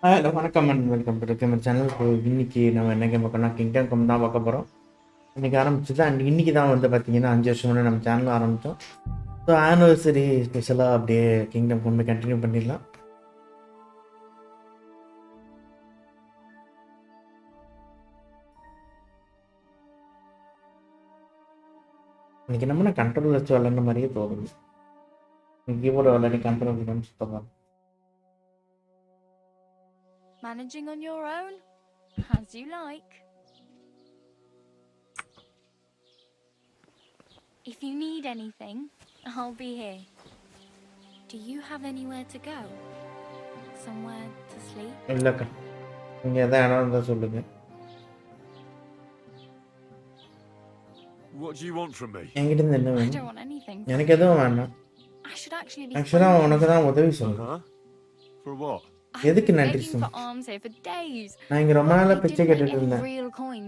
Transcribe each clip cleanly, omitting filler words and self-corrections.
Hello வணக்கம் and welcome to gamer channel. இப்போ இன்னைக்கு நம்ம என்ன கேம் பார்க்கணும், கிங்டம் கம் தான் பார்க்க போகிறோம். இன்றைக்கி ஆரம்பிச்சது அண்ட் இன்றைக்கி தான் வந்து பார்த்தீங்கன்னா 5 வருஷம் முன்னாடி நம்ம சேனல் ஆரம்பித்தோம். ஸோ ஆனிவர்சரி ஸ்பெஷலாக அப்படியே கிங்டம் கம் கண்டினியூ பண்ணிடலாம். இன்றைக்கி நம்ம கண்ட்ரோல் வச்சு விளாட்ற மாதிரியே தோணுது. கீபோர்டு விளையாடி கண்ட்ரோல் பண்ணி சுத்தமாக managing on your own, as you like. If you need anything, I'll be here. Do you have anywhere to go? Somewhere to sleep? இல்லக்கா, நீங்கள் எதாவது இடம் இருந்தால் சொல்லுங்கள். What do you want from me? என்கிட்ட இருந்து என்ன I வேணும்? don't want anything. எனக்கு எதுவும் வேண்டாம். I should actually be ஆக்சுவலாக உனக்கு தான் உதவி சொல்லுங்கள். For what? எதுக்கு நன்றி begging for alms here for days. நான் இங்கே ரொம்ப நாளாக பிச்சை கேட்டுட்டு இருந்தேன்.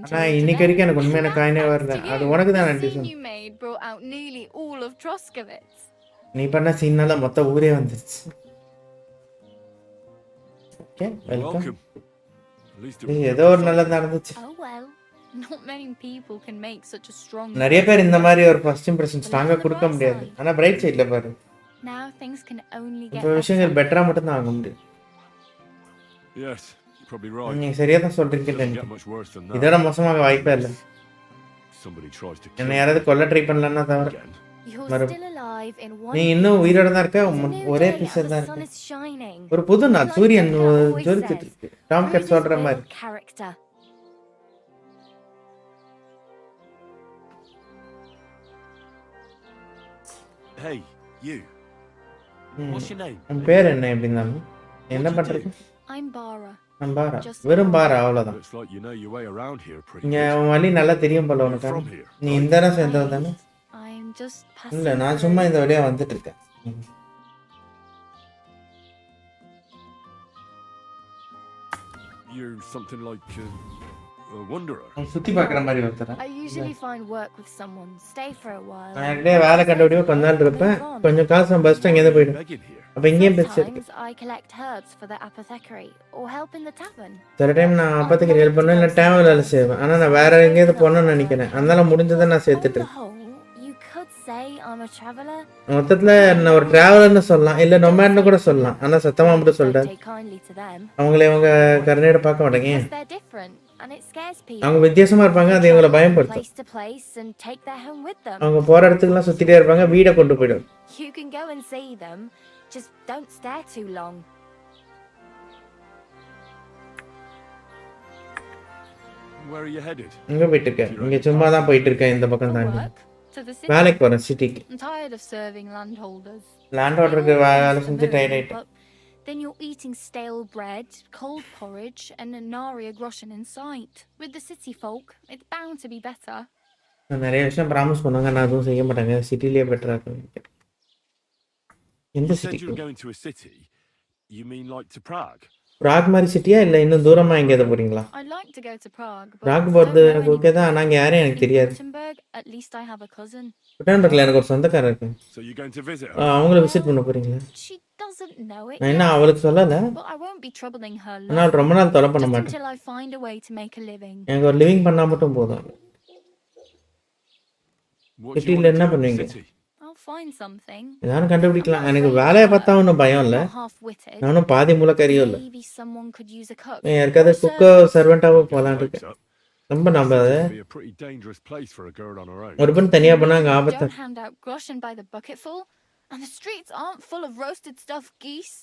ஆனால் இன்னைக்கு வரைக்கும் எனக்கு உண்மையான காயினே வரல. அது உனக்கு தான் நன்றி சொல்லு. You made brought out nearly all of Troskovitz. நீ பண்ண சீனால மொத்த ஊரே வந்துருச்சு. Okay, welcome. ஏதோ ஒரு நல்லது நடந்துச்சு. Oh well, not many people can make such a strong. நிறைய பேர் இந்த மாதிரி ஒரு ஃபர்ஸ்ட் இம்ப்ரஷன் ஸ்ட்ராங்கா கொடுக்க முடியாது. ஆனா பிரைட் சைடுல பாரு, Now things can only get இப்போ விஷயங்கள் பெட்டரா மட்டும் தான் ஆக முடியும். Yes, you're probably right. நீங்க சரியா தான் சொல்றீங்க. இதோட மோசமாக வாய்ப்பே இல்லை. என்ன யாராவது கொல்ல ட்ரை பண்ணலன்னா தவிர நீ இன்னும் உயிரோட தான் இருக்க. ஒரே பீஸ் தான் இருக்க. ஒரு புது நாள் சூரியன் ஜொலிச்சிட்டு இருக்கு. டாம் கட் சொல்ற மாதிரி. Hey, you. What's your name? உன் பேர் என்ன? எப்படின்னா என்ன பண்றீங்க? I'm Bara. நான் பாரா. வெறும் பாரா, அவ்வளவுதான். Looks like you know your way around here pretty இங்க good. உன் வழி நல்லா தெரியும் போல உனக்கு. நீ இந்த இடம் சேர்ந்தவ தானே? I'm just இல்ல, நான் சும்மா இந்த வழியா வந்துட்டு இருக்கேன். You're something like a wanderer. சுத்தி பார்க்குற மாதிரி ஒருத்தர. I usually find work with someone, stay for a while. நான் அப்படியே வேலை கண்டுபிடிப்பேன், கொஞ்ச நாள் இருப்பேன், கொஞ்சம் காசு பஸ்ட் அங்கேயே போயிடும். Begging here. அப்போ இங்கேயும் பேச்சு. Sometimes I collect herbs for the apothecary or help in the tavern. சில டைம் நான் அப்பத்துக்கு ஹெல்ப் பண்ணுவேன், இல்லை டேவல் வேலை செய்வேன். ஆனால் நான் வேற எங்கேயாவது போகணும்னு நினைக்கிறேன், அதனால முடிஞ்சதை நான் சேர்த்துட்டு இருக்கேன். You could say I'm a traveler. மொத்தத்துல நான் ஒரு டிராவலர்னு சொல்லலாம் இல்ல நொமேட்னு கூட சொல்லலாம் ஆனா சத்தமா மட்டும் Don't சொல்றேன் take kindly to them. அவங்களே அவங்க கருணையோட பார்க்க மாட்டாங்க Because they're different and it scares people. அவங்க வித்தியாசமா இருப்பாங்க அது இவங்களை பயன்படுத்தும் Place to place and take their home with them. அவங்க போற இடத்துக்குலாம் சுத்திட்டே இருப்பாங்க வீட கொண்டு போய்டும் You can go and see them, just don't stare too long. Where are you headed? எங்க போயிட்டு இருக்க இங்க சும்மா தான் போயிட்டு இருக்கேன் இந்த பக்கம் For தாண்டி work, to the city. வேலைக்கு போறேன் சிட்டிக்கு I'm tired of serving landholders. Land They ஆர்டருக்கு all வேலை use the செஞ்சு moon, டயர்ட் ஆயிட்டேன் but then you're eating stale bread, cold porridge, and a naria groschen in sight. With the city folk, it's bound to be better. நிறைய விஷயம் promise பண்ணுவாங்க நான் அதுவும் செய்ய மாட்டாங்க சிட்டிலேயே பெட்டரா இருக்கும் எந்த You said you சிட்டிக்கு were going to a city. You mean like to Prague? பிராக் மாதிரி சிட்டியா இல்ல இன்னும் தூரமா எங்கேயாவது போறீங்களா I'd like to go to Prague, but Prague I போறது don't know எனக்கு ஓகே தான் anybody. ஆனா அங்க யாரும் எனக்கு In தெரியாது Gothenburg, at least I have a cousin. குட்டாண்டர்ல எனக்கு ஒரு சொந்தக்காரர் இருக்கு So you're going to visit her? அவங்கள விசிட் பண்ண போறீங்களா She doesn't know it நான் என்ன yet, அவளுக்கு சொல்லல but I won't be troubling her ஆனால் long, ரொம்ப நாள் தொலை பண்ண just மாட்டேன் until I find a way to make a living. எனக்கு ஒரு லிவிங் பண்ணா மட்டும் போதும் What do you சிட்டில want to என்ன do in the பண்ணுவீங்க city? I'll find something. ஏதாவது கண்டுபிடிக்கலாம் எனக்கு வேலையை பார்த்தா ஒன்றும் பயம் I'm இல்லை not half-witted. நானும் பாதி மூலக்கறியும் இல்லை Maybe someone could use a cook. யாருக்காவது or a குக்கோ servant. சர்வெண்ட்டாவோ போகலான்னு Hopes இருக்கேன் up. ரொம்ப நம்பாத It'd be a pretty dangerous place for a girl on her own. ஒரு பெண் தனியாக போனால் அங்கே ஆபத்து Don't hand out groschen by the bucketful, and the streets aren't full of roasted stuffed geese.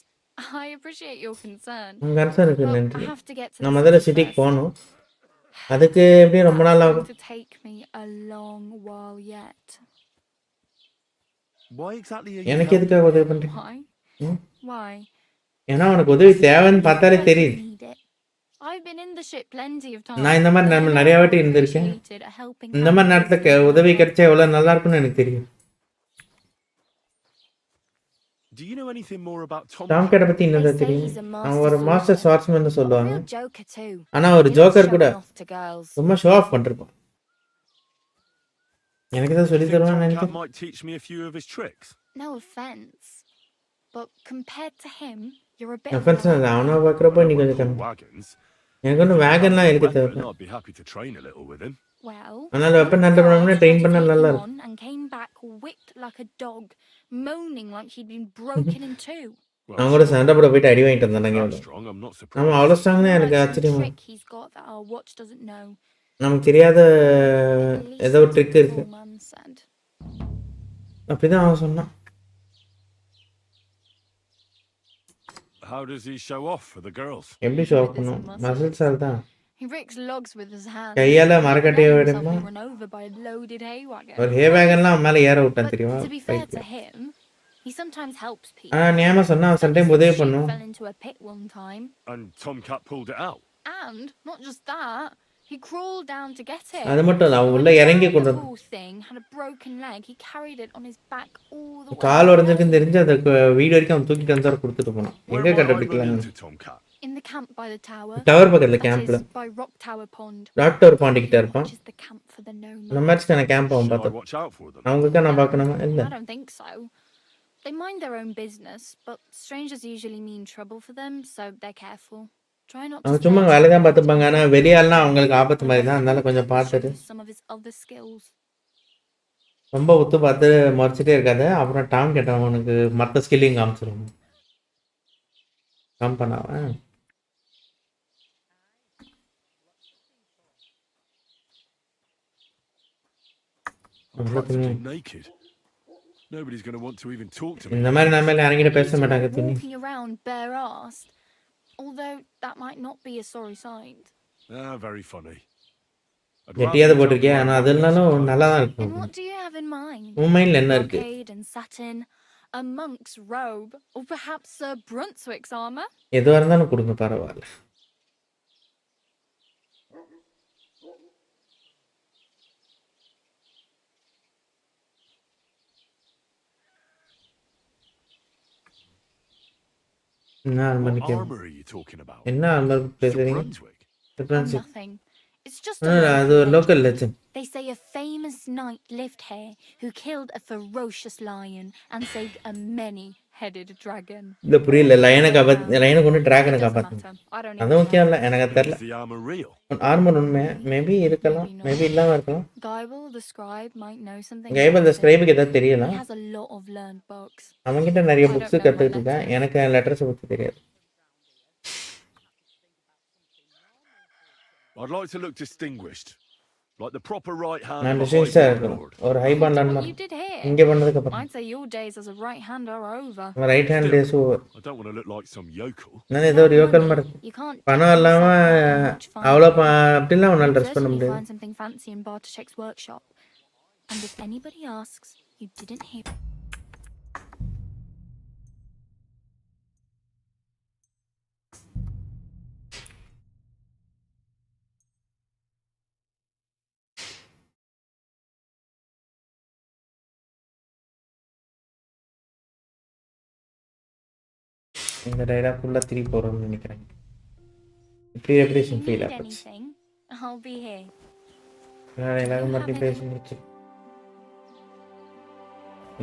I appreciate your concern. உங்கள் கருத்து இருக்கு But I நன்றி have to get to நான் the முதல்ல city சிட்டிக்கு first. போகணும் அதுக்கு எப்படியும் ரொம்ப நாள் That's ஆகும் going to take me a long while yet. Why exactly are you எனக்கு helping? எதுக்காக உதவி பண்ணுறேன் Why? ம் Why? ஏன்னா உனக்கு உதவி தேவைன்னு பார்த்தாலே Because I தெரியுது need it. I've been in the ship plenty of times. நான் இந்த மாதிரி and I நிறைய never வாட்டி இருந்திருக்கேன் appreciated a helping இந்த hand மாதிரி from நேரத்தில் someone உதவி else. கிடைச்சா எவ்வளோ நல்லா இருக்கும்னு எனக்கு தெரியும் Do you know anything more about Tom Tomcat? கேட்டை பற்றி They என்னதான் say தெரியும் he's a அவன் master ஒரு மாஸ்டர் swordsman, ஸ்வாட்ஸ்மேன் a சொல்லுவாங்க real joker too. ஆனால் ஒரு Loves ஜோக்கர் கூட showing off to girls. ரொம்ப ஷோ ஆஃப் பண்ணிருப்பான் எனக்கு தான் You சொல்லி think தருவான்னு Tomcat நினைக்கிறேன் might teach me a few of his tricks? No offense, but compared to him, you're a bit of a reference lad. அவனை பார்க்குறப்போ I நீ don't கொஞ்சம் pull கம்மி wagons. எனக்கு ஒன்றும் If he had வேகன்லாம் a இருக்க weapon, தேவை I'd be happy to train a little with him. Well, அதனால one weapon of handle the பண்ணணும்னா guards ட்ரெயின் tried to பண்ணால் take நல்லா him இருக்கும் on and came back whipped like a dog, moaning like he'd been broken in two. Well, அவங்க கூட sure. சண்டை போட போயிட்டு அடி வாங்கிட்டு வந்தாங்க That எவ்வளோ strong, I'm not ஆமாம் அவ்வளோ surprised. ஸ்ட்ராங் தான் He எனக்கு knows some ஆச்சரியமா trick he's got that our watch doesn't know. நமக்கு தெரியாத At least ஏதோ ஒரு that's ட்ரிக் what the இருக்கு poor man said. அப்படிதான் அவன் சொன்னான் How does he show off for the girls? எப்படி ஷோ ஆஃப் பண்ணும் மசில்ஸால் தான் He rigs logs with his hands. கையால் He'd மரக்கட்டையை let himself விடமா be run over by a loaded hay wagon. ஒரு ஹே வேகன்லாம் அவன் மேலே ஏற விட்டான் But தெரியுமா to be fair to him, he sometimes helps people. ஆனால் நியாயமாக சொன்னால் அவன் சம்டைம் உதவி Sheep பண்ணும் fell into a pit one time, And Tomcat pulled it out. and not just that, he crawled down to get it. அது மட்டும் இல்லை அவன் When உள்ளே he இறங்கி found கொண்டு the poor thing had a broken leg, he carried it on his back all the way. கால் உடஞ்சிருக்குன்னு தெரிஞ்சு அந்த வீடு வரைக்கும் அவன் தூக்கிட்டு வந்து கொடுத்துட்டு போனான் Where எங்கே might I run கண்டுபிடிக்கலாம் into Tomcat? In the camp by the tower. Tower பக்கத்தில் That கேம்பில் is, by Rock Tower Pond. Doctor பாண்டிக்கிட்ட இருப்பான் Which is the camp for the அந்த no-knows. மாதிரிக்கான கேம்ப் அவன் Should I பார்த்தோம் watch out for them? அவங்களுக்கா நான் பார்க்கணுமா இல்லை I don't think so. They mind their own business, but strangers usually mean trouble for them, so they're careful. Try not to அவங்க சும்மா stare வேலை too தான் hard. பார்த்துப்பாங்க ஆனால் வெளியாலாம் அவங்களுக்கு ஆபத்து மாதிரி தான் அதனால கொஞ்சம் Show பார்த்துட்டு you some of his other skills. ரொம்ப உத்து பார்த்து முறைச்சிட்டே இருக்காது அப்புறம் டாம் கேட்டான் அவனுக்கு மற்ற ஸ்கில்லையும் காமிச்சிருவான் come பண்ணாவன் I'm practically naked. Nobody's going to want to even talk to me. இந்த மாதிரி நம்ம யாருங்கிட்ட பேச He's மாட்டாங்க துணி walking around bare-assed, although that might not be a sorry sign. Ah, very funny. I'd எட்டியாவது rather போட்டிருக்கேன் jump ஆனால் around அது இருந்தாலும் sometimes. நல்லா தான் And இருக்கும் what do you have in mind? உன் மைண்டில் என்ன இருக்கு Brocade and satin, a monk's robe, or perhaps Sir Brunswick's armor? எதுவாக இருந்தாலும் கொடுங்க பரவாயில்ல என்ன What ஆல்மர் armor are you talking about? என்ன ஆல்மர் Sir பேசுறீங்க Brunswick? Oh, nothing. It's just a அது local local legend. Legend. They say a famous knight lived here who killed a ferocious lion and saved a many-headed dragon. இல்ல புரியல. All லயனை the way காப்பாத்து, around. லயனை கொண்டு It டிராகனை doesn't காப்பாத்தணும். matter. I don't அது even முக்கியம் care. இல்லை, எனக்கு அது But தெரியல. is the armor real? Armour உண்மை மேபி இருக்கலாம், Maybe மேபி not. இல்லாம இருக்கலாம். Gybel, the scribe, might know something கைபல் இந்த about it. ஸ்கிரைபுக்கு ஏதாவது He தெரியலாம். has a lot of learned books. அவன்கிட்ட நிறைய I books don't know my கற்றுக்கிட்டு இருக்கேன். letters. எனக்கு லெட்டர்ஸை பற்றி தெரியாது. I'd like to look distinguished, like the proper right hand நான் of a டிஸ்டிங்ஸாக high இருக்கணும். lord. ஒரு high Look bond at land what மாதிரி you did here. இங்கே பண்ணதுக்கு அப்புறம் I'd say your days as a right-hander are over. Right hand days over. I don't want to look like some yokel. நான் ஏதோ ஒரு யோக்கல் மாதிரி இருக்கு. You can't பணம் judge இல்லாம yourself by how much fun அவ்வளோ you have. அப்படிலாம் உன்னால் ட்ரெஸ் பண்ண Certainly முடியாது. find something fancy in Bartoszek's workshop. And if anybody asks, you didn't hear. இந்த டைலாக் ஃபுல்லாக திருப்பி போகிறோம்னு நினைக்கிறேன். இப்படி எப்படி If you ஃபீல் need ஆச்சு. anything, I'll be here. Dialogue மறுபடியும் பேசி முடிச்சு.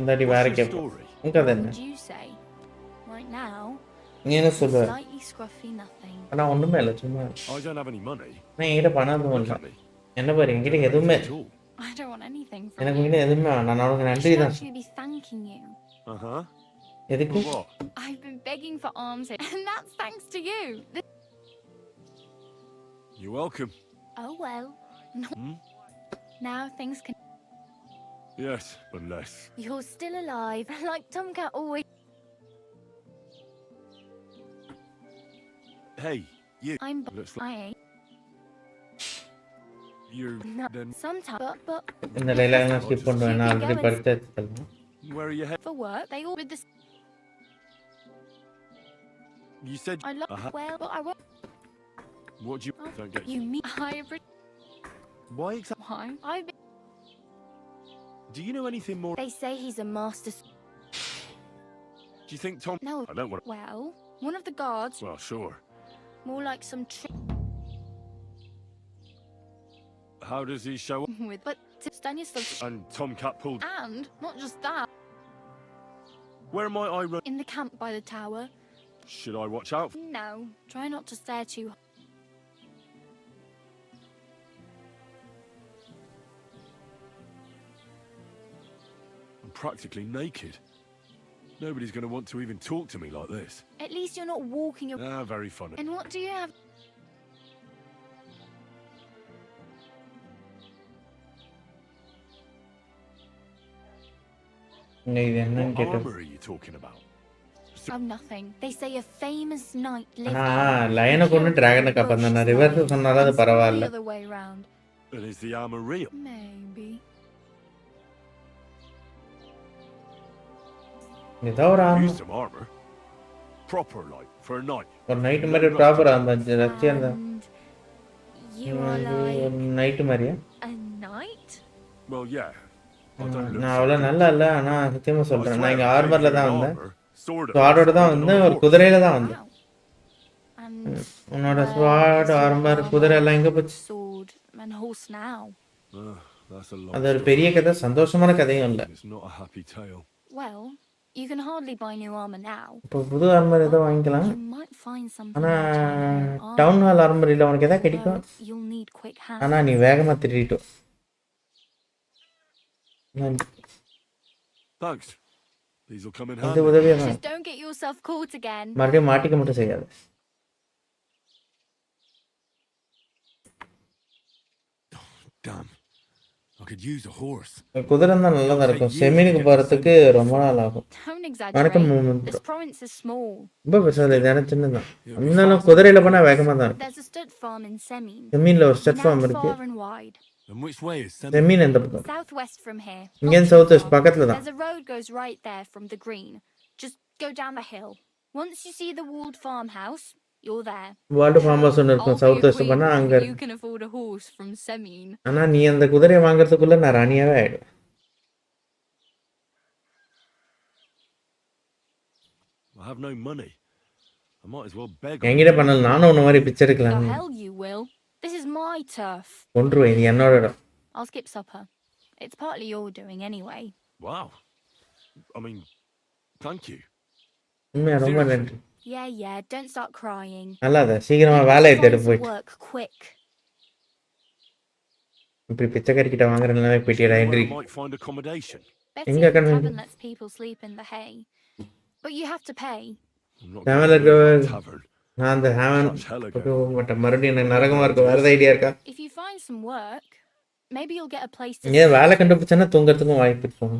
இந்தாடி வேற What's your கேட்போம். story? உங்க அது What என்ன? would you say? Right now, நீ என்ன சொல்லுவ? slightly scruffy nothing. ஆனால் ஒன்றுமே இல்லை, சும்மா I don't have any money. நான் என்கிட்ட பணம் எதுவும் Look இல்லை. at me. என்ன பாரு, என்கிட்ட எதுவுமே At all. I don't want anything from எனக்கு you. என்கிட்ட எதுவுமே வேணாம். நான் உனக்கு I நன்றி should தான். actually be thanking you. Uh-huh. எதுக்கு? For what? I've been begging for arms here, and that's thanks to you. You're welcome. Oh well. Hmm? Now things can. Yes, but less. You're still alive, like Tomcat always. Hey, you. I'm. Looks like I ain't. you. No. Then Sometimes, but இந்த dialogue நான் skip பண்ணுவேன். நான் already படித்து வச்சுக்கலாம். where are you headed? for work they all with this. You said. I love. Uh-huh. Well, but I won't. What do you? Oh, Don't get. You mean I appreciate. Why exactly? Why? I've been. Do you know anything more? They say he's a master. Do you think Tom? No. I don't want. Well, one of the guards, Well, sure. more like some How does he show up? with, but Stanislav. And Tomcat pulled. And not just that, Where might I run? in the camp by the tower. Should I watch out? No, try not to stare too. I'm practically naked. Nobody's going to want to even talk to me like this. At least you're not walking. Ah, very funny. And what do you have? இங்க இது என்னன்னு What கேட்டு. armor are you talking about? Oh, nothing. They say a famous knight lived ஆனா here. லயனை கொண்டு டிராகனை காப்பாத்தேன். நான் reverse சொன்னாலும் அது And பரவாயில்ல. the other way round. And is the armor real? Maybe. ஏதோ ஒரு ஆமா Use some armor. Proper, like, for a night. ஒரு நைட்டு மாதிரி ப்ராப்பர் ஆமா ரச்சியா இருந்தா And you are like night மாதிரியா? a knight? Well, yeah. I don't look நான் so அவ்வளோ good. நல்லா இல்லை, ஆனால் சத்தியமாக I சொல்கிறேன். நான் swear இங்கே I paid ஆர்மரில் for தான் an வந்தேன். armor, sword ஸ்வாடோட தான் and வந்தேன், a ஒரு horse. குதிரையில தான் வந்தேன். Wow. And உன்னோட where sword, is your armour, armor, குதிரை எல்லாம் எங்கே போச்சு? sword and horse now? That's a long அது ஒரு story. பெரிய கதை, சந்தோஷமான கதையும் இல்லை. It's not a happy tale. Well, you can hardly buy new armor now. இப்போ புது ஆர்மர் ஏதோ வாங்கிக்கலாம். You might find something ஆனால் in your armor. Town hall ஆர்மரியில் உனக்கு எதாவது கிடைக்கும். Although you'll need quick hands. ஆனால் நீ வேகமாக திருடிட்டோ. Thanks. These will come in இந்த handy. உதவியை தான் Just don't get yourself caught again. மறுபடியும் மாட்டிக்க மட்டும் செய்யாது. Damn. I could use a horse. குதிரை தான் நல்லா தான் இருக்கும். செமீனுக்கு போகிறதுக்கு ரொம்ப நாள் ஆகும். Don't வணக்கம் exaggerate. This province is small. ரொம்ப பெருசாக இல்லை, இது சின்னதான். இருந்தாலும் குதிரையில் போனால் வேகமாக தான் இருக்கும். There's a stud farm in Semin. செமீனில் ஒரு ஸ்டெட் ஃபார்ம் Now இருக்கு. far and wide. And which way is Sem? செமீன் எந்த பக்கம்? Southwest from here. இங்கேருந்து சவுத் வெஸ்ட் பக்கத்தில் தான். There's a road goes right there from the green. Just go down the hill. Once you see the walled farmhouse, you're there. World farm house ஒன்று இருக்கும், I'll be south a west queen பண்ணால் if அங்கே you இருக்கு. can afford a horse from Semin. ஆனால் நீ அந்த குதிரையை வாங்குறதுக்குள்ளே நான் ராணியாவே ஆகிடும். I have no money. I might as well beg. என்கிட்ட பண்ணல, நானும் ஒன்று மாதிரி பிச்சை The எடுக்கலாம். hell you will. This is my turf. கொன்றுவேன், இது என்னோட இடம். I'll skip supper. It's partly your doing anyway. Wow. I mean, thank you. உண்மையா ரொம்ப Seriously. நன்றி. Yeah, don't start crying. நல்லாத சீக்கிரமா Need to வேலையை தேடி find some போயிட்டு work quick. இப்படி பிச்சைக்காரிக்கிட்ட வாங்குற நிலைமை போயிட்டியடா Somewhere entry. I might find accommodation. Betty Inga at the kan- tavern lets people sleep in the hay. But you have to pay. I'm not Tavern going to like that tavern. நான் அந்த heaven Such hell again. போக மாட்டேன். மறுபடியும் எனக்கு நரகமா இருக்கும். வேற idea இருக்கா? If you find some work, maybe you'll get a place to ஏன் வேலை stay. கண்டுபிடிச்சேன்னா தூங்குறதுக்கும் வாய்ப்பு இருக்கும்.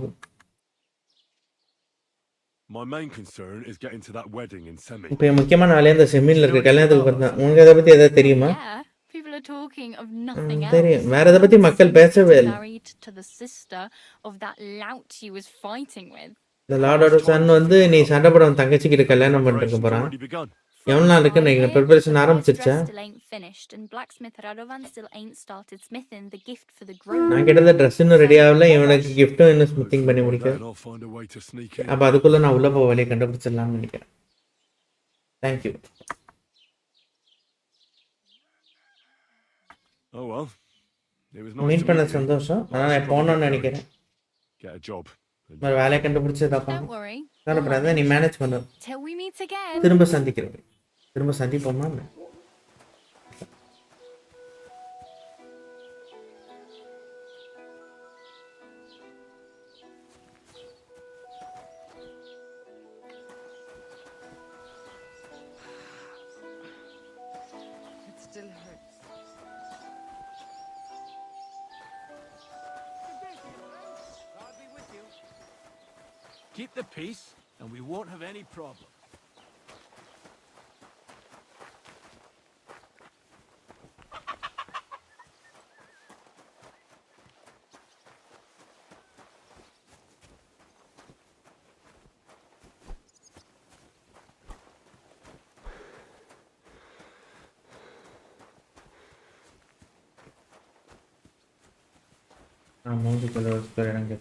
My main concern is getting to that wedding in Semi. இப்போ என் முக்கியமான வேலையா இந்த செமின்ல இருக்க கல்யாணத்துக்கு போறது தான். உங்களுக்கு அதை பத்தி ஏதாவது தெரியுமா? Yeah, people are talking of nothing else. தெரியும். வேற எதை பத்தி மக்கள் பேசவே இல்லை. Married to the sister of that lout she was fighting with. இந்த லார்டோட சன் வந்து நீ சண்டை போட உன் தங்கச்சி கிட்ட கல்யாணம் பண்ணிட்டு போறான். Already begun. எவ்வளவு நாள் இருக்குன்னு நினைக்கிறேன். Preparation ஆரம்பிச்சிருச்சா? Still ain't finished, and blacksmith Radovan still ain't started smithing the gift for the groom. நான் கிட்ட ட்ரெஸ் இன்னும் ரெடி ஆகல. இவனுக்கு கிஃப்ட்டும் இன்னும் ஸ்மித்திங் பண்ணி முடிக்க. Then I'll find a way to sneak in. அப்ப அதுக்குள்ள நான் உள்ள போக வழியை கண்டுபிடிச்சிடலாம்னு நினைக்கிறேன். Thank you. Oh well. It was nice meet to பண்ண meet you. சந்தோஷம். ஆனால் நான் போகணும்னு நினைக்கிறேன். Get a job. ஒரு வேலையை கண்டுபிடிச்சு Don't தான் worry. பிரதர் நீ மேனேஜ் பண்ணு. Till we meet again. திரும்ப சந்திக்கிறேன். திரும்ப சந்திப்போமா? It still hurts. I'll be with you. Keep the peace, and we won't have any problem. மூஞ்சிக்குள்ள ஒரு இடங்க.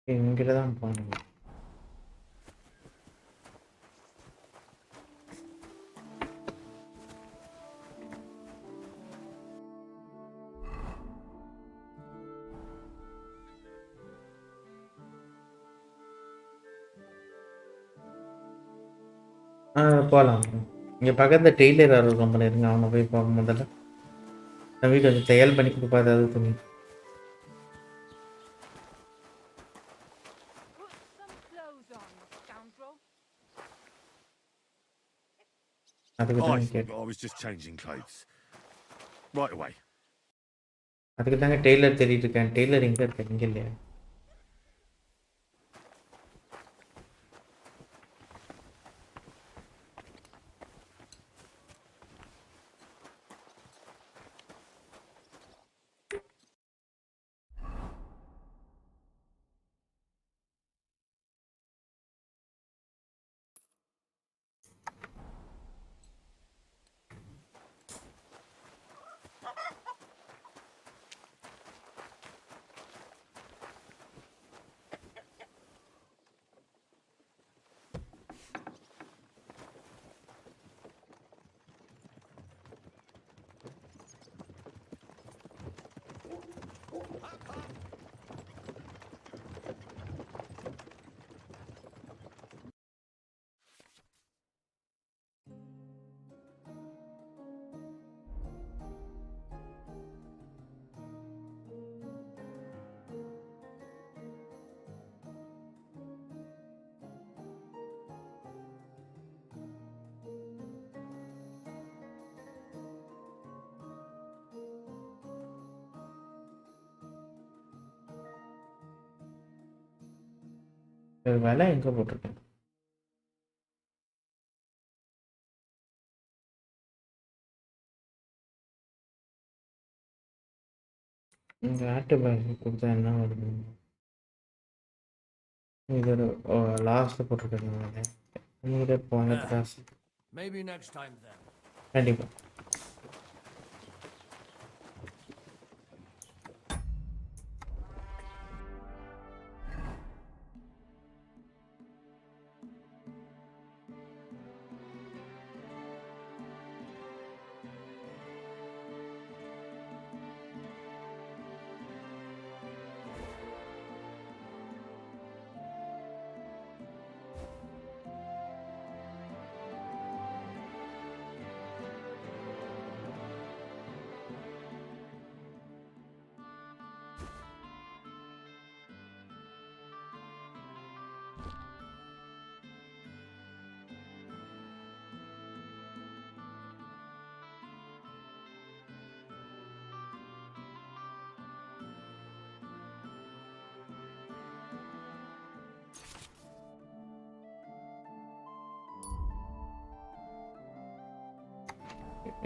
இங்கிட்ட தான் போகணும். போகலாம். இங்கே பக்கத்தில் டெய்லர் இருக்கும் போல இருங்க. அவனை போய் போக முதல்ல தம்பி கொஞ்சம் தையல் பண்ணி கொடுப்பா ஏதாவது துணி. அதுக்கு I தாங்க கேட்டேன். was just changing clothes. Right away. அதுக்கு தாங்க டெய்லர் தேடிட்டு இருக்கேன். டெய்லர் எங்கே இருக்கேன்? இங்கே இல்லையா? வேலை எங்கே போட்டிருக்கேன்? இந்த ஆட்டு பேக் கொடுத்தா என்ன வருது? இது ஒரு லாஸ்ட்டில் போட்டிருக்காங்க. நீங்களே போங்க காசு. Maybe next time then. கண்டிப்பாக.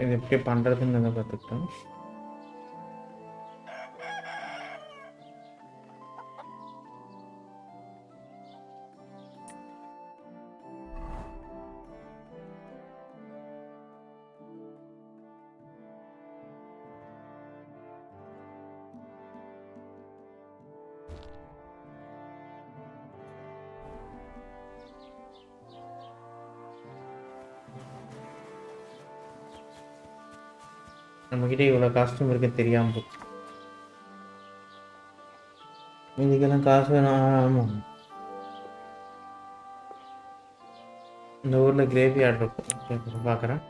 இது எப்படி பண்ணுறதுன்னு பார்த்துக்கிட்டோம். நம்மக்கிட்ட இவ்வளோ காஸ்ட்யூம் இருக்க தெரியாமல் போச்சு. இதுக்கெல்லாம் காசு வேணும். ஆமாம், இந்த ஊரில் கிரேவி ஆர்டர் இருக்கும். பார்க்குறேன்.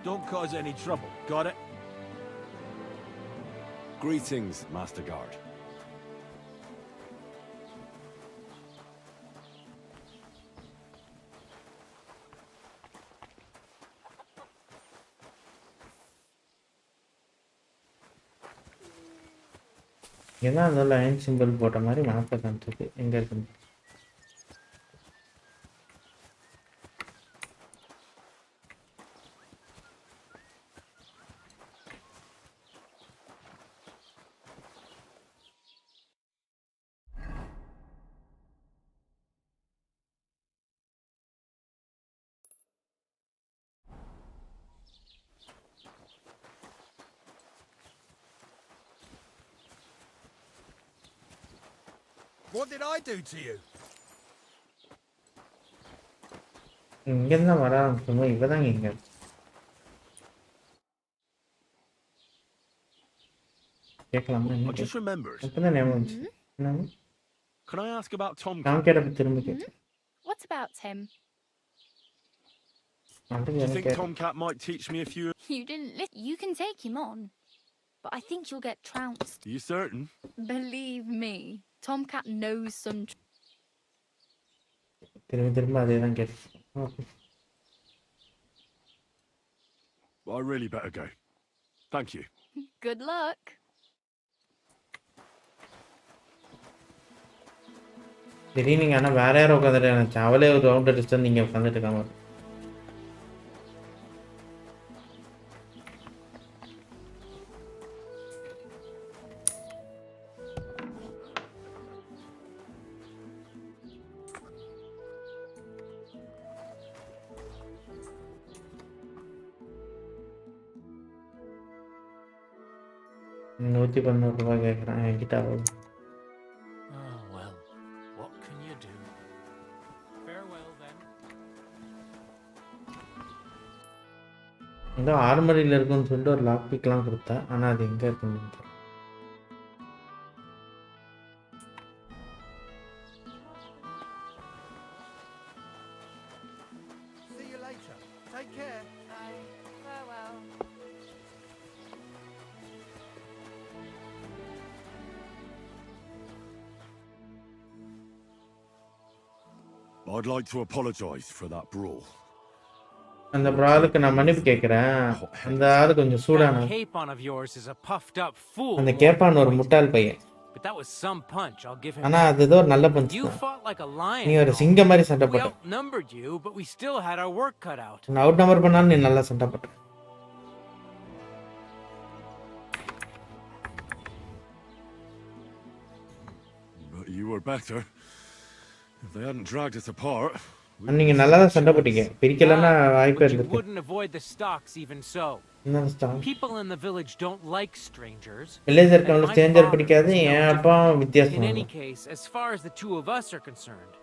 Don't cause any trouble. Got it? Greetings, Master Guard. ஏன்னா அந்த லைன் சிம்பிள் போட்ட மாதிரி மேப்பை காமிச்சிருக்கு எங்கே இருக்குன்னு. What did I do to you? இங்கேருந்து தான் வர ஆரம்பிச்சோமோ இவ தாங்க இங்கே கேட்கலாமா? I just remembered. இப்போ தான் ஞாபகம் வந்துச்சு. Can I ask about Tom? நான் கேட்டப்ப திரும்ப கேட்டேன். What about him? Do you think Tomcat might teach me a few? You didn't listen. You can take him on, but I think you'll get trounced. Are you certain? Believe me, Tomcat knows some. திரும்ப அதே தான் கேட்டேன். Well, I really better go. Thank you. Good luck. திடீர்னு நீங்கள் ஆனால் வேற யாரும் உட்காந்துட்டு நினச்சேன். அவளே ஒரு ரவுண்ட் அடிச்சுட்டு நீங்கள் உட்காந்துட்டு இருக்காம. $111 கேட்குறேன் என்கிட்ட. Oh well, what can you do? Farewell then. இந்த ஆர்மரியில் இருக்குன்னு சொல்லிட்டு ஒரு லாக் பிக்லாம் கொடுத்தேன். ஆனால் அது எங்கே இருக்குன்னு தெரியல. See you later. Take care. Bye. Farewell. I'd like to apologize for that brawl. அந்த ப்ராலுக்கு நான் மன்னிப்பு கேட்குறேன். அந்த ஆளு கொஞ்சம் சூடான. That capon of yours is a puffed up fool. அந்த Lord கேப்பான் ஒரு Poison. முட்டாள் பையன். But that was some punch, I'll give him ஆனா that. அது ஏதோ ஒரு நல்ல பஞ்ச் You தான். fought like a lion. நீ ஒரு and all. சிங்கம் மாதிரி சண்டை We போட்ட. outnumbered you, but we still had our work cut out. நான் அவுட் நம்பர் பண்ணாலும் நீ நல்லா சண்டை போட்ட. But you were better. If they hadn't dragged us apart. நீங்க நல்லா தான் சண்டை போட்டீங்க. பிரிக்கலன்னா வாய்ப்பே But you இருக்கு. wouldn't avoid the stocks even so. என்ன strong? People in the village don't like strangers. Villager and count my Stranger father பிடிக்காது. is no என் அப்பா different. வித்தியாசம். In any case, as far as the two of us are concerned,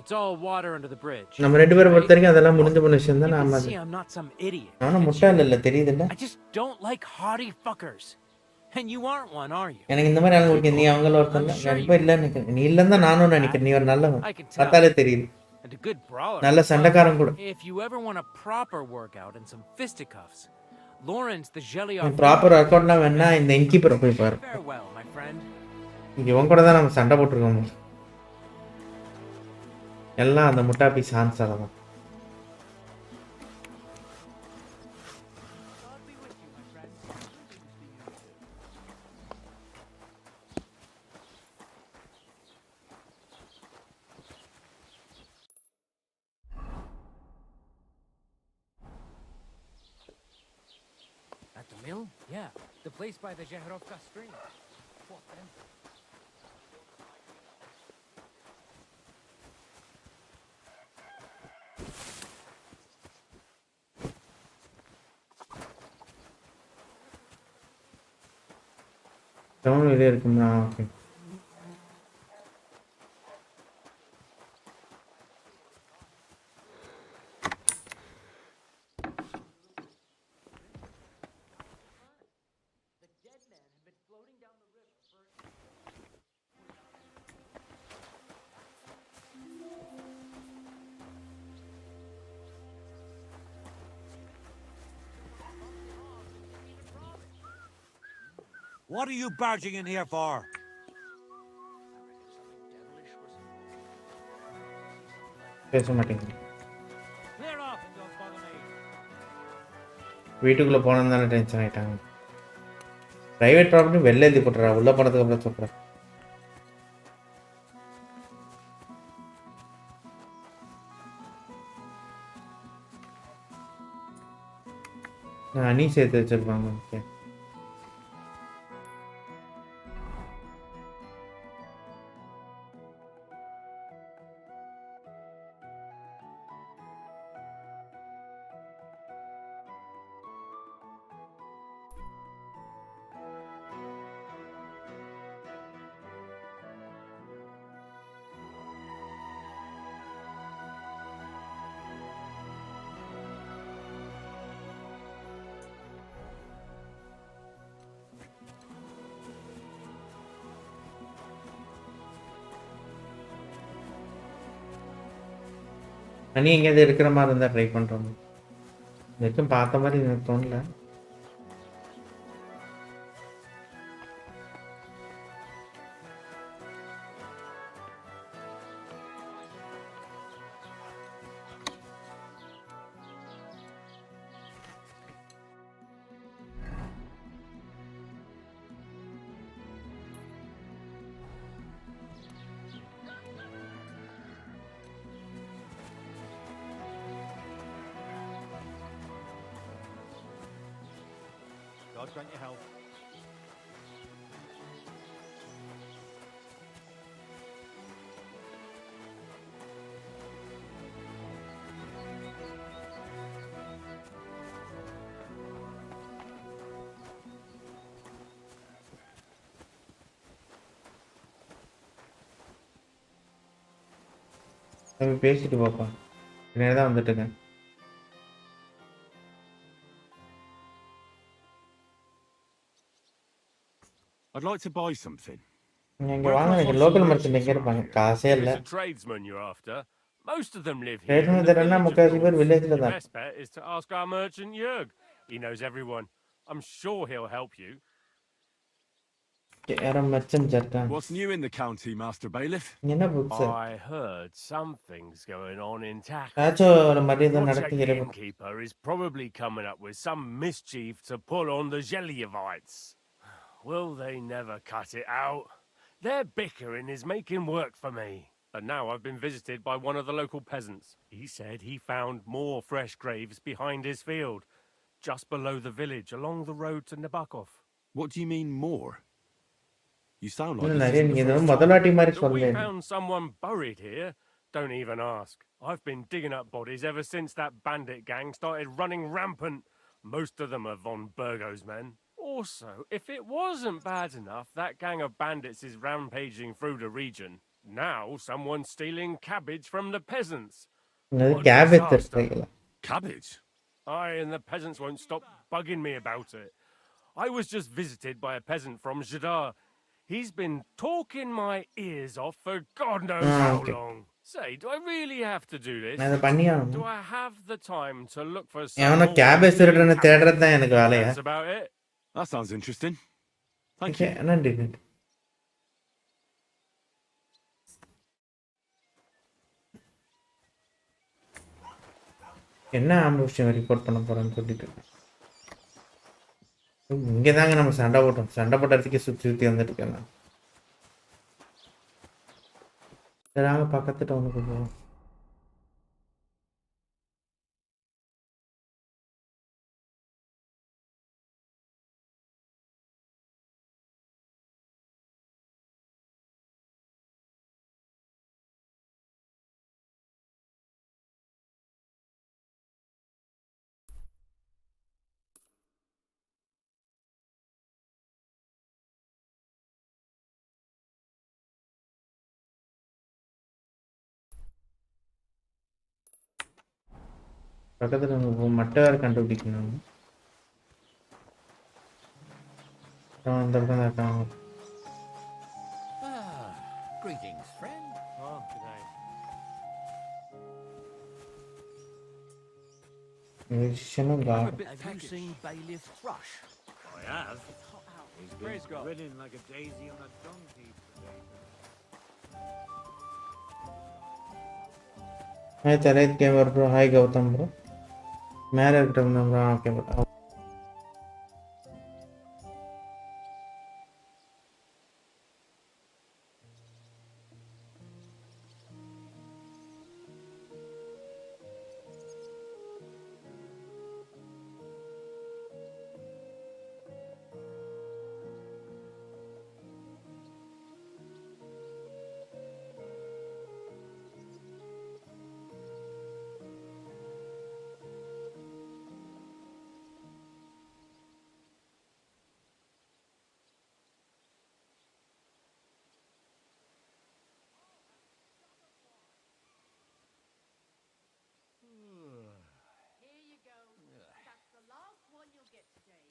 it's all water under the bridge. நம்ம ரெண்டு பேரை பொறுத்த வரைக்கும் அதெல்லாம் முடிஞ்ச போன விஷயம் தான். You நாம can அது. see I'm not some idiot. நானும் முட்டாள் இல்ல தெரியுதுல்ல. I just don't like haughty fuckers. And you aren't one, are you? எனக்கு இந்த மாதிரி ஆளுங்க பிடிக்கும். நீ அவங்கள ஒருத்தன் கண்டிப்பா இல்லன்னு நினைக்கிறேன். நீ இல்லன்னு தான் நானும் நினைக்கிறேன். நீ ஒரு நல்லவன். I can tell. பார்த்தாலே தெரியுது. And a good brawler. நல்ல சண்டைக்காரன் கூட. If you ever want a proper workout and some fisticuffs, Lawrence the jelly proper work அவுட்லாம் வேணா இந்த இன்கீப்பரை போய் பாரு. Farewell, my friend. இங்க இவன் கூட தான் நம்ம சண்டை போட்டுருக்கோம். எல்லாம் அந்த முட்டா பீஸ் ஆன்சர் தான். At the mill? Yeah, the place by the Zheherovka stream. What then? Town வெளியே இருக்குமா? Okay. What are you barging in here for? பேச மாட்டேங்க. Clear off and don't bother me. வீட்டுக்குள்ள போனது தானே டென்ஷன் ஆயிட்டாங்க. பிரைவேட் ப்ராப்பர்ட்டி வெளில எழுதி போட்டுறா. உள்ள போனதுக்கு அப்புறம் சொல்றேன். நீ சேர்த்து வச்சிருப்பாங்க. ஓகே. அணி எங்கேயாவது இருக்கிற மாதிரி இருந்தால் ட்ரை பண்ணுறோம். இதுக்கும் பார்த்த மாதிரி எனக்கு தோணல. God grant you health. பேசிட்டு பாப்பா. நேரம் தான் வந்துட்டுங்க. I'd like to buy something. இங்க வாங்க. எனக்கு லோக்கல் மர்ச்சன்ட் எங்க இருப்பாங்க? காசே இல்ல. It's a tradesman you're after. Most of them live here. Tradesman தெரியலன்னா முக்காசி பேர் வில்லேஜ்ல The தான். best bet is to ask our merchant Jörg. He knows everyone. I'm sure he'll help you. யாரோ மெர்ச்சன்ட் இருக்காங்க. What's new in the county, Master Bailiff? என்ன books? I heard something's going on in Tack. ஏதாச்சும் ஒரு மரியாதை Your நடக்குங்கிற innkeeper is probably coming up with some mischief to pull on the Gelievites. Will they never cut it out? Their bickering is making work for me. And now I've been visited by one of the local peasants. He said he found more fresh graves behind his field, just below the village, along the road to Nabokov. What do you mean more? You sound like இன்னும் this நிறைய isn't நீங்க the ஏதோ first time. முதலாட்டி மாதிரி That we சொல்றேன். found someone buried here? Don't even ask. I've been digging up bodies ever since that bandit gang started running rampant. Most of them are von Burgo's men. Also, if it wasn't bad enough, that gang of bandits is rampaging through the region. Now someone's stealing cabbage from the peasants. இது What a cabbage disaster. தெரியுங்களா? Cabbage? Aye, and the peasants won't stop bugging me about it. I was just visited by a peasant from Jadar. He's been talking my ears off for God knows how okay. long. Say, do I really have to do this? நான் இதை பண்ணியாகணும். Do I have the time to look for எவனோ some cabbage திருடனை தேடுறது தான் எனக்கு வேலையா? That's about it. That sounds interesting. Thank okay, you. நன்றி நன்றி. என்ன ஆம்புஷன் ரிப்போர்ட் பண்ண போறேன்னு சொல்லிட்டு இங்கே தாங்க நம்ம சண்டை போட்டோம். சண்டை போட்டதுக்கே சுற்றி சுற்றி வந்துட்டு இருக்கேன் நான். சரி நாங்க பக்கத்து டவுனுக்கு போவோம். பக்கத்தில் நம்ம மட்டை வேறு கண்டுபிடிக்கணும். இந்த பக்கம் தான் இருக்காங்க. Greetings, friend. Oh, good day. மியூசிஷியனும் கார். Have you seen Bailiff Thrush? I have. He's Praise been God. grinning like a daisy on a dung heap today. Hi Tarit Gamer bro. Hi Gautam bro. மேலே இருக்கிறவங்க bro. Okay bro. Here you go. That's the last one you'll get today.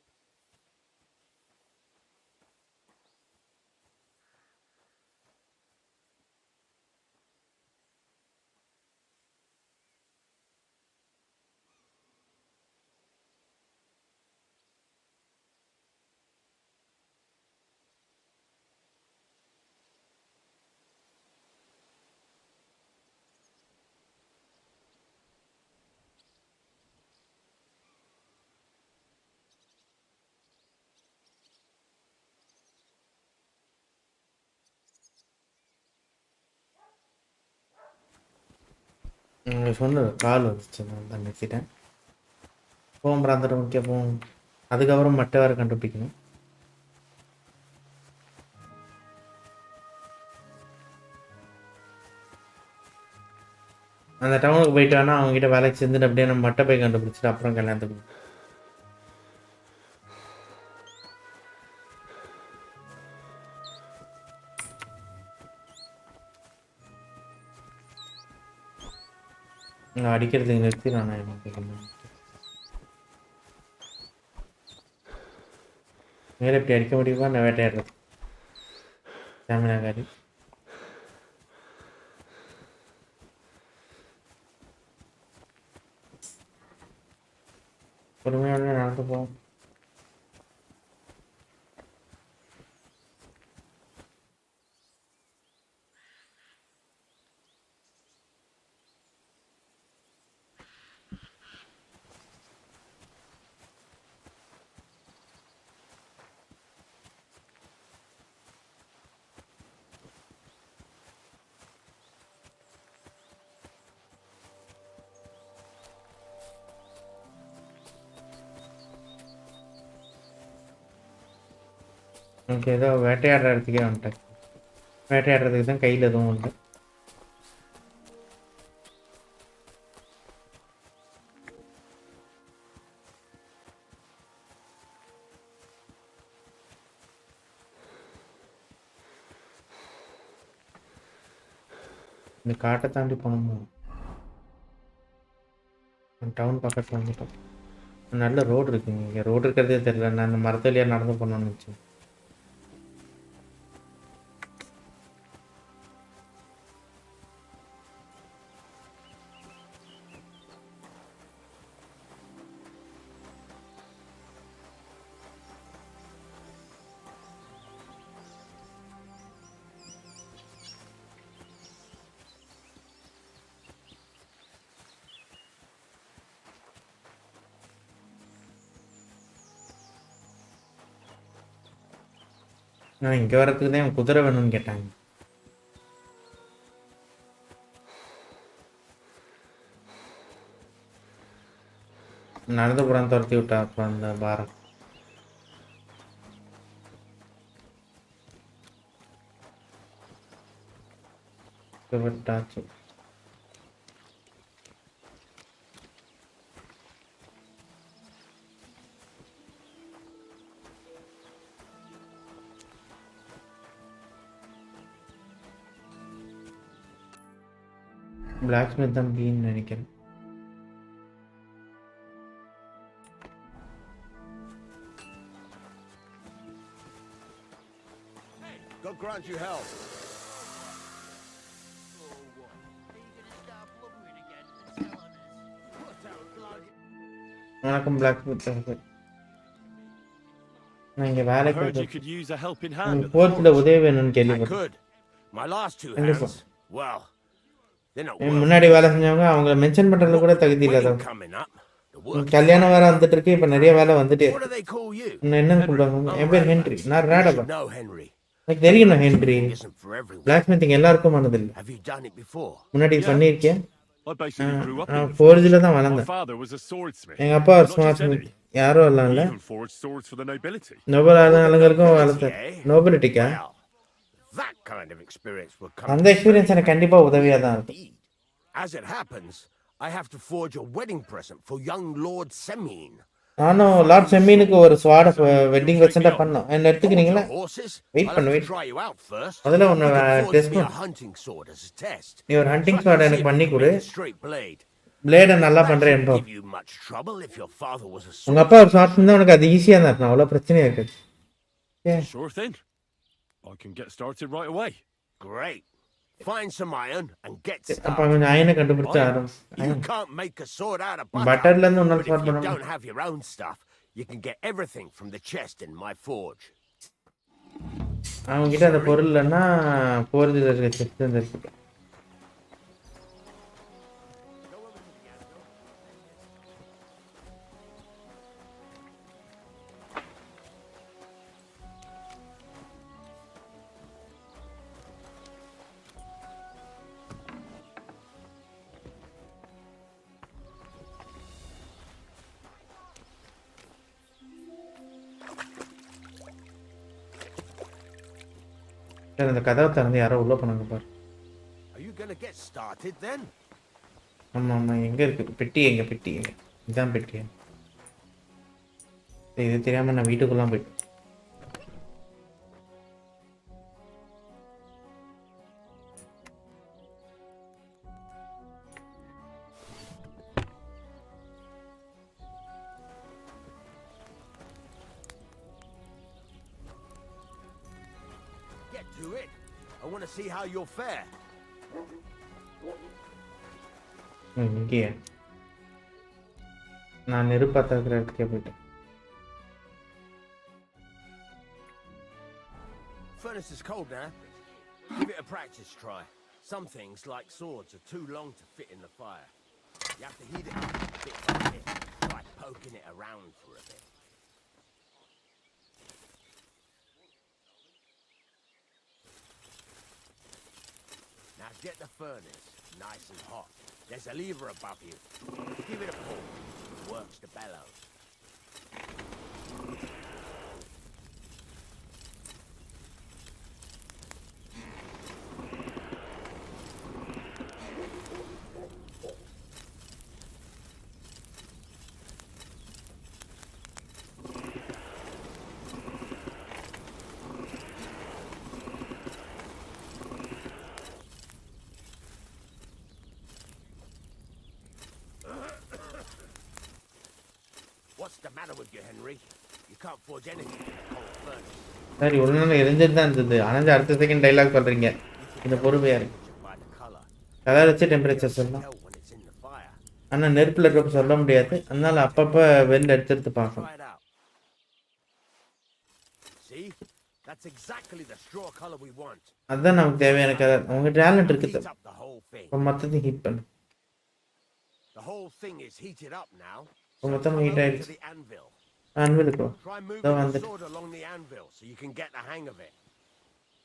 சொன்னது கால் வந்துச்சு, நான் தான் நிறுத்திட்டேன். போகும் பிராந்தர முக்கிய போகும். அதுக்கப்புறம் மட்டை வேறு கண்டுபிடிக்கணும். அந்த டவுனுக்கு போயிட்டு வேணா அவங்ககிட்ட வேலைக்கு சேர்ந்துட்டு அப்படியே நம்ம மட்டை போய் கண்டுபிடிச்சிட்டு அப்புறம் கல்யாணத்துக்கு. அடிக்கிறதுக்கு நிறுத்தி நான் மேலே இப்படி அடிக்க முடியுமா? நான் வேட்டையாடுறது சாமினாகாரி. பொறுமையாக நடந்து போவோம். எனக்கு ஏதோ வேட்டையாடுறதுக்கே வந்துட்டேன். வேட்டையாடுறதுக்கு தான் கையில் எதுவும் உண்டு. இந்த காட்டை தாண்டி போனோம். டவுன் பக்கத்தில் வந்துட்டோம். நல்ல ரோடு இருக்குங்க. இங்கே ரோடு இருக்கிறதே தெரியல. நான் அந்த மரத்து வழியாக நடந்து போனோன்னு நினச்சேன். நான் இங்கே வர்றதுக்கு தான் என் குதிரை வேணும்னு கேட்டாங்க. நடந்து புறம் துரத்தி விட்டா அப்புறம் அந்த பாரம். விட்டாச்சு. பிளாக் ஸ்மித் தான் பீன்னு நினைக்கிறேன். God grant you health. வணக்கம் பிளாக் ஸ்மித். நான் இங்கே வேலைக்கு Heard you could use a helping hand. at the போர்ட்டில் forge. உதவி வேணும்னு I கேள்விப்பட்டேன். could. My last two Wonderful. hands. Well, they're not N worth முன்னாடி வேலை செஞ்சவங்க அவங்கள மென்ஷன் பண்ணுறது கூட தகுதி wedding இல்லாதவங்க. coming up. The work. கல்யாணம் வேற வந்துட்டு இருக்கு. இப்போ நிறைய வேலை வந்துட்டே What do இருக்கு. they call you? என்னன்னு கூப்பிடுவாங்க? என் பேர் ஹென்ரி. நான் You ரேடபா. should know Henry. எனக்கு தெரியணும் Henry. Isn't for everyone. Blacksmithing எல்லாருக்கும் ஆனதில்லை. Have you done it before? முன்னாடி பண்ணியிருக்கேன். I basically grew up in நான் the ஃபோர்ஜில் தான் My வளர்ந்தேன். father was a swordsmith. எங்கள் அப்பா ஒரு Not smart just Smith. any. யாரும் இல்லைல்ல. He even forged swords for the nobility. Noble ஆளுங்களுக்கும் வளர்த்தேன். நோபலிட்டிக்கா? Well, that kind of experience will come. அந்த எக்ஸ்பீரியன்ஸ் எனக்கு கண்டிப்பாக உதவியாக தான் இருக்கும். Indeed. As it happens, I have to forge a wedding present for young Lord Semin. நானும் லார்ட் செம்மீனுக்கு ஒரு ஸ்வாட வெட்டிங் ப்ரெசென்ட்டாக பண்ணோம். என்ன எடுத்துக்கிறீங்களா? Horses? Wait I'll பண்ணு, have to wait. try you out first. முதல்ல You உன்னை can forge test me a பண்ணு. hunting sword as a test. நீ ஒரு hunting Try swat to see எனக்கு if பண்ணி you can கொடு. make a straight blade. பிளேடை நல்லா That பண்ணுறேன் shouldn't என்போம். give you much trouble if your father was a உங்கள் அப்பா ஒரு ஸ்வாட் இருந்தால் உனக்கு அது ஈஸியாக தான் இருக்கும். அவ்வளோ பிரச்சனையாக இருக்குது. ஏன் Sure thing. I can get started right away. Great. Find some iron and get அப்போ started. கொஞ்சம் அயனை கண்டுபிடிச்ச You ஆரம்பம். can't make a sword out of butter. பட்டர்லேருந்து But ஒன்றால் if ஸ்வாட் you பண்ண don't have your own stuff, you can get everything from the chest in my forge. அவங்ககிட்ட அந்த பொருள் இல்லைன்னா போகிறதுல இருக்க செஸ்ட் வந்து இருக்கு. அந்த கதவை திறந்து யாரோ உள்ளே போனாங்க பாரு. Are you gonna get started then? ஆமாம் ஆமாம். எங்கே இருக்குது பெட்டி? எங்கே பெட்டி? எங்கே? இதுதான் பெட்டி. இது தெரியாமல் நான் வீட்டுக்குள்ளே போயிட்டேன். Get to it. I want to see how you'll fare. இங்கேயே நான் நெருப்பாத்த இருக்கிற இடத்துக்கே போயிட்டேன். Furnace is cold now. Give it a practice try. Some things, like swords, are too long to fit in the fire. You have to heat it up bit by bit. Try poking it around for a bit. Now get the furnace nice and hot. There's a lever above you. Give it a pull. It works the bellows. What's the matter with you, Henry? You can't forge anything in a cold furnace. Sir இவ்வளோ நேரம் எரிஞ்சிட்டு தான் இருந்தது ஆனால் அடுத்த second dialogue சொல்கிறீங்க இந்த பொறுமையாக இருக்கு By the color. கலர் வச்சு டெம்பரேச்சர் சொல்லலாம் Tell when it's in the fire. ஆனால் நெருப்பில் இருக்கப்ப சொல்ல முடியாது அதனால அப்பப்போ வெளில எடுத்து பார்க்கணும் Try it out. See? That's exactly the straw color we want. அதுதான் நமக்கு தேவையான கலர் உங்கள் டேலண்ட் இருக்குது Heat up the whole thing. இப்போ மொத்தத்தையும் ஹீட் பண்ணு The whole thing is heated up now. இப்போ So மொத்தம் come ஹீட் over to ஆயிடுச்சு the anvil. அன்விலுக்கோ Try இதோ moving the வந்துட்டு sword along the anvil so you can get the hang of it.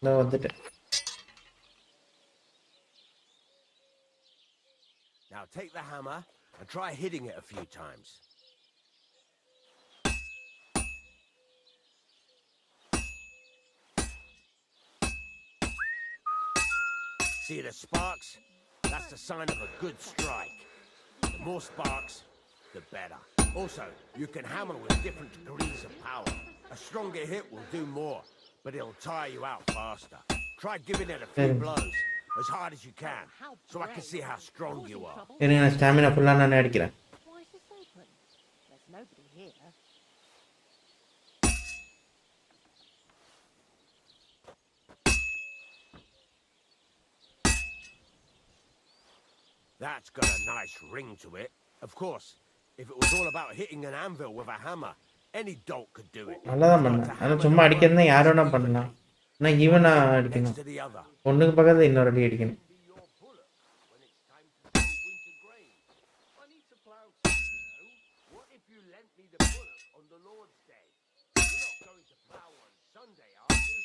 இதோ வந்துட்டேன் Now take the hammer and try hitting it a few times. See the sparks? That's the sign of a good strike. The more sparks, the better. Also, you can hammer with different degrees of power. A stronger hit will do more, but it'll tire you out faster. Try giving it a few blows, as hard as you can, so I can see how strong you are. இருங்க நான் stamina ஃபுல்லாக நான் அடிக்கிறேன் Why is this open? There's nobody here. That's got a nice ring to it. Of course, if it was all about hitting an anvil with a hammer, any dolt could do it. நல்லா தான் பண்ணேன் ஆனால் சும்மா அடிக்கிறதுனா யார் வேணா பண்ணலாம் ஆனால் ஈவனாக அடிக்கணும் Next to the other. ஒன்றுக்கு பக்கத்தில் இன்னொரு அடி அடிக்கணும் I need to plough too, you know. What if you lent me the bullock on the Lord's Day? You're not going to plough on Sunday, are you?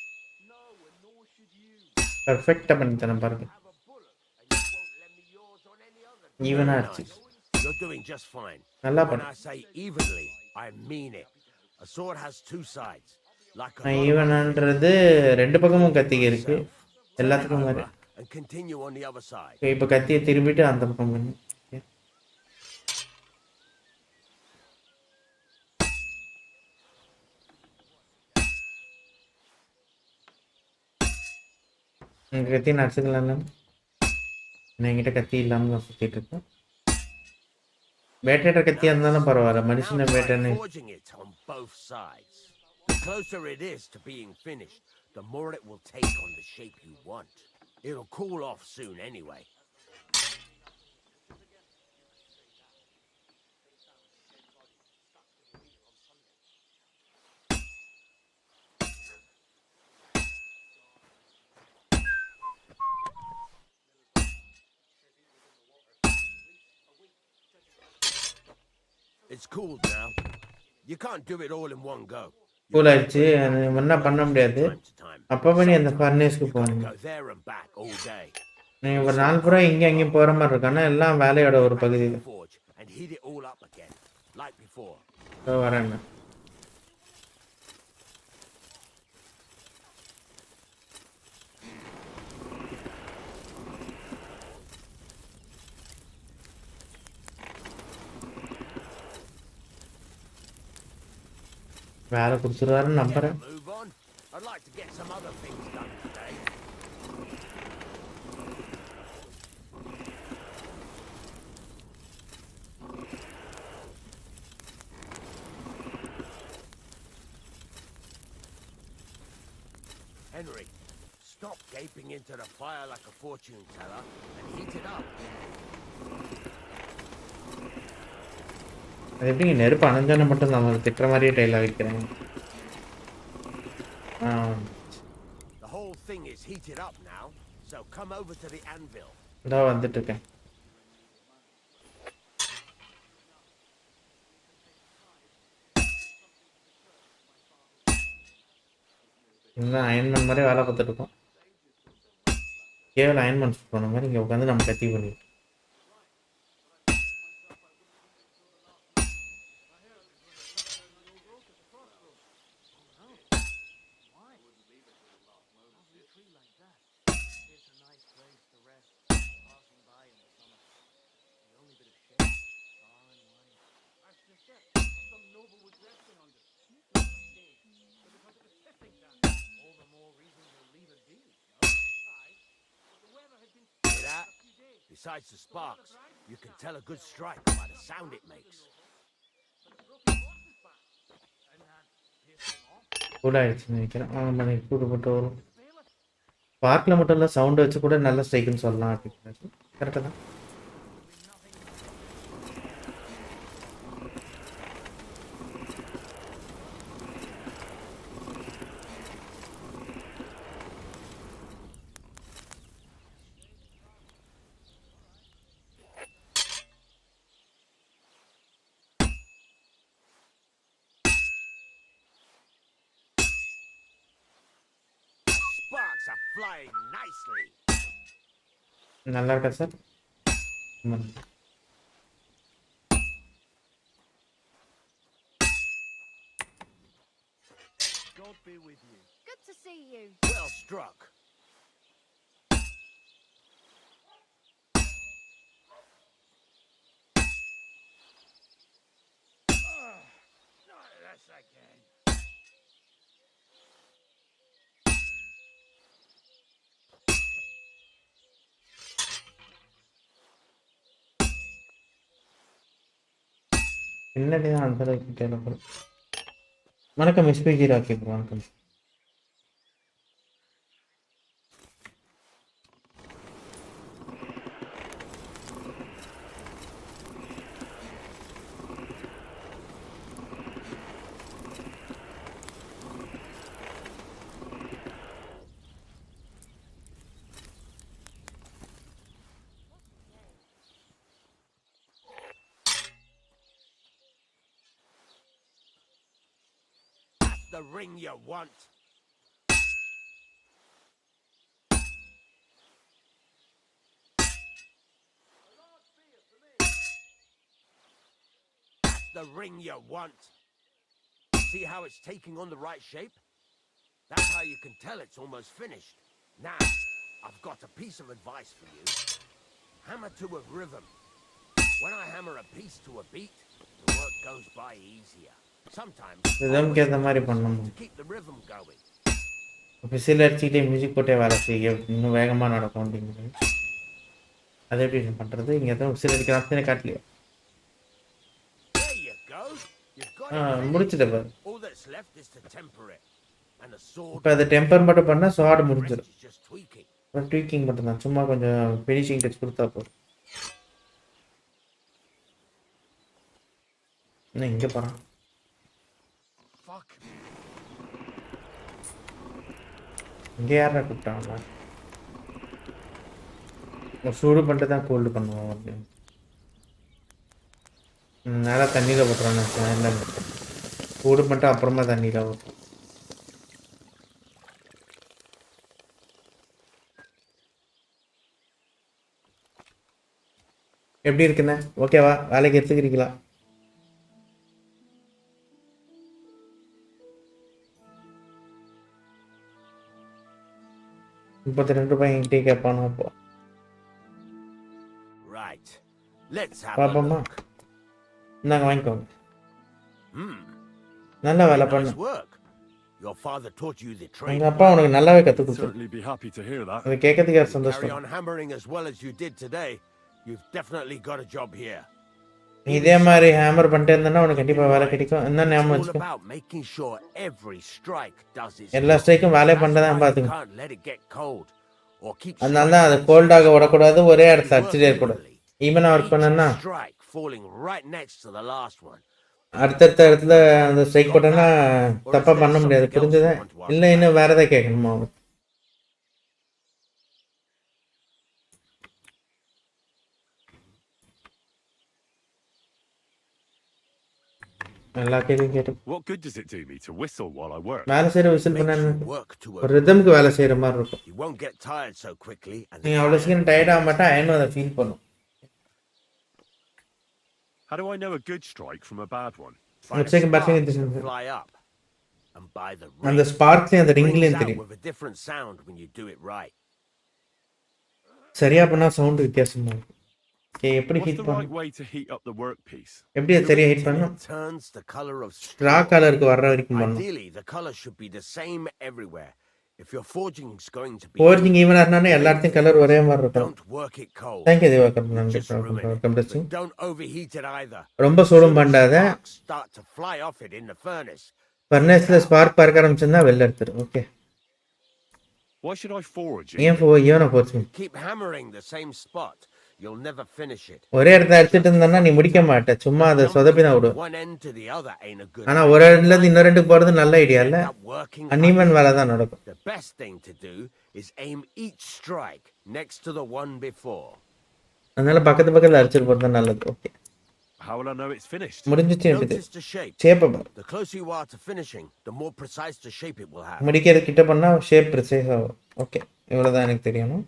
No, and nor should you. பர்ஃபெக்டாக பண்ணி தரேன் பாருங்க Have a bullock, and you won't lend me yours on any other day. ஈவனாக அடிச்சு You're doing just fine. நல்லா When பண்ண I say evenly, I mean it. A sword has two sides. Like a நான் ஈவனான்றது ரெண்டு பக்கமும் கத்திக்கு இருக்கு எல்லாத்துக்கும் மாதிரி and continue on the other side. இப்போ கத்தியை திரும்பிட்டு அந்த பக்கம் பண்ணு உங்கள் கத்தி நான் அடிச்சுக்கலாம்ல நான் என்கிட்ட கத்தி இல்லாமல் நான் சுற்றிட்டு இருக்கேன் வேட்டையிட்ட கத்தியாக இருந்தாலும் பரவாயில்ல மனுஷனை Now try வேட்டைன்னு forging it on both sides. The closer it is to being finished, the more it will take on the shape you want. It'll cool off soon anyway. It's cooled now. You can't do it all in one go. Cool ஆயிடுச்சு அது என்ன பண்ண முடியாது Time to time. அப்போ நீ அந்த ஃபர்னேஸ்க்கு போகணும் Go there and back all day. நீ ஒரு நாள் பூரா இங்கே அங்கேயும் போகிற மாதிரி இருக்கு ஆனால் எல்லாம் வேலையோட ஒரு பகுதி தான் Forge and heat it all up again, like before. இதோ வரேன் வேலை கொடுத்துருவாருன்னு நம்புறேன் Move on. I'd like to get some other things done today. Henry, stop gaping into the fire like a fortune teller and heat it up. அது எப்படிங்க நெருப்பு அணைஞ்சானே மட்டும் நம்ம திட்டுற மாதிரியே டைலாக வைக்கிறேன் The whole thing is heated up now, so come over to the anvil. இதோ வந்துட்டு இருக்கேன் இன்னும் அயன்மேன் மாதிரி வேலை பார்த்துட்டு இருக்கோம் கேவல அயன்மேன் போன மாதிரி இங்கே உட்காந்து நம்ம கத்தி பண்ணிட்டு Hear that? Besides the sparks, you can tell a good strike by the sound it makes. கூலாகிடுச்சுன்னு நினைக்கிறேன். ஆமாம், கூடு போட்டு வரும். பார்க்கில் மட்டும் இல்லை, சவுண்டை வச்சு கூட நல்ல ஸ்ட்ரைக்குன்னு சொல்லலாம் அப்படின்னு. கரெக்டாக தான். Sparks are flying nicely. நல்லா இருக்கா sir? God be with you. Good to see you. Well struck. Not this again. பின்னாடி தான் அந்த அளவுக்கு தேவைப்படும். வணக்கம் எஸ்பிஜி ராக்கி ப்ரோ. வணக்கம். The ring you want. The ring you want. See how it's taking on the right shape? That's how you can tell it's almost finished. Now, I've got a piece of advice for you. Hammer to a rhythm. When I hammer a piece to a beat, the work goes by easier. Sometimes ரிதம்க்கு ஏற்ற மாதிரி பண்ணணும். to keep the rhythm going. Whistle அடிச்சுக்கிட்டே music போட்டே வேலை செய்ய இன்னும் வேகமாக நடக்கும் அப்படிங்கிறது. அதை எப்படி பண்ணுறது? இங்கே எதுவும் விசில் அடிக்கிற ஆப்ஷனே காட்டலையா? There you go. You've got it. முடிச்சுட்டேன் பாரு. All that's left is to temper it. And the sword இப்போ அதை டெம்பர் மட்டும் பண்ணால் ஸ்வாட் முடிஞ்சிடும். is just tweaking. ட்வீக்கிங் மட்டும்தான், சும்மா கொஞ்சம் ஃபினிஷிங் டச் கொடுத்தா போதும். இன்னும் இங்கே போகிறான். Fuck me. இங்கே யாரா கூப்பிட்டாங்களா? சூடு பண்ணிட்டு தான் கோல்டு பண்ணுவோம் அப்படின்னு. நல்லா தண்ணியில் போட்டுறான்னு இல்லை, சூடு பண்ணிட்டு அப்புறமா தண்ணியில் ஊற்றும். எப்படி இருக்குண்ணே? ஓகேவா? வேலைக்கு எடுத்துக்கிறீங்களா? ₹32 என்கிட்டே கேட்பானோ அப்போ. Right. Let's have a பாப்போமா? look. இந்தாங்க வாங்கிக்கோங்க. Hmm. நல்லா வேலை Nice பண்ணு. work. Your father taught you the trade. எங்கள் அப்பா உனக்கு நல்லாவே கற்றுக் கொடுத்துரு. Certainly be happy to hear that. அதை கேட்கறதுக்கு Carry சந்தோஷம். on hammering as well as you did today. You've definitely got a job here. இதே மாதிரி ஹேமர் பண்ணிட்டே இருந்தேன்னா உனக்கு கண்டிப்பாக வேலை கிடைக்கும். என்ன ஞாபகம் It's all வச்சுக்கோ. about making sure every strike does its எல்லா job. ஸ்ட்ரைக்கும் வேலையை That's பண்ண தான் why you பார்த்துக்கணும். can't let it get cold or keep அதனால தான் அது கோல்டாக விடக்கூடாது, ஒரே இடத்துல அடிச்சுட்டே இருக்கக்கூடாது. ஈவனாக ஒர்க் பண்ணேன்னா strike falling right next to the last one. அடுத்தடுத்த இடத்துல அந்த ஸ்ட்ரைக் போட்டேன்னா தப்பாக பண்ண முடியாது. புரிஞ்சுதா? இல்லை இன்னும் வேற எதாவது கேட்கணுமா அவனுக்கு? எல்லா கேள்வியும் கேட்டு What good does it do me to whistle while I work? வேலை செய்கிற விசில் Makes பண்ண you work to ஒரு a ரிதம்க்கு வேலை செய்கிற மாதிரி இருக்கும். You won't get tired so quickly. And நீங்கள் அவ்வளோ சீக்கிரம் டயர்ட் ஆக மாட்டா, அயனும் அதை ஃபீல் பண்ணும். How do I know a good strike from a bad one? by the second batting sparks edition. that fly up. And by the அந்த ring. ஸ்பார்க்லையும் அந்த Rings ரிங்லையும் out தெரியும். with a different sound when you do it right. சரியா பண்ணால் sound வித்தியாசமாக இருக்கும். எப்படி What's heat the பண்ணும்? right way to heat up the workpiece? எப்படி அது சரியா ஹீட் பண்ணும்? It turns the color of raw steel. கலருக்கு வர்ற வரைக்கும் பண்ணும். Ideally, the color should be the same everywhere. If your forging's going to be, forging ஈவனாக இருந்தாலும் எல்லா இடத்தையும் கலர் ஒரே மாதிரி இருக்கும். don't work it cold. Thank you Diwakar, நன்றி. Just ruin it. Welcome to But don't overheat it either. ரொம்ப சூடும் பண்ணாத. Sparks start to fly off it in the furnace. ஃபர்னஸ்ல ஸ்பார்க் பார்க்க ஆரம்பிச்சிருந்தா வெளில எடுத்துரு. Okay. Why should I forge it? ஏன் ஏன் போச்சு? Keep hammering the same spot. You'll never finish it. ஒரே இடத்துல அடிச்சிட்டு இருந்தேன்னா நீ முடிக்க மாட்ட. சும்மா அதை சொதப்பி தான் விடு. One end to the other ain't a good. ஆனா ஒரு இடத்துல இருந்து இன்னொரு இடத்துக்கு போறது நல்ல ஐடியா இல்ல. அன்ஈவன் வேலை தான் நடக்கும். The best thing to do is aim each strike next to the one before. அதனால பக்கத்துல அடிச்சிட்டு போறது நல்லது. Okay. How will I know it's finished? முடிஞ்சிச்சு எப்படி? Notice the shape. ஷேப் பாரு. The closer you are to finishing, the more precise the shape it will have. முடிக்கிறது கிட்ட பண்ணா ஷேப் ப்ரிசைஸ் ஆகும். ஓகே. இவ்வளவுதான் எனக்கு தெரியணும்.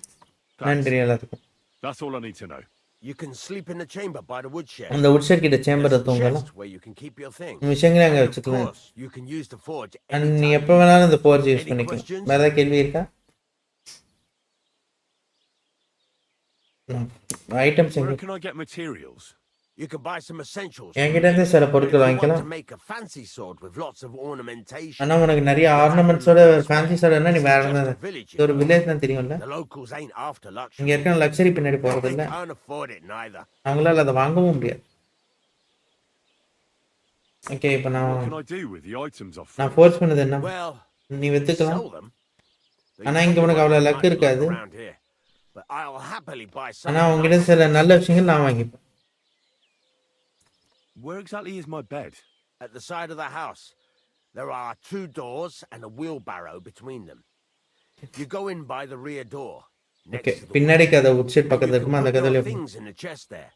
நன்றி எல்லாத்துக்கும். That's all I need to know. You can sleep in the chamber by the woodshed. அந்த வுட்ஷெட் கிட்ட சேம்பர் தூங்கலாம். Where you can keep your things. விஷயங்களை அங்க வச்சுக்கலாம். You can use the forge. நீ எப்ப வேணாலும் இந்த forge யூஸ் பண்ணிக்கலாம். வேற ஏதாவது கேள்வி இருக்கா? Items Where can I get materials? You can buy some essentials. என்கிட்ட இருந்து சில பொருட்கள் வாங்கிக்கலாம். Make a fancy sword with lots of ornamentation. ஆனா உனக்கு நிறைய ஆர்னமெண்ட்ஸோட ஃபேன்சி swordனா நீ வேற என்ன ஒரு வில்லேஜ் தான் தெரியும்ல. The locals ain't after luxury. இங்க இருக்க லக்ஸரி பின்னாடி போறது இல்ல. Can't afford it neither. அவங்களால அதை வாங்கவும் முடியாது. ஓகே இப்போ What can I do with the items I've நான் ஃபோர்ஸ் பண்ணது என்ன? Well, நீ வித்துக்கலாம். sell them. ஆனா இங்க உனக்கு அவ்வளவு லக் இருக்காது. But I'll happily buy some. ஆனா உங்ககிட்ட சில நல்ல விஷயங்கள் நான் வாங்கிப்பேன். Where exactly is my bed? At the side of the house. There are 2 doors and a wheelbarrow between them. You go in by the rear door. Okay பின்னாடி கதை வுட்ஷெட் பக்கத்துல இருக்குமா அந்த கதையில things in the chest there.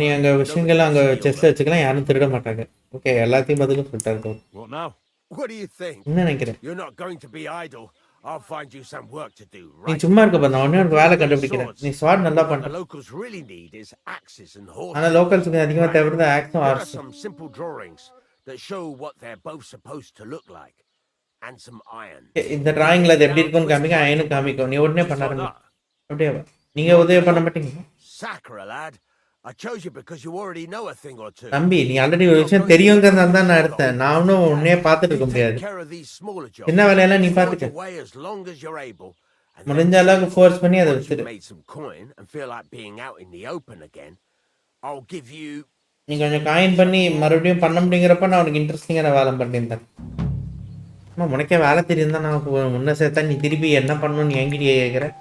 நீ அங்க விஷயங்கள் அங்க செஸ்ட்ல வச்சுக்கலாம் யாரும் திருட மாட்டாங்க. ஓகே எல்லாத்தையும் பதிலும் சொல்லிட்டாரு. What now? What do you think? என்ன நினைக்கிறேன்? You're not going to be idle. I'll find you some work to do. நீ Right? சும்மா இருக்க பாரு நான் உனக்கு வேலை கண்டுபிடிக்கிறேன். நீ ஸ்வாட் நல்லா What பண்ற. the locals really need is axes and horses. ஆனா லோக்கல்ஸ்க்கு அதிகமா தேவைப்படுது ஆக்ஸும் There are ஆர்ஸும். some simple drawings that show what they're both supposed to look like, and some iron. இந்த டிராயிங்ல அது எப்படி இருக்கும்னு காமிக்க அயனும் காமிக்கும். நீ உடனே பண்ணாருங்க. அப்படியே நீங்க உதவி பண்ண மாட்டீங்க. Sacra, lad. I chose you because you already know a thing or two. தம்பி நீ ஆல்ரெடி ஒரு விஷயம் தெரியுங்கிறதால தான் நான் எடுத்தேன். நான் ஒன்னும் உன்னையே பார்த்துட்டு இருக்க முடியாது. சின்ன வேலையெல்லாம் நீ பார்த்துக்க. முடிஞ்ச அளவுக்கு ஃபோர்ஸ் பண்ணி அதை வச்சிரு. நீ கொஞ்சம் காயின் பண்ணி மறுபடியும் பண்ண முடியுங்கிறப்ப நான் உனக்கு இன்ட்ரெஸ்டிங்கான வேலை பண்ணியிருந்தேன். அம்மா உனக்கே வேலை தெரியும் தான் நான் முன்ன சேர்த்தா நீ திருப்பி என்ன பண்ணணும்னு என்கிட்ட கேட்குற.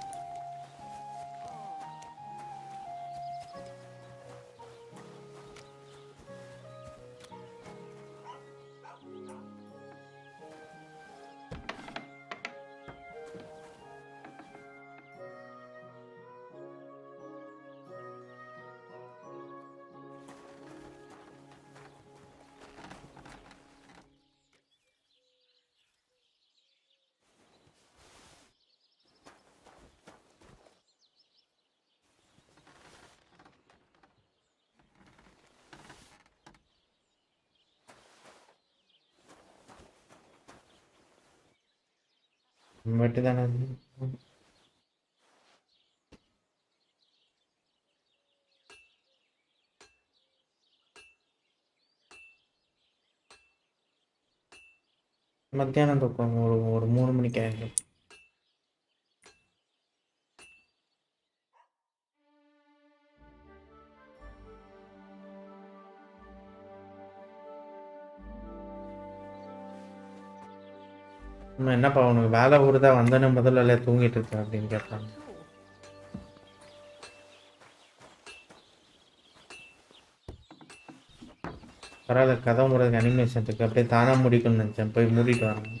மட்டும்தானே மத்தியானம் தூக்கம் ஒரு 3 மணிக்கு ஆகும். என்னப்பா உனக்கு வேலை ஊருதா வந்தோடனே முதல்ல தூங்கிட்டு இருக்க அப்படின்னு கேட்பாங்க. பரவாயில்ல கதை முறைக்கு அனிமேஷன் இருக்கு அப்படியே தானா முடிக்கணும்னு நினச்சேன் போய் மூடிட்டு வரேன்.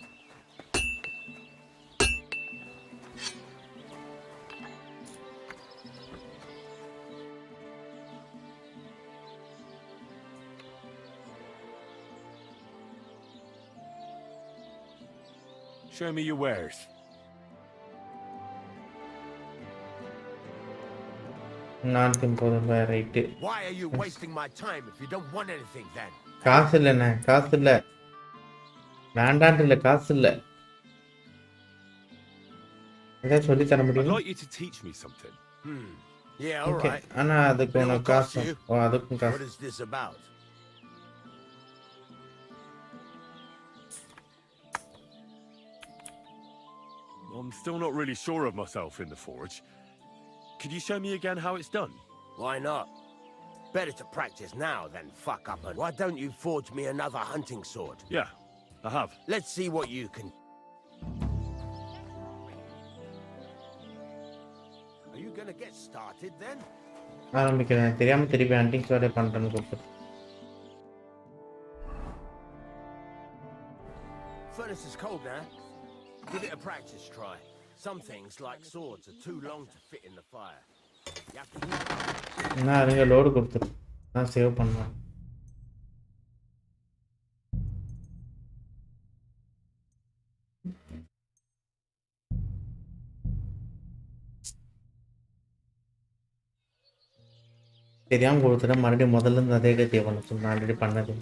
Show me your wares. நான் போதும் right. Why are you wasting my time if you don't want anything then? காசு இல்லைண்ணே காசு இல்லை வேண்டான்ட்டு இல்லை காசு இல்லை ஏதாவது சொல்லி தர I'd முடியும். like you to teach me something. Yeah, all okay right. ஆனா அதுக்கு It'll உனக்கு cost காசு you. அதுக்கும் What காசு. is this about? I'm still not really sure of myself in the forge. Could you show me again how it's done? Why not? Better to practice now than fuck up. And why don't you forge me another hunting sword? Yeah, I have. Let's see what you can. Are you gonna get started then? ஆரம்பிக்கிறேன் தெரியாமல் திருப்பி hunting ஸ்டார்டே பண்ணுறேன்னு கூப்பிட்டு. Furnace is cold now. Give it a practice try. Some things, like swords, are too long to fit in the fire. You have to heat it up. நான் அதுங்க load கொடுத்துரு நான் save பண்ணுவேன். தெரியாமல் கொடுத்துட்டா மறுபடியும் முதல்ல இருந்து அதே கத்தியை பண்ண சொல்லி ஆல்ரெடி பண்ணது.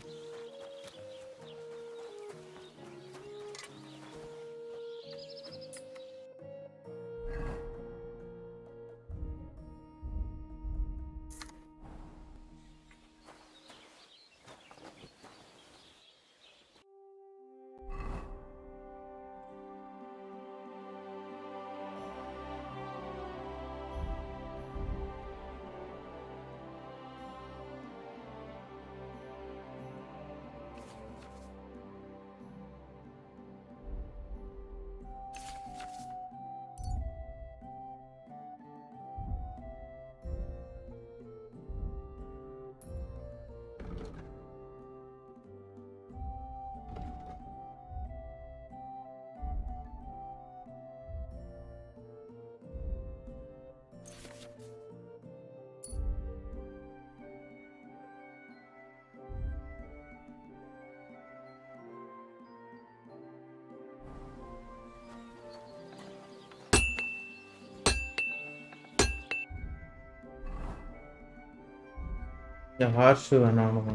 இந்த ஹார்ஸ் ஷூ வேணாம் அவனுக்கு.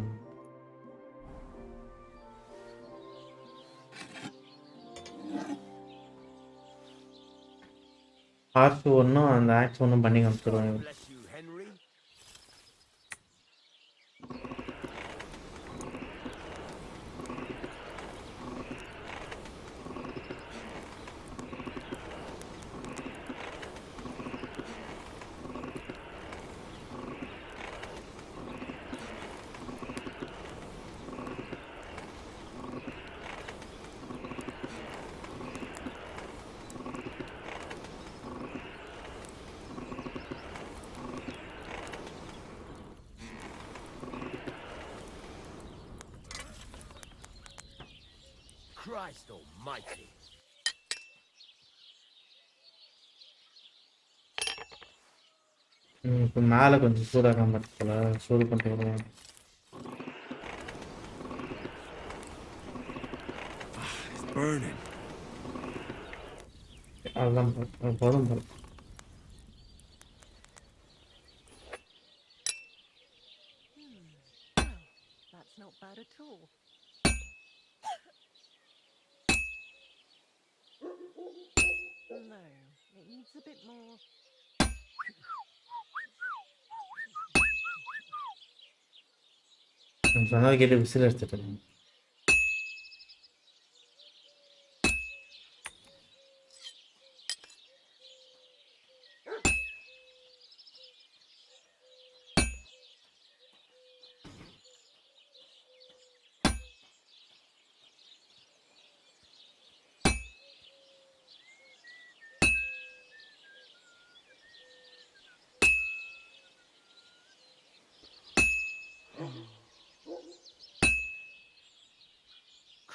ஹார்ஸ் ஷூ ஒன்றும் அந்த ஆக்ஸ் ஒன்றும் பண்ணி காமிச்சிடுவாங்க. Bless you, Henry. Christ almighty. இப்போ மேலே கொஞ்சம் சூடாக போல சூடு பண்ணிட்டு வருவேன். It's burning. அதுதான் போதும் போல. That's not bad at all. No, it needs a bit more. சொன்னதை கேட்டு விசில் எடுத்துட்டு.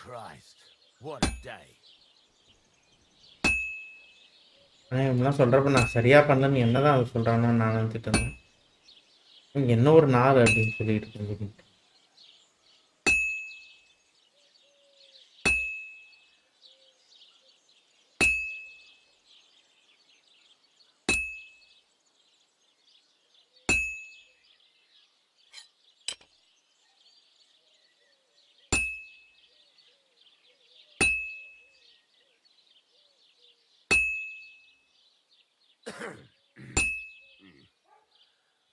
Christ, what a day. ஆனால் இவங்களாம் சொல்கிறப்ப நான் சரியாக பண்ணலன்னு என்ன தான் அவர் சொல்கிறான்னு நான் நினச்சிட்டு இருந்தேன். இங்கே என்ன ஒரு நாள் அப்படின்னு சொல்லிட்டு இருந்தேன்.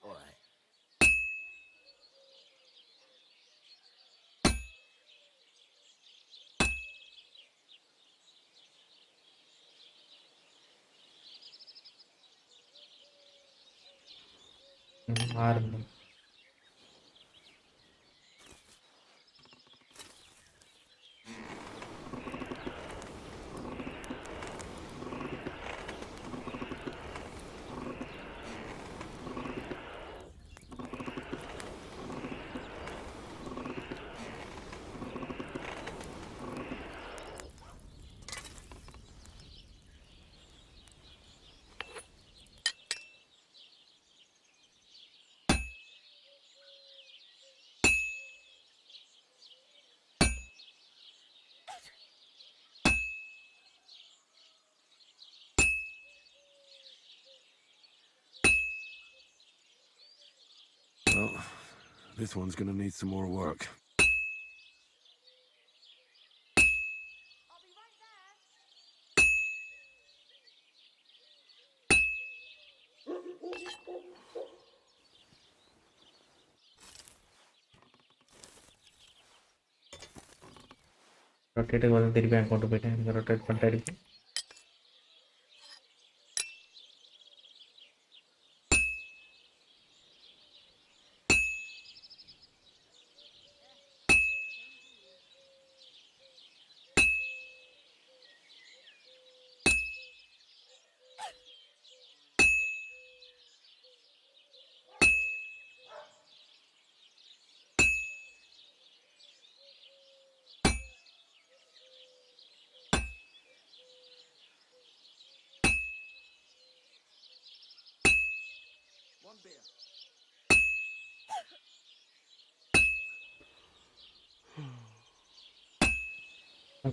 All right. ஆரம்பம். Well, this one's gonna need some more work. ரொட்டேட்டுக்கு வந்து திருப்பி அங்கே கொண்டு போயிட்டேன். இங்கே ரொட்டேட் பண்ணிட்டு இருக்கு.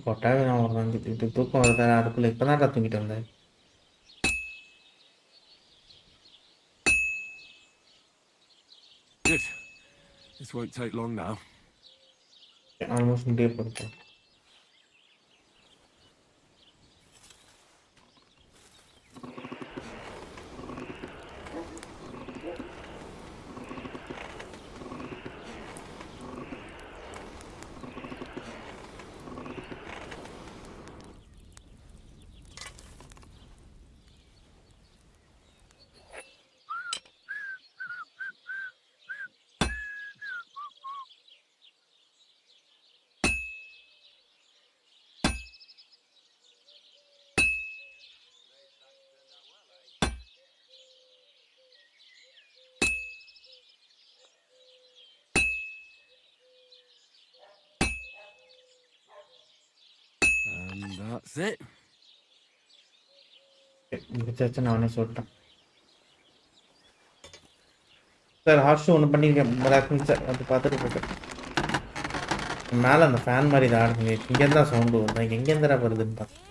கொட்டாவே நான் ஒரு வந்து இது தூக்கம் வருது. அதுக்குள்ளே இப்போ தான் தூங்கிட்டு வந்தேன். Good. This won't take long now. Almost முடிய போகிறேன். And that's it. முடிச்சாச்சு. நான் அவனே சொல்லிட்டேன். சார் ஹார்ஷ் ஒன்று பண்ணியிருக்கேன். பிளாக்னிங் சார் அது பார்த்துட்டு போட்டேன். மேலே அந்த ஃபேன் மாதிரி தான் ஆடுங்க. இங்கேருந்து தான் சவுண்டு வருது. எங்கேருந்து தான் வருதுன்னு பார்த்தேன்.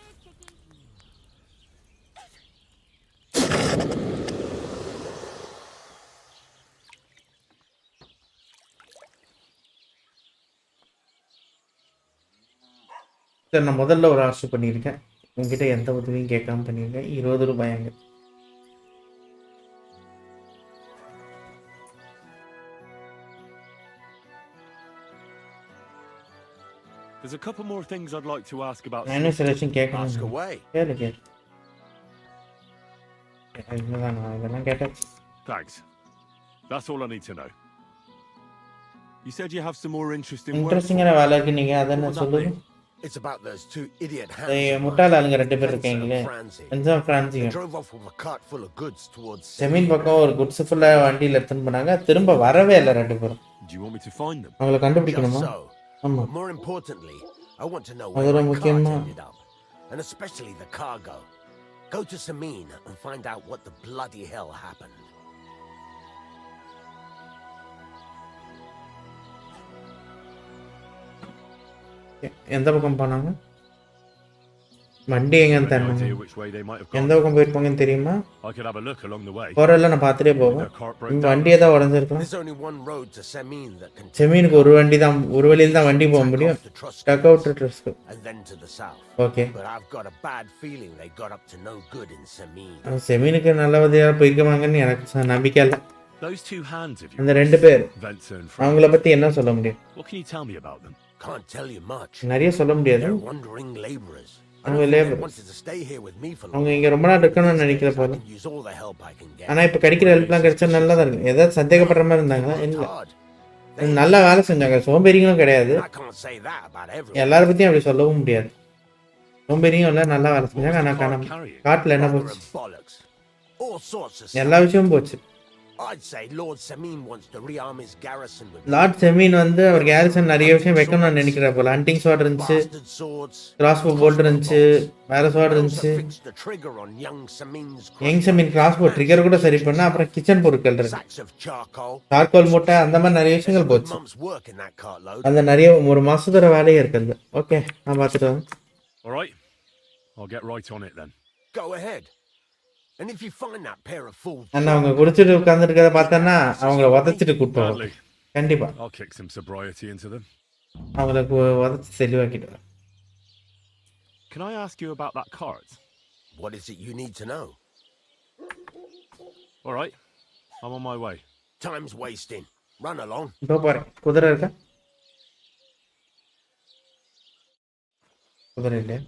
சார் நான் முதல்ல ஒரு ஆர்டர் பண்ணியிருக்கேன். உங்ககிட்ட எந்த உதவியும் கேட்காம பண்ணியிருக்கேன். 20 ரூபாயாங்க. There's a couple more things I'd like to ask about. நான் இன்னும் சில விஷயம் Ask கேட்கணும். away. கேளு. இதுதான் நான் இதெல்லாம் கேட்டாச்சு. Thanks. That's all I need to know. You said you have some more interesting work. இன்ட்ரெஸ்டிங்கான வேலை இருக்கு. நீங்கள் அதை என்ன சொல்லுங்க. It's about those two idiot முட்டாள் ஆளுங்க 2 பேர் இருக்கீங்களே. கொஞ்சம் பிரான்சிங்க. drove off with a cart full of goods towards செமீன் பக்கம் ஒரு குட்ஸ் ஃபுல்லாக வண்டியில் எடுத்துன்னு போனாங்க. திரும்ப வரவே இல்லை 2 பேரும். Do you want me to find them? அவங்கள கண்டுபிடிக்கணுமா? so. ஆமாம். But more importantly, I want to know அதோட where my cart முக்கியமா ended up, and especially the cargo. Go to Samin and find out what the bloody hell happened. எந்த பக்கம் போனாங்க? வண்டி எங்கன்னு Any தரணும். idea which way they might have எந்த gone? பக்கம் போயிருப்பாங்கன்னு தெரியுமா? I could have a look along the way. போகிறதில்ல நான் பார்த்துட்டே போவேன். Their cart broke இந்த down. வண்டியை தான் உடஞ்சிருக்கலாம். There's only one road to Samin that can செமீனுக்கு ஒரு வண்டி தான், ஒரு வழியில் தான் வண்டி போக முடியும். டக் அவுட் ட்ரஸ்க்கு. and then to the south. Okay. But I've got a bad feeling they got up to no good in Samin. செமீனுக்கு நல்லபடியாக போயிருக்கவாங்கன்னு எனக்கு நம்பிக்கை இல்லை. Those two hands of அந்த yours, 2 பேர் Venter and அவங்கள Frank. பற்றி என்ன சொல்ல முடியும்? What can you tell me about them? Can't tell you much. நிறைய சொல்ல முடியாது. They're wandering laborers. I அவங்க don't think they laborers. wanted to stay here with me for அவங்க long. இங்கே ரொம்ப நாள் இருக்கணும்னு நினைக்கிற I போல. can use all the help I can get. ஆனால் இப்போ கிடைக்கிற ஹெல்ப்லாம் கிடைச்சா நல்லா தான் இருக்கும். ஏதாவது சந்தேகப்படுற மாதிரி இருந்தாங்களா? Worked இல்லை. hard. They- நல்லா வேலை செஞ்சாங்க. சோம்பேறிங்களும் கிடையாது. I can't say that about everyone. எல்லார பற்றியும் அப்படி சொல்லவும் முடியாது. சோம்பேறியும் இல்லை, நல்லா வேலை செஞ்சாங்க. What was ஆனால் the காணாம cart carrying? Brother காட்டில் என்ன போச்சு? of bollocks. All sorts of stuff. எல்லா விஷயமும் போச்சு. I'd say Lord Samin wants to rearm his garrison with lord Samin வந்து அவர் கேரிசன் நிறைய விஷயம் வைக்கணும்னு நினைக்கிற போல. ஹண்டிங் ஸ்வாட் இருந்துச்சு, bastard swords. கிராஸ்போ போல்ட் இருந்துச்சு, வேற ஸ்வாட் He இருந்துச்சு. also fixed the trigger on young Samin's young Samin crossbow trigger கூட சரி பண்ண. அப்புறம் கிச்சன் பொருட்கள் இருக்கு, sacks of charcoal. சார்கோல் மூட்டை, அந்த மாதிரி நிறைய விஷயங்கள் Good போச்சு. month's work in that cartload. அந்த நிறைய ஒரு மாசத்தோட வேலையே இருக்குது. ஓகே, நான் பார்த்துட்டு வரேன். All right. I'll get right on it then. Go ahead. And if you find that pair of fools, அண்ணா அவங்க குடிச்சிட்டு உட்கார்ந்துருக்கறத பார்த்தேன்னா அவங்கள உதைச்சிட்டு கூட்டு போவோம். Gladly. கண்டிப்பா I'll kick some sobriety into them. அவங்களுக்கு உதைச்சி தெளிவாக்கிட்டு வரேன். Can I ask you about that cart? what is it you need to know? All right, I'm on my way. Time's wasting. Run along. இப்போ போறேன். குதிரை இருக்கா? குதிரை இல்லையா?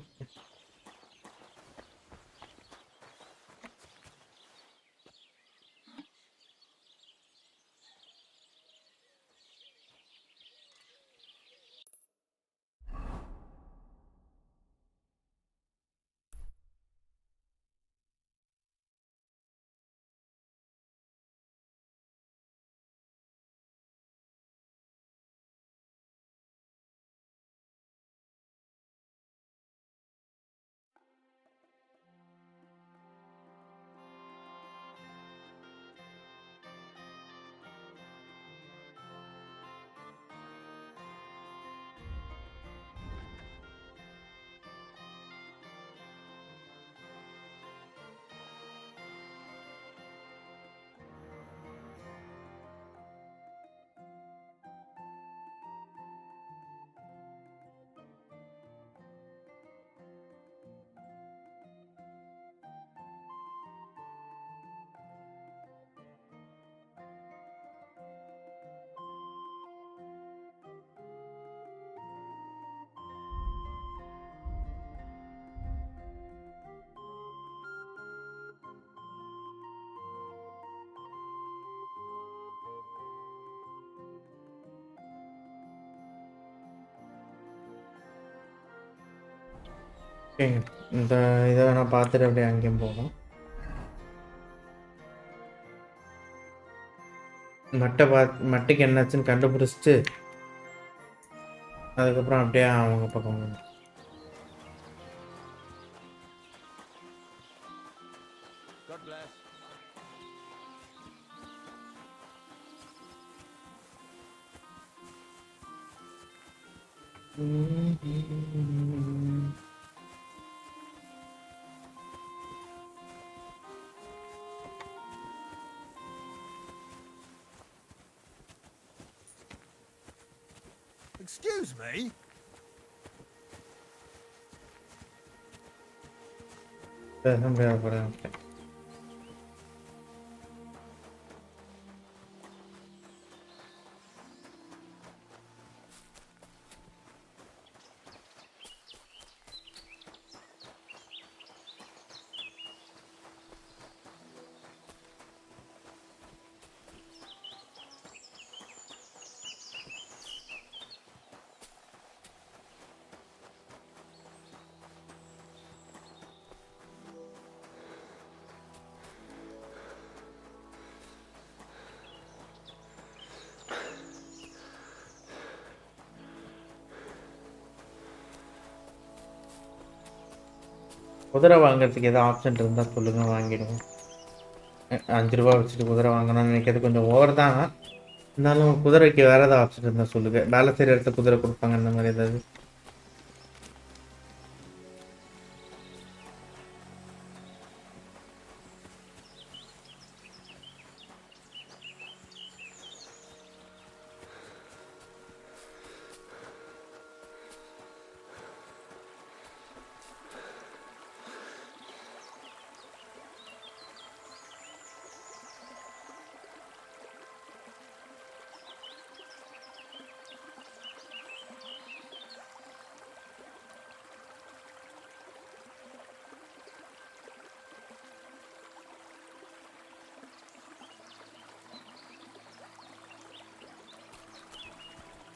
ஓகேங்க. இந்த இதை நான் பார்த்துட்டு அப்படியே அங்கேயும் போகலாம். மட்டைக்கு என்னாச்சுன்னு கண்டுபிடிச்சிட்டு அதுக்கப்புறம் அப்படியே அவங்க பக்கம் போகணும். God bless. Excuse me? பேச முடியாது போல. ஓகே. குதிரை வாங்குறதுக்கு எதாவது ஆப்ஷன் இருந்தால் சொல்லுங்கள், வாங்கிடுவோம். 5 ரூபா வச்சுட்டு குதிரை வாங்கணும்னு நினைக்கிறது கொஞ்சம் ஓவர் தான். இருந்தாலும் குதிரைக்கு வேறு ஏதாவது ஆப்ஷன் இருந்தால் சொல்லுங்கள். வேலை செய்கிற இடத்துல குதிரை கொடுப்பாங்க, அந்த மாதிரி ஏதாவது.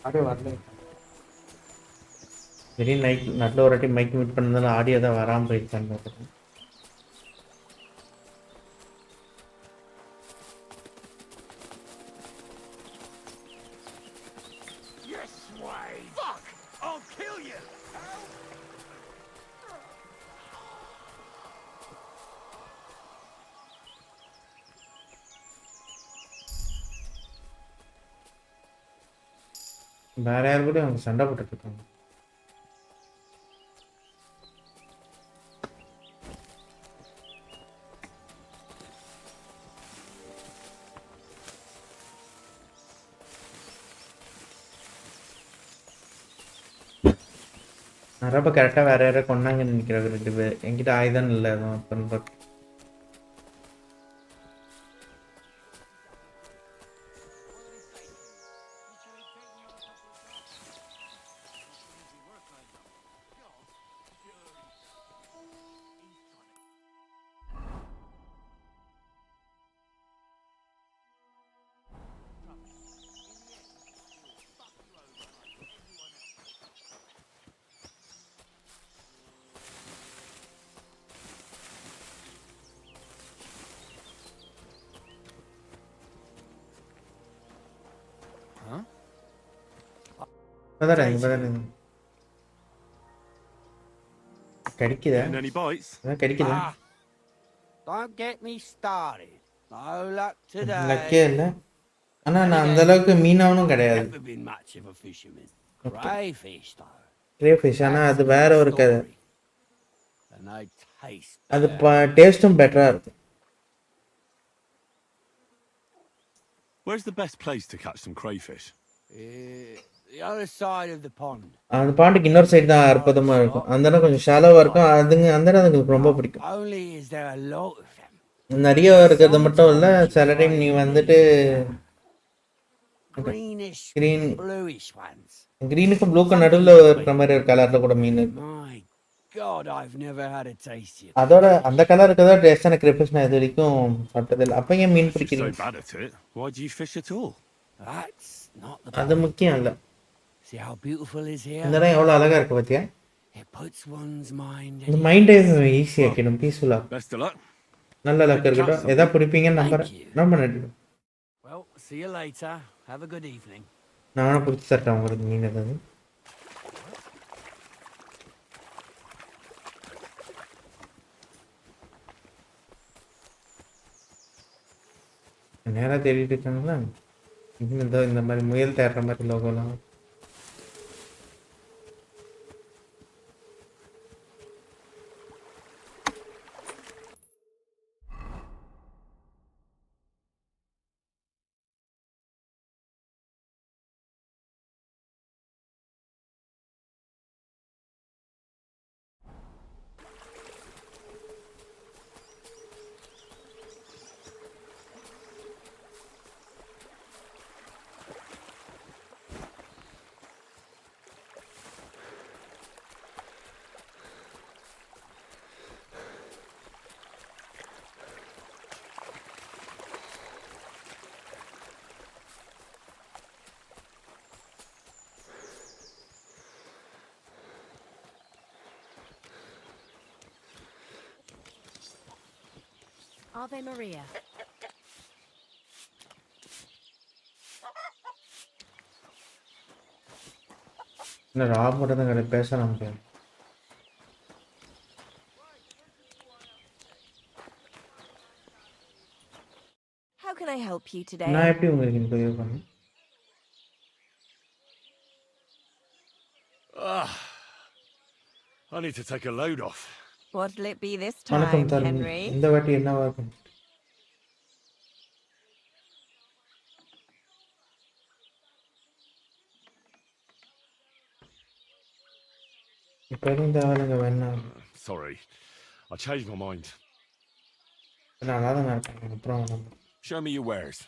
அப்படியே வரல. திடீர்னு நட்டில் ஒரு வாட்டி மைக் மீட் பண்ணதால ஆடியோ தான் வராமல் போயிடுச்சான்னு பார்க்குறேன். Yes, way. Fuck! I'll kill you. வேற யாரு கூட அவங்க சண்டை போட்டுட்டு இருக்காங்க. அரப கரெக்டாக வேற யாரை கொண்டாங்கன்னு நினைக்கிறாங்க 2 பேர். என்கிட்ட ஆயுதம் இல்லை எதுவும் பண்ணுறது. இப்போதான் கிடைக்குதா? Getting any bites? அதான் கிடைக்குதா? Don't get me started. No luck today. லக்கே இல்லை. ஆனால் நான் அந்த அளவுக்கு மீனவனும் கிடையாது. Never been much of a fisherman. Crayfish though. Grey fish. ஆனால் அது வேற ஒரு கதை. And they taste அது டேஸ்ட்டும் பெட்டராக இருக்கும். Where's the best place to catch some crayfish? the other side of the pond. அந்த பாண்டுக்கு இன்னொரு சைடு தான் அற்புதமாக இருக்கும். அந்த இடம் கொஞ்சம் ஷாலோவாக இருக்கும். அந்த இடம் எனக்கு ரொம்ப பிடிக்கும். Only is there a lot of them. நிறைய இருக்கிறது மட்டும் இல்லை, சில டைம் நீ வந்துட்டு Greenish, Green. bluish ones. க்ரீனுக்கும் ப்ளூக்கும் நடுவில் இருக்கிற மாதிரி ஒரு கலரில் கூட மீன் இருக்கும். My God, I've never had a taste yet. அதோட அந்த கலர் இருக்கிறதா டேஸ்டான கிரேஃபிஷ் நான் இது வரைக்கும் சாப்பிட்டதில்லை. அப்போ ஏன் மீன் If you're so பிடிக்கிறீங்க? bad at it, why do you fish at all? That's not the அது point. முக்கியம் இல்லை. See how beautiful is இந்த here? இடம் எவ்வளோ அழகாக இருக்குது பார்த்தியா? It puts one's mind இந்த at மைண்டே ஈஸியாக்கிடும், பீஸ்ஃபுல்லாக. Best of luck. நல்ல லக் இருக்கட்டும். எதா பிடிப்பீங்கன்னு நம்புறேன். ரொம்ப நன்றி. Well, see you later. Have a good evening. நான் வேணா பிடிச்சி தரேன் உங்களுக்கு மீன் ஏதாவது. நேராக தேடிட்டு இருக்காங்களா? இந்த மாதிரி முயல் தேடுற மாதிரி லோகோலாம். Ave Maria. இல்லை ராப் மட்டும் தான் கிடையாது, பேசலாம் முடியாது. How can I help you today? நான் எப்படி உங்களுக்கு இந்த உதவி பண்ணேன்? I need to take a load off. What'll it be this வணக்கம் time, தருண். Henry? இந்த வாட்டி என்னவா இருக்கும்? இப்போ எதுவும் தேவையில்லைங்க, வேணாம். Sorry, I changed my mind. நல்லா தான் இருக்கேன். அப்புறம் நம்ம Show me your wares.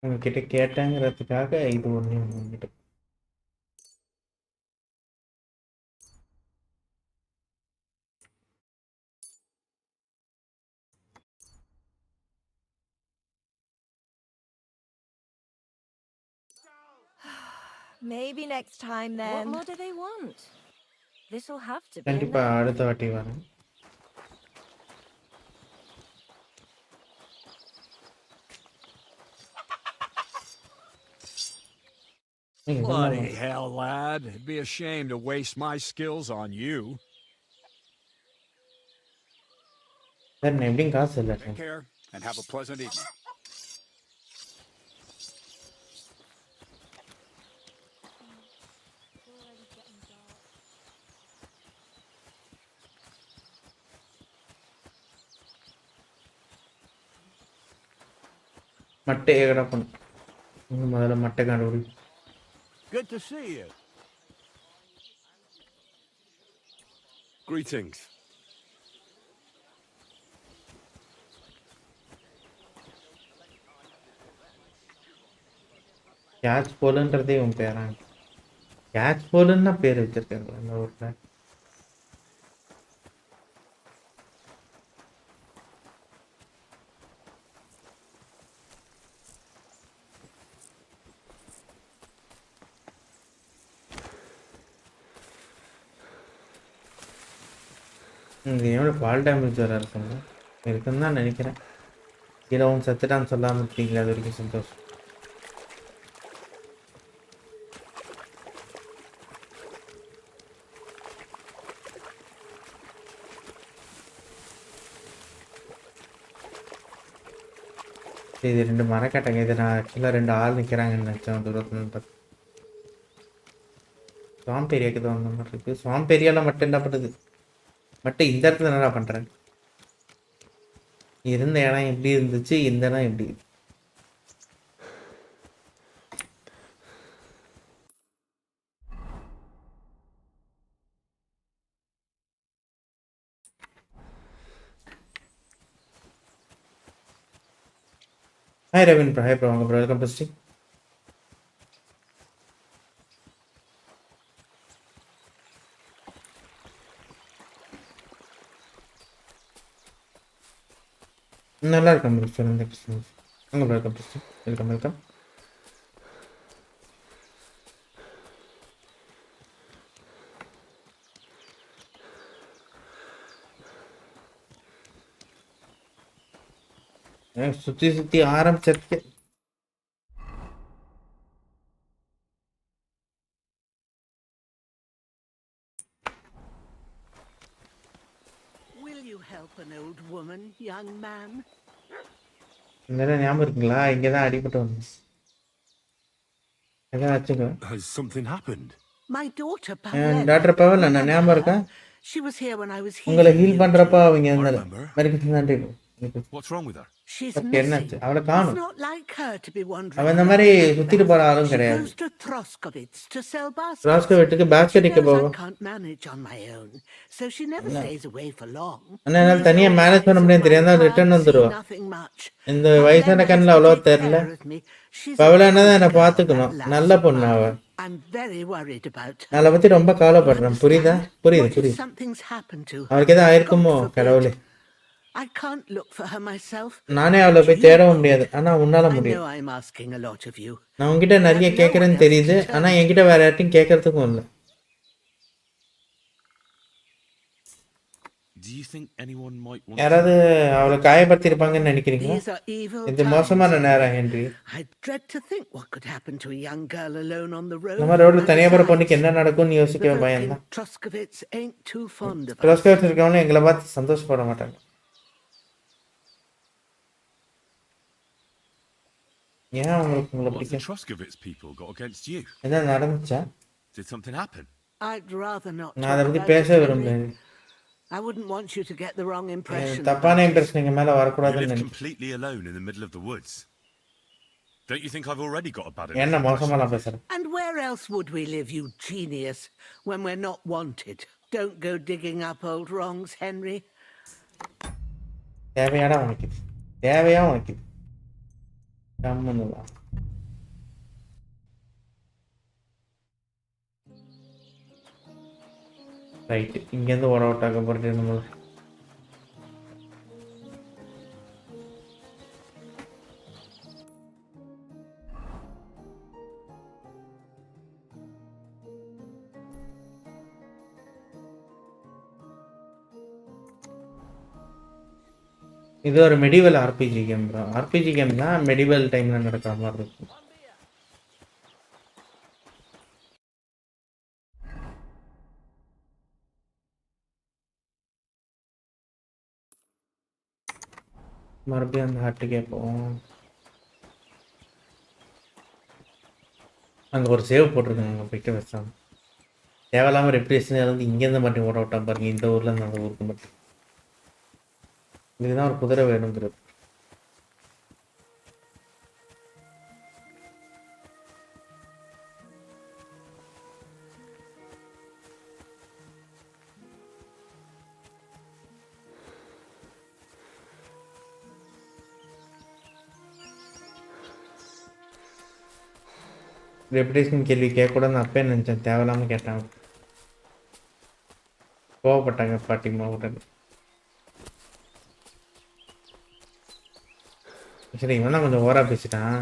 உங்ககிட்ட கேட்டேங்கிறதுக்காக இது ஒன்று உங்ககிட்ட. Maybe next time What then. more do they want? This'll have to be கண்டிப்பா enough. அடுத்த வாட்டி வரேன். Bloody hell, lad. It'd be a shame to waste my skills on you. Sir நான் எப்படியும் காசு இல்லை. Take care and have a pleasant evening. மட்டை கிடப்பணும். முதல்ல மட்டை கண்டுபிடி. Good to see you. Greetings. Catch போலுன்றதே உன் பேரா? கேட்ச் போலுன்னா பேர் வச்சிருக்காங்களா இந்த ஊரில்? இங்கே எவ்வளோ ஃபால் டேமேஜ் வர இருக்குங்க இருக்குன்னு தான் நினைக்கிறேன். கீழே அவன் செத்துட்டான்னு சொல்லாமல் இருக்கீங்களா? அது வரைக்கும் சந்தோஷம். இது 2 மரக்கட்டைங்க. இது நான் ஆக்சுவலாக 2 ஆள் நிற்கிறாங்கன்னு நினச்சேன் தூரத்தில் பார்த்து. ஸ்வாம்ப் ஏரியாவுக்கு தான் வந்த மாதிரி இருக்குது. ஸ்வாம்ப் ஏரியாவில் மட்டும் என்ன பண்ணுது? மட்டும் இந்த இடத்துல என்னடா பண்ணுறேன்? இருந்த இடம் எப்படி இருந்துச்சு, இந்த இடம் எப்படி? Hi Ravin bro, hi bro, welcome to stream. நல்லா இருக்கேன் ப்ரோ. சொல்லுங்க கிருஷ்ணன். அங்கே welcome to stream. Welcome welcome. சுற்றி சுற்றி ஆரம்பிச்சிருக்கு. Will you help an old woman, young man? நேரம் ஞாபகம் இருக்குங்களா? இங்கே தான் அடிபட்டு வந்து எதாவது வச்சுக்கோ. Has something happened? My daughter doctor Powell நான் ஞாபகம் இருக்கேன். She was here when I was here. உங்களை ஹீல் பண்ணுறப்ப அவங்க இருந்தாரு. மறுபடியும் நன்றி. What's wrong with her? She's என்னாச்சு? missing. அவளை It's காணும். not like her to be wandering. அவன் இந்த மாதிரி சுற்றிட்டு போகிற ஆளும் She கிடையாது. goes to Troskovitz to sell baskets. Roscoe வீட்டுக்கு பேஸ்கெட் She விற்க knows I போவோம். can't manage on my own, so she never stays away for long. ஆனால் என்னால் தனியாக மேனேஜ் பண்ண முடியாது. தெரியாத ரிட்டர்ன் வந்துடுவா. Nothing much. இந்த வயசான கண்ணில் அவ்வளோ தெரில. பவலான தான் என்னை பார்த்துக்கணும். நல்ல பொண்ணு அவள். I'm very worried about her. நான் அதை பற்றி ரொம்ப கவலைப்படுறேன். புரியுதா? புரியுது. Something's happened to her. அவருக்கு எதாவது ஆயிருக்குமோ கடவுளே. I can't look for her myself. நானே அவளை போய் தேடவும் முடியாது. ஆனால் உன்னால I முடியும். know I'm asking a lot of you. நான் உங்ககிட்ட நிறைய கேட்குறேன்னு தெரியுது. ஆனால் என்கிட்ட வேற யார்ட்டையும் கேட்கறதுக்கும் இல்லை. Do you think anyone might want யாராவது அவளை காயப்படுத்தியிருப்பாங்கன்னு நினைக்கிறீங்களா? These are evil இது times. மோசமான நேரம் Henry. I dread to think what could happen to a young girl alone on the road. நம்ம ரோட்ல தனியாக போகிற பொண்ணுக்கு என்ன நடக்கும்னு The யோசிக்க folk பயம் in தான். Troskovitz ain't too fond of us. Trust இருக்கவங்களும் எங்களை பார்த்து சந்தோஷப்பட மாட்டாங்க. ஏன் உங்களுக்கு உங்களை What have the பிடிக்கும்? Troskovitz people got against you? என்ன நடந்துச்சா? Did something happen? I'd rather not நான் அதை talk பற்றி about பேச it, Henry. விரும்புகிறேன். I wouldn't want you to get the wrong impression. தப்பான இம்ப்ரெஷன் எங்கள் மேலே You வரக்கூடாதுன்னு live நினைக்கிறேன். completely alone in the middle of the woods. Don't you think I've already got a bad enough என்ன impression? மோசமாலாம் பேசுகிறேன்? And where else would we live, you genius, when we're not wanted? Don't go digging up old wrongs, Henry. தேவையாடா உனக்கு இது? தேவையா உனக்கு இது? கம்முன்னு வா. Right, இங்கேருந்து ஓட அவுட்டாக்க போகிறது நம்மள. இது ஒரு medieval RPG game bro. RPG game தான் மெடிவல் டைமில் நடக்கிற மாதிரி இருக்கும். மறுபடியும் அந்த ஹார்ட்டு கேட்போம். அங்கே ஒரு சேவ் போட்டிருக்காங்க. அங்கே போய்ட்டு வச்சாங்க. தேவையில்லாமல் ரெப்ரேஷன் இருந்து இங்கேருந்து மட்டும் ஓட விட்டா பாருங்க. இந்த ஊரில் இருந்து அந்த ஊருக்கு மட்டும். இதுதான் ஒரு குதிரை வேணுங்கிறது. ரெப்புடேஷன் கேள்வி கேட்கக்கூடாதுன்னு அப்பயே நினச்சேன், தேவையில்லாமல் கேட்டேன். கோவப்பட்டாங்க பாட்டிமா உடனே. சரி, இவன் தான் கொஞ்சம் ஓவரா பேசிட்டான்.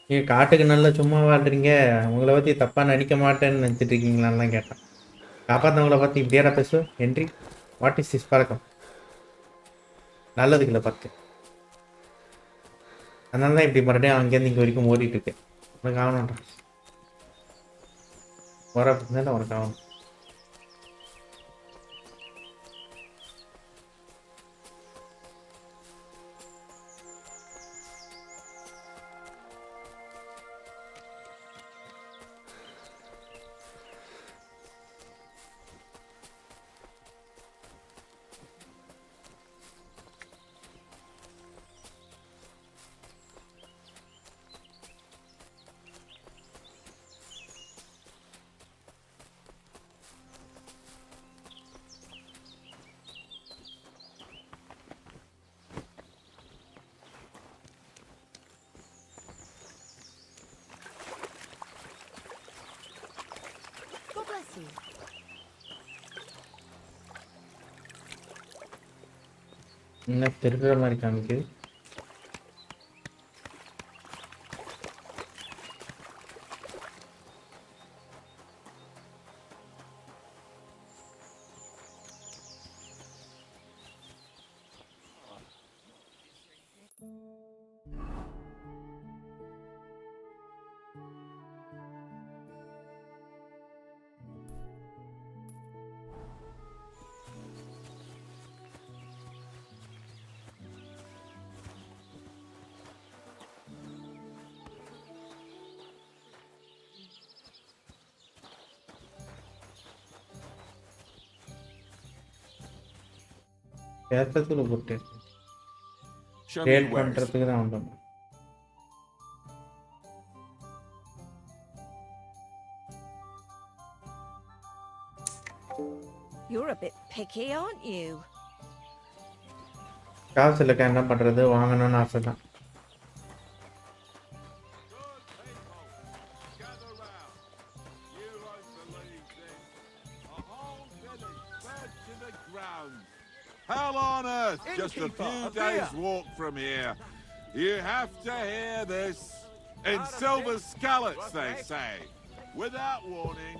நீங்கள் காட்டுக்கு நல்லா சும்மா வாழ்றீங்க, உங்களை பற்றி தப்பாக நடிக்க மாட்டேன்னு நினச்சிட்டு இருக்கீங்களான்னு தான் கேட்டான். காப்பாற்றவங்கள பார்த்து இப்படியாடா பேசுவோம் ஹென்றி? வாட் இஸ் திஸ் பழக்கம்? நல்லதுக்குள்ள பார்த்து. அதனால தான் இப்படி மறுபடியும் அங்கேருந்து இங்கே வரைக்கும் ஓடிட்டு இருக்கேன். உனக்கு ஆகணும்டா, ஓரா பேசினா உனக்கு ஆகணும். God bless you. என்ன திருடுற மாதிரி காமிக்குது. பேசுறதுக்குள்ள போட்டு Show me create your wares. பண்ணுறதுக்கு தான் வந்தோம். You're a bit picky, aren't you? காசு இல்லைக்கா, என்ன பண்ணுறது, வாங்கணும்னு ஆசை தான். Gather round. You won't believe this. A whole village burnt to the ground. Hell on earth, just a Innkeeper, few a days' beer. walk from here. You have to hear this. In silver scallops, they say. Without warning,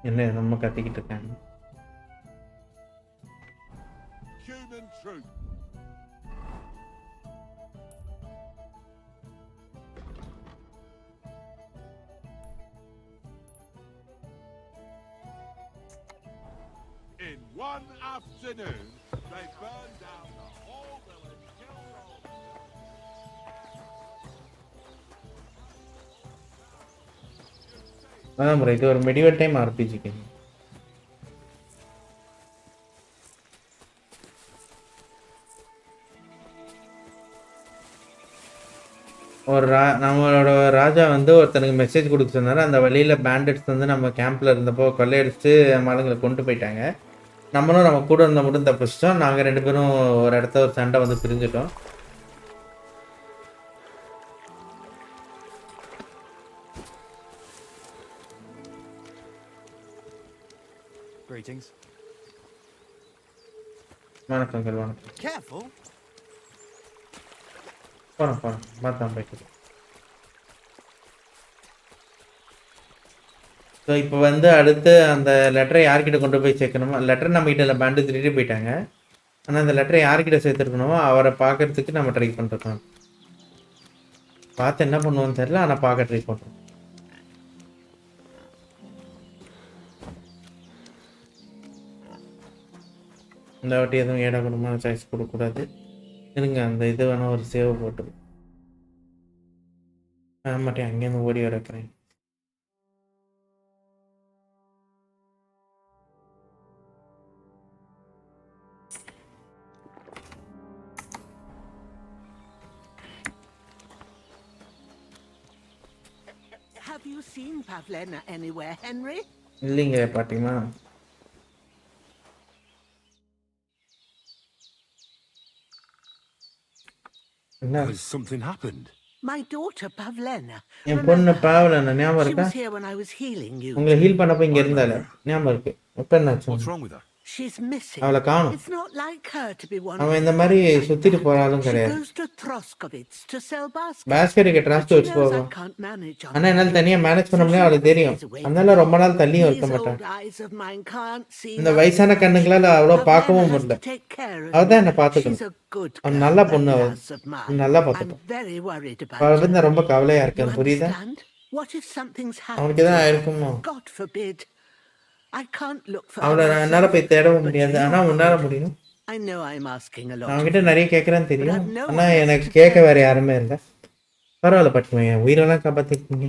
என்ன நம்ம கத்திக்கிட்டு இருக்காங்க. human troop. In one afternoon, they burned down the whole village, killed all. அதான் bro, இது ஒரு medieval time ஆர்பிஜிக்கு. நம்மளோட ராஜா வந்து ஒருத்தனுக்கு மெசேஜ் கொடுக்க சொன்னார். அந்த வழியில் பேண்டட்ஸ் வந்து நம்ம கேம்பில் இருந்தப்போ கொள்ளையடிச்சு நம்ம ஆளுங்களை கொண்டு போயிட்டாங்க. நம்மளும் நம்ம கூட இருந்த மட்டும் தப்பிச்சிட்டோம். நாங்கள் 2 பேரும் ஒரு இடத்த ஒரு சண்டை வந்து பிரிஞ்சிட்டோம். Greetings. வணக்கம் வணக்கம். Careful. போகிறோம் பார்த்தான் போய்ட்டு. ஸோ இப்போ வந்து அடுத்து அந்த லெட்டரை யார்கிட்ட கொண்டு போய் சேர்க்கணுமோ, லெட்டர் நம்ம கிட்ட இல்லை, பேண்டு திருட்டு போயிட்டாங்க. ஆனால் அந்த லெட்டரை யார்கிட்ட சேர்த்துருக்கணுமோ அவரை பார்க்கறதுக்கு நம்ம ட்ரை பண்ணிருக்கோம். பார்த்து என்ன பண்ணுவோன்னு தெரியல, ஆனால் பார்க்க ட்ரை பண்ணுறோம். இந்த வாட்டி எதுவும் ஏடா குடும்பமான சாய்ஸ் கொடுக்கக்கூடாது. இருங்க, அந்த இது வேணால் ஒரு சேவ் போட்டு மாட்டேன், அங்கேருந்து ஓடி வர வைக்கிறேன். Have you seen Pavlena anywhere, Henry? இல்லைங்க பாட்டிமா. என்ன Has something happened? My daughter Pavlena. என் பொண்ணு Remember her? பாவலண்ணா ஞாபகம் She இருக்கா? was here when I was healing you. உங்களை ஹீல் பண்ணப்போ இங்கே இருந்தால ஞாபகம் இருக்கு. எப்போ என்னாச்சு? What's wrong with her? She's missing. அவளை காணும். It's not like her to be one. அவன் இந்த மாதிரி சுத்திட்டு போறாலும் She கிடையாது. goes to Troskovitz to sell baskets. பாஸ்கெட்டுக்கு But டிராஸ்ட் she வச்சு knows I போவோம். can't manage on ஆனா her என்னால் own. தனியாக மேனேஜ் பண்ண So முடியும் she அவளுக்கு தெரியும். stays away அதனால from ரொம்ப me. நாள் தள்ளியும் இருக்க These மாட்டான். old eyes of mine can't see இந்த nothing வயசான else. கண்ணுங்களால அவ்வளோ பார்க்கவும் Pavlena has முடியல. to take care of அவள் தான் me. என்னை She's பார்த்துக்கணும். a good அவன் girl, நல்ல that பொண்ணு அவள். lass of mine. நல்லா I'm பார்த்துப்பான். very worried about அவளை her. பத்தி நான் ரொம்ப கவலையா You இருக்கேன். புரியுதா? understand? What if something's அவனுக்கு happened? எதாவது ஆயிருக்குமோ? God forbid. I can't look for அவளை her என்னால் myself, போய் தேடவும் but முடியாது. you ஆனால் உன்னால் could. முடியும். I know I'm asking a lot. நான் of அவன்கிட்ட you. நிறைய கேட்குறேன்னு தெரியும். But I've no ஆனால் one else எனக்கு to கேட்க tell. வேற யாருமே இல்லை. பரவாயில்ல பட்டுமே, என் உயிரெல்லாம் காப்பாற்றிருக்கீங்க.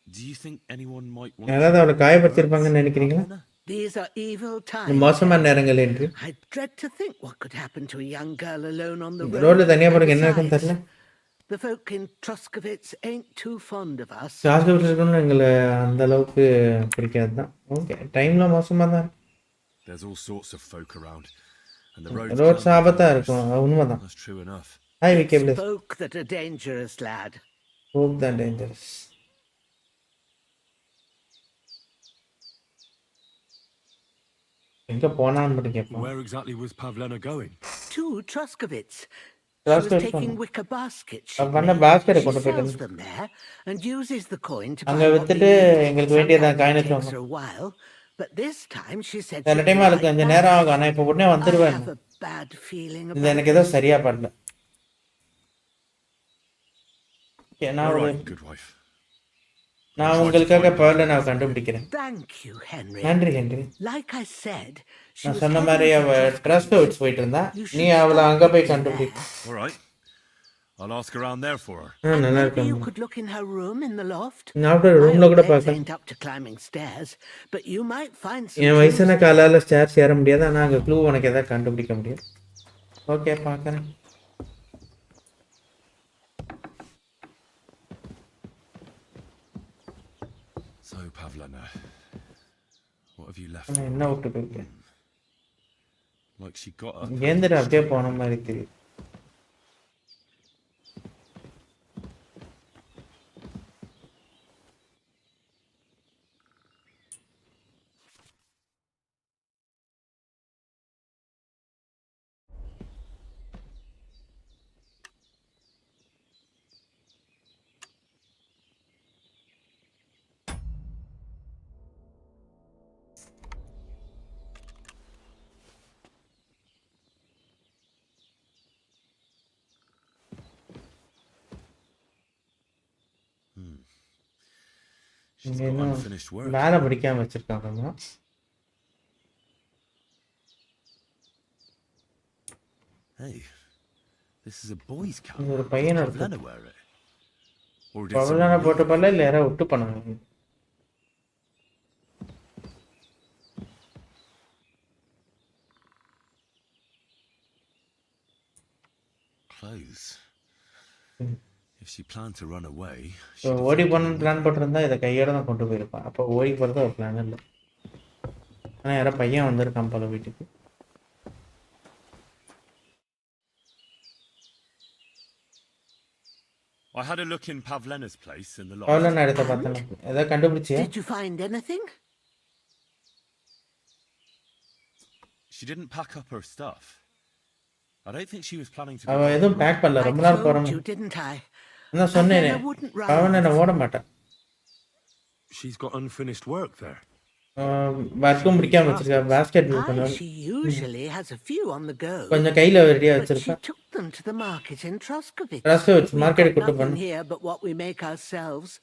Do you think anyone might want யாராவது அவளை காயப்படுத்திருப்பாங்கன்னு நினைக்கிறீங்களா? These are evil times. மோசமான நேரங்கள் என்று I dread to think what could happen to a young girl alone on the ரோட்ல road. தனியாக And போகிறதுக்கு என்ன இருக்குன்னு besides, தெரியல. the folk in Troskovitz ain't too fond of us. Hospital இருக்கணும்னு எங்களை அந்த அளவுக்கு பிடிக்காது தான். ஓகே, டைம்லாம் மோசமாக தான் இருக்கு. There's all sorts of folk around, and the roads roads can be ஆபத்தாக dangerous. இருக்கும், அது உண்மைதான். That's true enough. Hi Vikhe plus. Folk that are dangerous, lad. Hope தான் டேஞ்சரஸ். எங்கே போனான்னு மட்டும் கேட்போம். Where exactly was Pavlena going? To Troskovitz. She was Troskovitz taking போனா. wicker baskets. அவ பண்ண basket கொண்டு She போயிட்டு sells வந்து. them there and uses the coin to அங்க buy what வித்துட்டு we need. எங்களுக்கு வேண்டியதான் Sometimes coin it takes வச்சுவாங்க. her a while, but this time she said சில she'd டைம் be அதுக்கு right கொஞ்சம் back. நேரம் ஆகும். ஆனால் இப்போ உடனே I வந்துடுவேன். have a bad feeling இது about எனக்கு ஏதோ this. சரியா பண்ணல. ஓகே, All நான் right, good wife. நான் உங்களுக்காக பர்ல நான் கண்டுபிடிக்கிறேன். Thank you, Henry. நன்றி Henry. Like I said, she நான் was சொன்ன மாதிரி heading அவ for Troskovitz. ட்ரஸ்ட் வச்சு போயிட்டு இருந்தா, You நீ should அவளை stop அங்கே போய் looking கண்டுபிடி. there. All right. I'll ask around there for her. நல்லா Maybe இருக்கும். you could look in her room in the loft. நான் கூட My ரூம்ல கூட legs பார்க்கணும். ain't up to climbing stairs, but you might find some N clues வயசான there. காலால் stairs ஏற முடியாது. ஆனால் அங்கே க்ளூ உனக்கு எதாவது கண்டுபிடிக்க முடியும். ஓகே, பார்க்குறேன். So, Pavlena, what have you left? ஆனால் என்ன விட்டு போயிருக்கேன். Like she got up. ஏந்திர அப்படியே போன மாதிரி தெரியுது. She's இங்க got இன்னும் unfinished work. வேலை பிடிக்காம வச்சிருக்காங்க. Hey, this is a boy's cap. இது ஒரு பையனோட Pavlena wear it? Or did பவலான someone போட்டு leave it? பண்ணல, இல்லை யாராவது விட்டு பண்ணாங்க. Clothes. If she planned to run away, so ஓடி போகணுன்னு பிளான் போட்டிருந்தா இதை கையோட தான் கொண்டு போயிருப்பான். அப்போ ஓடி போகிறது ஒரு பிளான் இல்லை. ஆனால் யாரோ பையன் வந்திருக்கான் போல வீட்டுக்கு. I had a look in Pavlena's place in the பவலான loft. இடத்த பார்த்தேன். ஏதாவது கண்டுபிடிச்சியா? Did you find anything? She didn't pack up her stuff. I don't think she was planning to. அவள் எதுவும் பேக் பண்ணல. I ரொம்ப நாள் told போகிறோம். you, didn't I? நான் சொன்னேனே, Pavlena wouldn't run பவலான off. ஓட மாட்டான். She's got unfinished work there. வர்க்கும் பிடிக்காம வச்சிருக்கா. பாஸ்கெட் யூஸ் Aye, பண்ணுவேன். she usually has a few on the go. கொஞ்சம் கையில் ரெடியாக But she வச்சிருப்பேன். took them to the market in Troskovitz. Troskovitz, We've market got கூட்டு nothing போனோம். here but what we make ourselves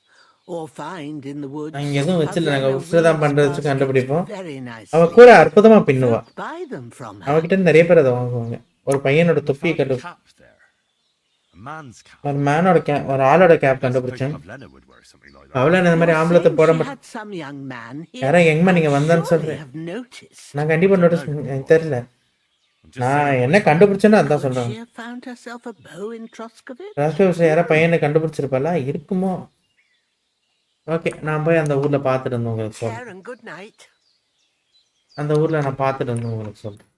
or find in the woods. நாங்கள் எதுவும் வச்சில்ல. நாங்கள் Pavlena உசுரை தான் weaves பண்ணுறதுக்கு baskets கண்டுபிடிப்போம். very nicely. அவள் கூட அற்புதமாக பின்னுவா. Folk buy them from her. அவகிட்ட நிறைய பேர் அதை வாங்குவாங்க. ஒரு பையனோட தொப்பியை Found a கண்டு, cap there. A man's cap. ஒரு மேனோட ஒரு ஆளோட கேப் I suppose கண்டுபிடிச்சேன். Pavlena would wear something like that. அவளை இந்த மாதிரி You're ஆம்பளத்தை saying போட she மாட்டேன். had some young man here. யாரா எங்கம்மா நீங்கள் வந்தான்னு Surely சொல்கிறேன். have noticed. நான் கண்டிப்பாக நோட்டீஸ் எனக்கு தெரியல. I'm just நான் saying என்ன கண்டுபிடிச்சேன்னு அதான் Could சொல்கிறேன். she have found herself a beau in Troskovitz? ராஷ்டிர யாரா பையனை கண்டுபிடிச்சிருப்பாளா? இருக்குமோ? ஓகே, நான் போய் அந்த ஊரில் பார்த்துட்டு இருந்தேன் உங்களுக்கு சொல்கிறேன். Care and good night. அந்த ஊரில் நான் பார்த்துட்டு இருந்தேன் உங்களுக்கு சொல்கிறேன்.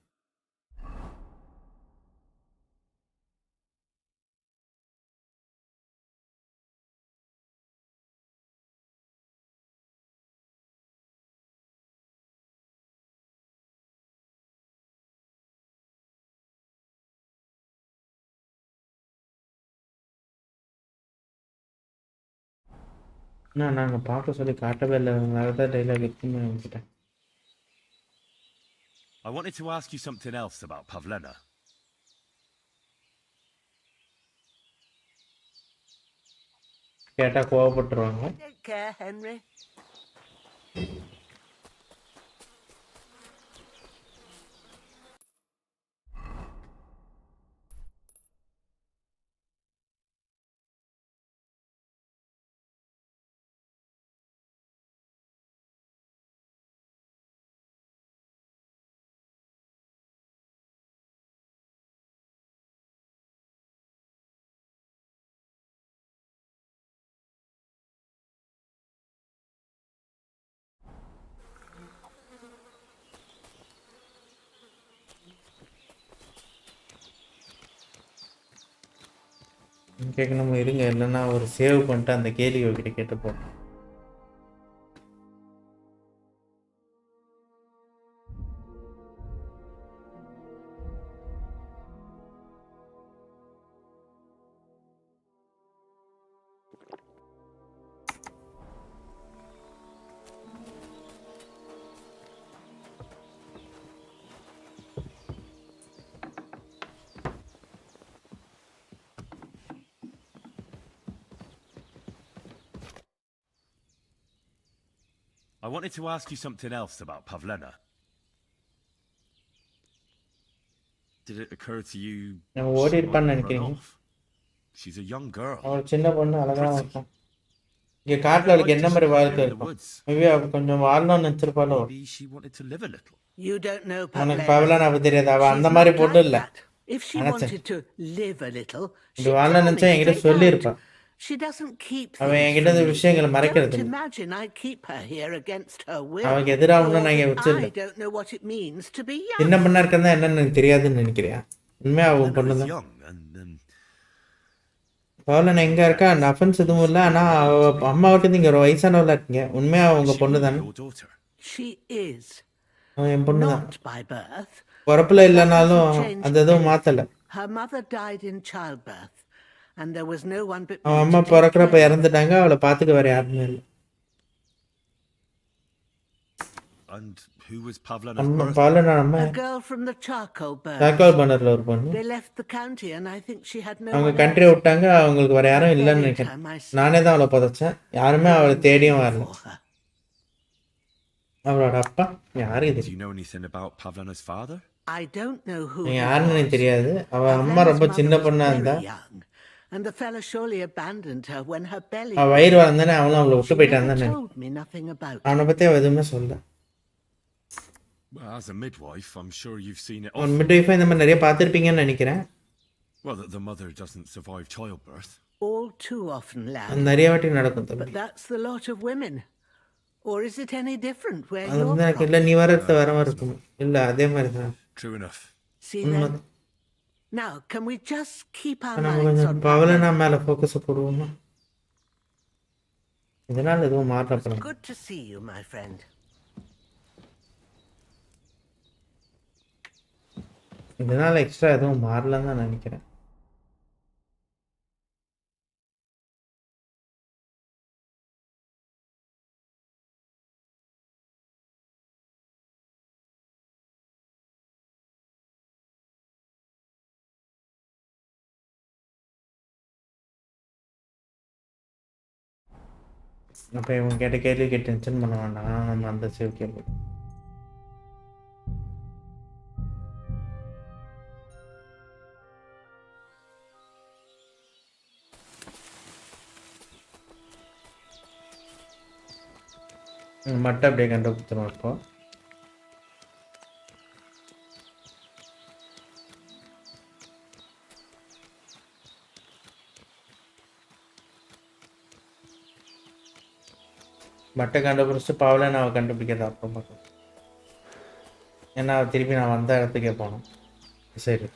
நாங்க பார்க்க சொல்லி காட்டவே இல்லை. வேற ஏதாவது டைலாக் இருக்குன்னு நினைச்சிட்டேன். I wanted to ask you something else about Pavlena. கேட்டா கோவப்பட்டுருவாங்க. Take care, Henry. கேட்கணும் இருங்க, இல்லைன்னா ஒரு சேவ் பண்ணிட்டு அந்த கேள்வி அவர்கிட்ட கேட்டுப்போம். I wanted to ask you something else about Pavlena. Did it occur to you நம்ம she ஓடி might இருப்பான்னு run நினைக்கிறீங்க. off? She's a young girl. அவள் சின்ன பொண்ணு, அழகா இருக்கும். இங்க காட்டுல அவளுக்கு என்ன மாதிரி வாழ்க்கை இருக்கும்? மேபி அவ கொஞ்சம் வாழணும்னு நினைச்சிருப்பாளோ. Maybe she wanted to live a little. You don't know உனக்கு Pavlena. பவலன் அவ தெரியாது. அவ அந்த She's மாதிரி not பொண்ணு like இல்ல. that. If she நினைச்சேன். wanted to live a little, இப்படி she'd வாழணும்னு tell me நினைச்சா என்கிட்ட straight சொல்லியிருப்பா. out. She doesn't keep அவ things என்கிட்ட from இந்த me. விஷயங்களை மறைக்கிறது Don't இல்லை. imagine I keep her here against her will. அவளுக்கு எதிராக ஒன்றும் நான் இங்க Or வச்சிடல. I don't know what it means to be சின்ன young. பொண்ணா இருக்கிறதா என்னன்னு எனக்கு தெரியாதுன்னு நினைக்கிறியா? உண்மையா அவன் Pavlena பொண்ணு was தான். young and பவலன் எங்க இருக்கா? அஃபென்ஸ் எதுவும் இல்லை. ஆனா அவ அம்மாவுக்கு நீங்க ஒரு வயசானவளா இருக்கீங்க. உண்மையா அவங்க she பொண்ணு really தானே? your daughter. She is. அவன் என் பொண்ணு தான். Not by birth. பிறப்புல That இல்லைனாலும் doesn't change அது எதுவும் anything. மாத்தல. Her mother died in childbirth, and there was no one but அவன் me அம்மா to take பிறக்கிறப்ப care of her. இறந்துட்டாங்க. அவளை பாத்துக்க வேற யாருமே இல்லை. And who was Pavlena's அம்மா birth? பவலனோட அம்மா A girl from the charcoal burn. தாக்கால் பண்ணர்ல ஒரு பொண்ணு. They left the county, and I think she had no அவங்க one கண்ட்ரியை else. விட்டாங்க. அவங்களுக்கு வேற யாரும் இல்லைன்னு I buried நினைக்கிறேன். her myself. நானே தான் அவளை புதைச்சேன். யாருமே அவளை தேடியும் வரல. For her. அவளோட அப்பா யாரு இது? Do you know anything about Pavlena's father? I don't know who நீ he யாருன்னு was. எனக்கு தெரியாது. அவ அம்மா Pavlena's ரொம்ப mother சின்ன was பொண்ணா very இருந்தா. young, and the fella surely abandoned her when her belly. அவ வயிறு வளர்ந்தானே அவளும் அவளை விட்டு She போயிட்டான் never தானே. told me nothing about it. அவனை பத்தி அவ எதுவுமே சொல்ல. Well, as a midwife, I'm sure you've seen it அவன் often. மிட்வைஃபா இந்த மாதிரி நிறைய பார்த்துருப்பீங்கன்னு நினைக்கிறேன். Well, that the mother doesn't survive childbirth. All too often, lad. அது நிறைய வாட்டி நடக்கும் But தம்பி. that's the lot of women. Or is it any different where அது you're வந்து எனக்கு from? இல்லை, நீ வர மாதிரி இருக்கும். இல்லை அதே மாதிரி தான். True enough. See உண்மை. then? Now, can we just keep our நம்ம minds கொஞ்சம் on பவலனா Pavlena? மேல ஃபோக்கஸ் போடுவோமா? இதனால எதுவும் மாற்றப்படும். Good to see you, my friend. இதனால எக்ஸ்ட்ரா எதுவும் மாறலன்னு தான் நினைக்கிறேன். அப்போ இவங்க கேட்ட கேள்விக்கு டென்ஷன் பண்ண வேண்டாம். நம்ம அந்த சேவ் கேள்வி மட்டும் அப்படியே கண்டுபிடிச்சிடும். இப்போ மட்டை கண்டுபிடிச்சிட்டு பவலன் அவள் கண்டுபிடிக்கிறத அப்புறம் பார்க்கலாம். ஏன்னா திருப்பி நான் வந்த இடத்துக்கே போனோம். சரி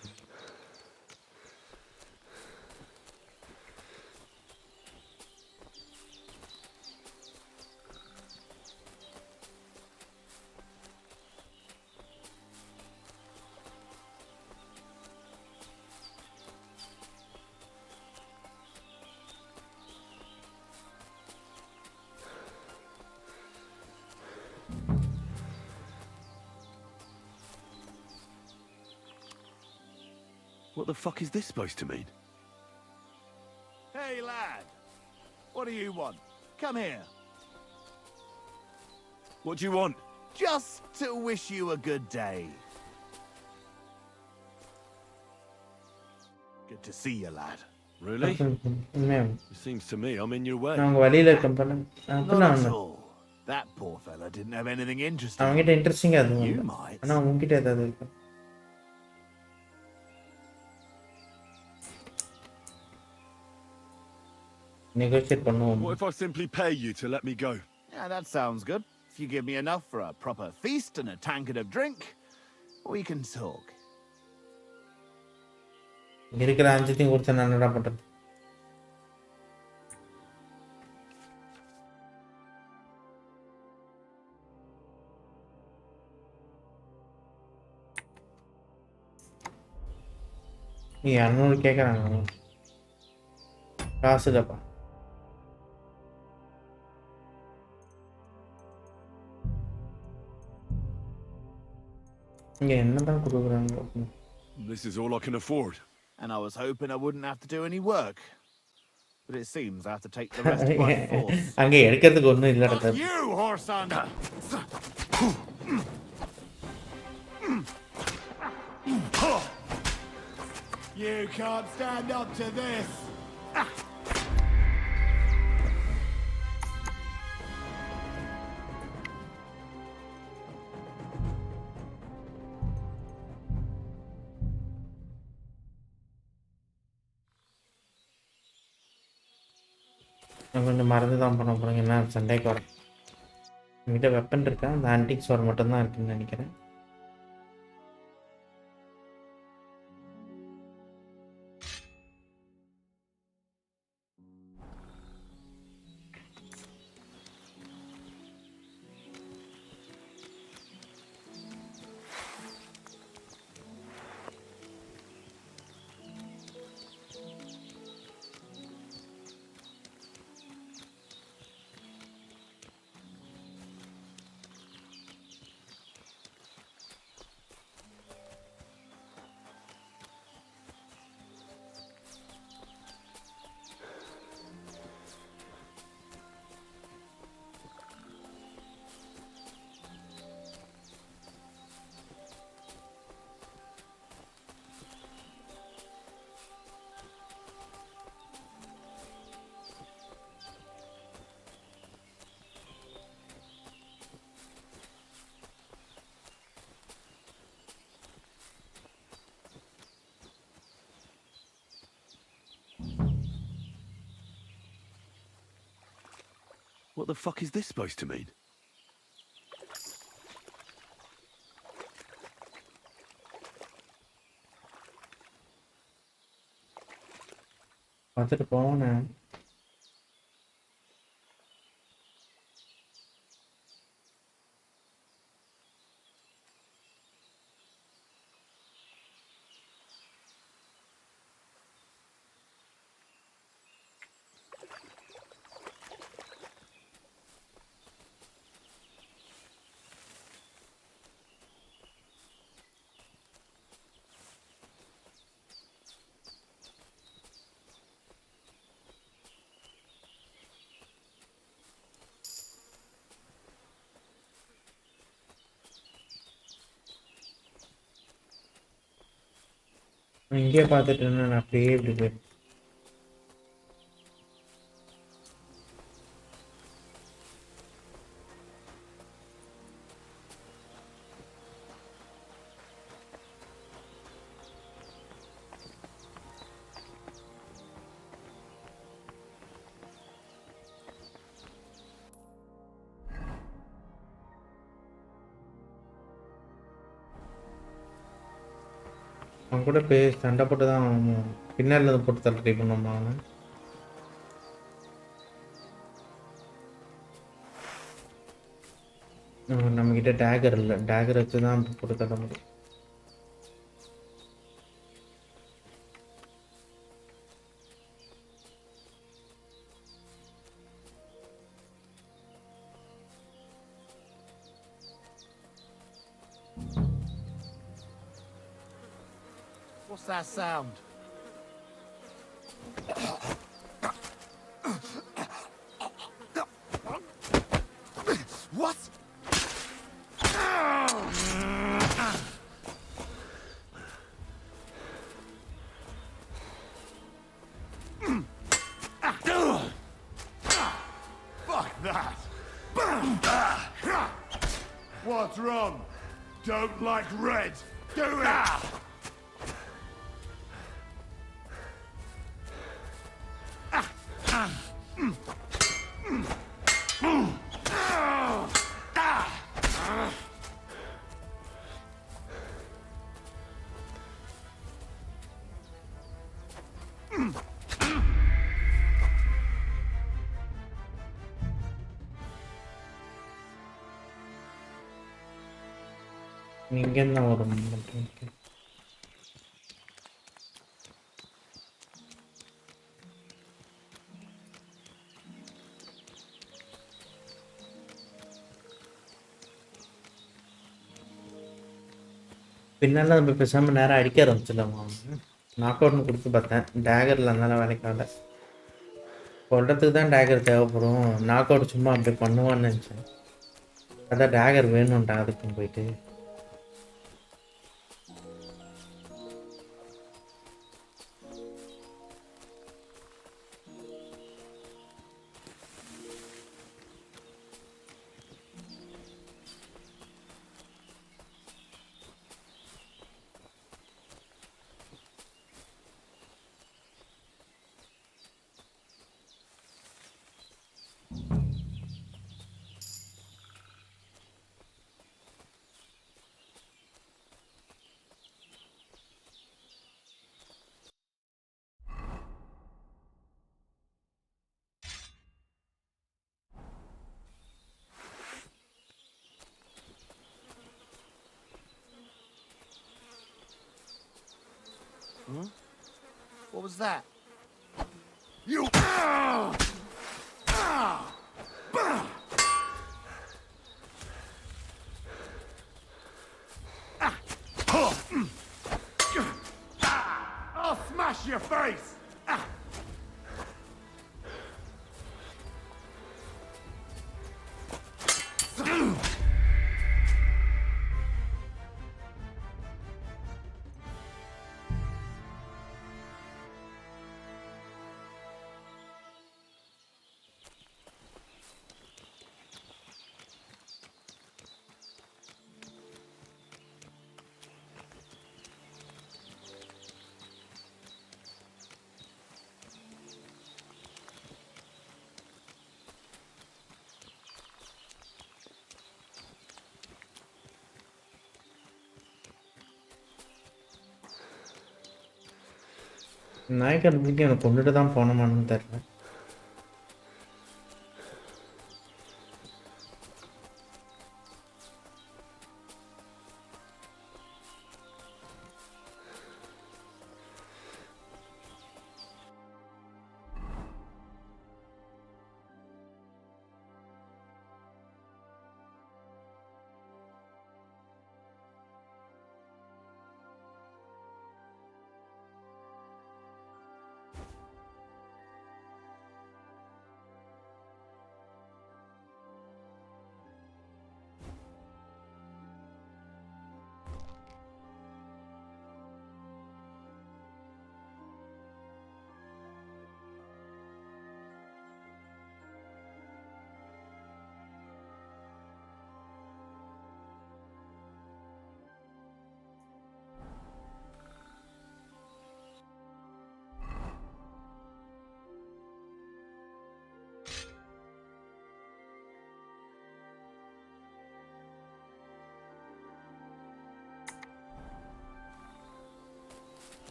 What the fuck is this supposed to mean? Hey, lad. What do you want? Come here. What do you want? Just to wish you a good day. Good to see you, lad. Really? உண்மையா It seems to me I'm in your way. நான் உங்க வழியில இருக்கேன் பண்ண Not அப்படிலாம் at ஒண்ணு all. That poor fella didn't have anything interesting. அவங்ககிட்ட இன்ட்ரெஸ்டிங்கா You அது might. ஆனா உங்ககிட்ட ஏதாவது இருக்கு நெகோஷியேட் பண்ணுவோம் What if I simply pay you to let me go? Yeah, that sounds good. If you give me enough for a proper feast and a tankard of drink, we can talk. இருக்கிற அஞ்சத்தையும் கொடுத்து நான் என்னடா பண்றது நீ 200 கேட்குறாங்க காசு இல்லப்பா இங்க என்னதான் கொடுக்குறாங்க This is all I can afford. And I was hoping I wouldn't have to do any work. But it seems I have to take the rest by force. அங்க எடுக்கிறதுக்கு ஒண்ணும் இல்ல Fuck you, horse under! You can't stand up to this! நான் கொஞ்சம் மறந்து தான் பண்ண போகிறேன் என்ன சண்டைக்கு வரேன் என்கிட்ட வெப்பன் இருக்கா அந்த ஆன்டிக் ஸ்வார் மட்டும்தான் இருக்குன்னு நினைக்கிறேன் What the fuck is this supposed to mean? பார்த்துட்டு போனேன் இங்கே பார்த்துட்டு இருந்தேன் நான் அப்படியே இப்படி போய் அவன் கூட சண்டை போட்டு தான் பின்னாடி போட்டு தள்ள ட்ரை பண்ணுமா அவன் நம்மக்கிட்ட டேகர் இல்லை டேகர் வச்சு தான் போட்டு தள்ள முடியும் What's that sound? What? Fuck that! What's wrong? Don't like red? Do it! இங்கேருந்து தான் வரும். பின்னால் நம்ம பேசாமல் நேராக அடிக்க ஆரம்பிச்சிடலாமா? நாக் அவுட்னு கொடுத்து பார்த்தேன், டேகரில் அதனால வேலைக்காகல. கொல்றதுக்கு தான் டேகர் தேவைப்படும், நாக் அவுட் சும்மா அப்படி பண்ணுவான்னு நினச்சேன். அதான் டேகர் வேணும்ட்டான் அதுக்கும் போயிட்டு. What was that? You! I'll smash your face! Naicker பிடிக்கும், எனக்கு கொண்டுட்டு தான் போனோமான்னு தெரியல.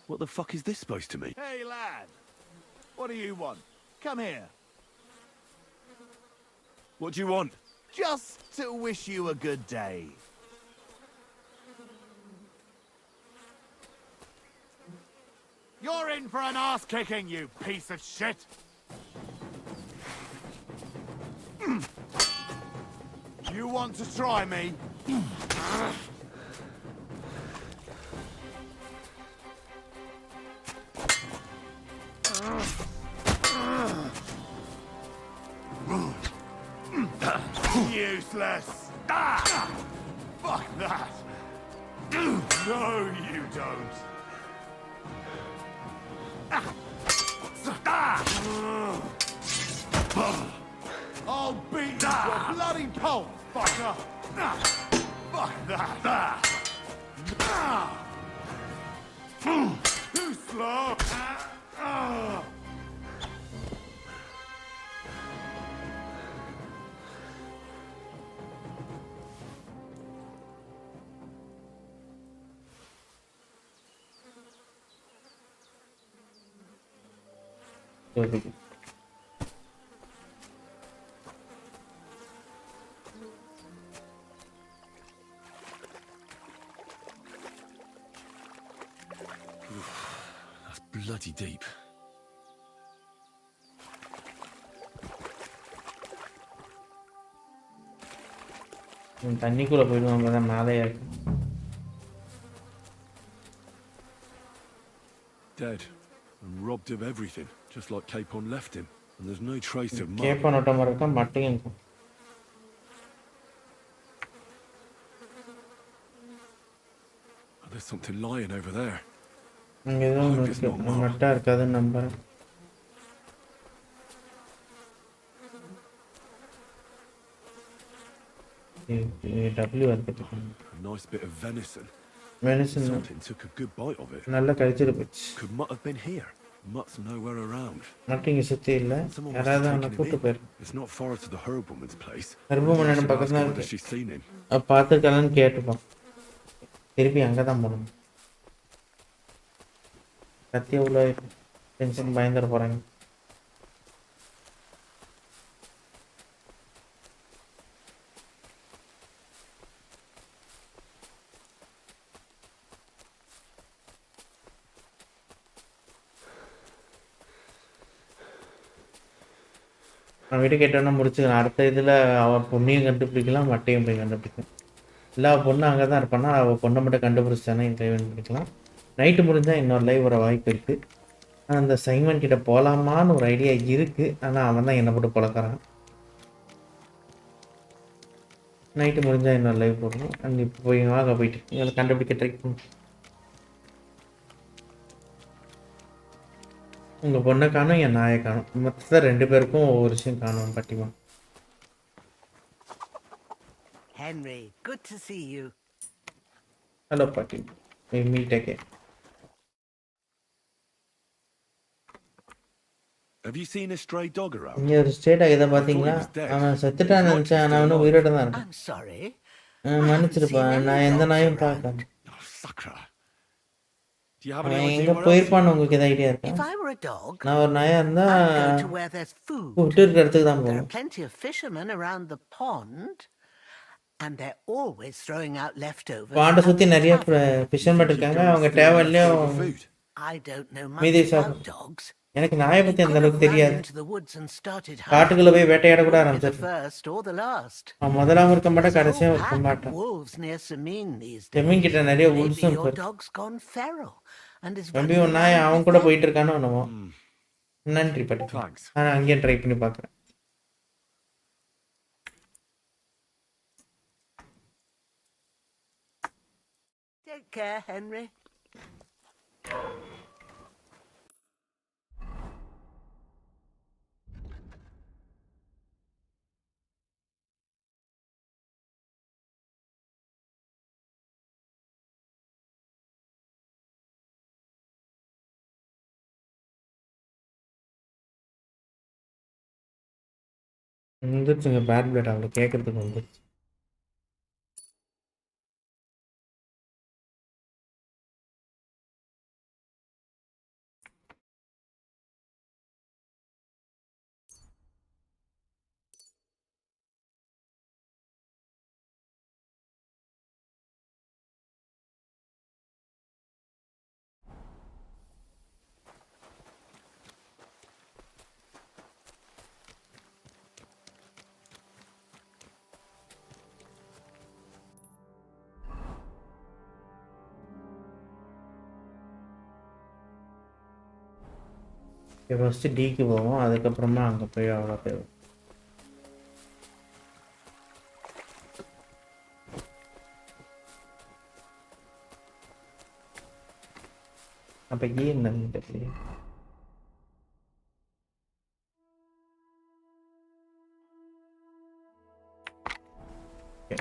What the fuck is this supposed to mean? Hey, lad. What do you want? Come here. What do you want? Just to wish you a good day. You're in for an ass-kicking, you piece of shit! You want to try me? Useless! Fuck that! No, you don't! I'll beat you to a bloody pulp, fucker! Fuck that! Too slow! That's bloody deep. தண்ணிக்குள்ள போயிடுவாங்க தான் மேலே இருக்கு. Dead and robbed of everything, just like Capon left him. And there's no trace of mud. கேப்பன் ஓட்ட மாதிரி இருக்கா மட்டையும் இருக்கும். There's something lying over there. இங்க ஏதோ ஒன்று இருக்கு. மட்டா இருக்காதுன்னு நம்புறேன். W வந்துட்டு A nice bit of venison. venison Something took a good bite of it. நல்லா கழிச்சிட்டு போச்சு. Could Mutt have been here? Mutt's nowhere around. மட்டை இங்கே சுற்றி இல்லை. Someone must யாராவது have அவனை taken him கூப்பிட்டு in. போயிரு. It's not far to the herb woman's place. கருப்பு மண்ணு Ask பக்கத்துல her whether இருக்கு. she's seen him. பார்த்துருக்காங்கன்னு கேட்டுப்பான். திருப்பி அங்கே தான் போகணும். கத்திய உள்ள டென்ஷன் பயந்துட போகிறாங்க. நான் வீட்டு கேட்டோன்னா முடிச்சுக்கலாம். அடுத்த இதில் அவள் பொண்ணையும் கண்டுபிடிக்கலாம், மட்டையும் போய் கண்டுபிடிக்கலாம். இல்லை அவள் பொண்ணு அங்கே தான் இருப்பானா, அவள் பொண்ணை மட்டும் கண்டுபிடிச்சானே லைவ் கண்டுபிடிக்கலாம். நைட்டு முடிஞ்சால் இன்னொரு லைவ் வர வாய்ப்பு இருக்குது. ஆனால் அந்த சைமன் கிட்ட போகலாமான்னு ஒரு ஐடியா இருக்குது. ஆனால் அவன் தான் என்னை போட்டு பழக்கிறான். நைட்டு முடிஞ்சால் இன்னொரு லைவ் போடணும். அண்ட் இப்போ போய் வாங்க போயிட்டு எங்களை கண்டுபிடிக்க ட்ரை பண்ணணும். உங்கள் பொண்ணை காணும், என் நாயை காணும். மொத்தத்தில் 2 பேருக்கும் ஒவ்வொரு விஷயம் காணும். பட்டிமா Henry, good to see you. Hello பாட்டி, meet again. Have you seen a stray dog around? இங்கே ஒரு ஸ்டேட்டாக இதை பார்த்தீங்களா? அவன் செத்துட்டான்னு நினச்சேன். ஆனால் அவனும் உயிரோட தான் இருக்கான். I'm sorry. மன்னிச்சிருப்பான், நான் எந்த நாயும் பார்க்கறேன். Oh, sucker. Do you have any அவன் idea எங்கே where else? போயிருப்பான்னு உங்களுக்கு எதாவது ஐடியா இருக்கா? If I were a dog, நான் ஒரு நாயாக I'd go இருந்தால் to where there's food. விட்டு இருக்கிற இடத்துக்கு தான் There are போவோம். plenty of fishermen around the pond, and they're always throwing out leftovers. பாண்டை சுற்றி நிறைய ஃபிஷர்மேன் இருக்காங்க. அவங்க டேவல்லையும் Food. I don't know மீதி much சாப்பிடும். about dogs. எனக்கு நாயை பற்றி அந்த அளவுக்கு தெரியாது. Into the woods and started காட்டுக்குள்ளே போய் வேட்டையாட கூட the ஆரம்பிச்சிருக்கேன். first or the last. அவன் முதலாமல் இருக்க மாட்டேன், கடைசியாக Whole இருக்க pack of மாட்டான். wolves near Samin these செம்மிங் days. கிட்ட நிறைய Maybe உல்ஸும் your இருக்கு. dog's gone feral and is தம்பி running ஒரு நாய் around அவன் with கூட them. போயிட்டு இருக்கானோ என்னமோ. நன்றி பாட்டி. Thanks. ஆனால் அங்கேயும் ட்ரை பண்ணி பார்க்குறேன். Take care, Henry. வந்துருச்சுங்க பேட் பிளேட், அவளை கேட்கறதுக்கு வந்துருச்சு. ஃபஸ்ட்டு டிக்கு போவோம், அதுக்கப்புறமா அங்கே போய் அவ்வளோ போய் அப்போ என்னன்னு தெரியல.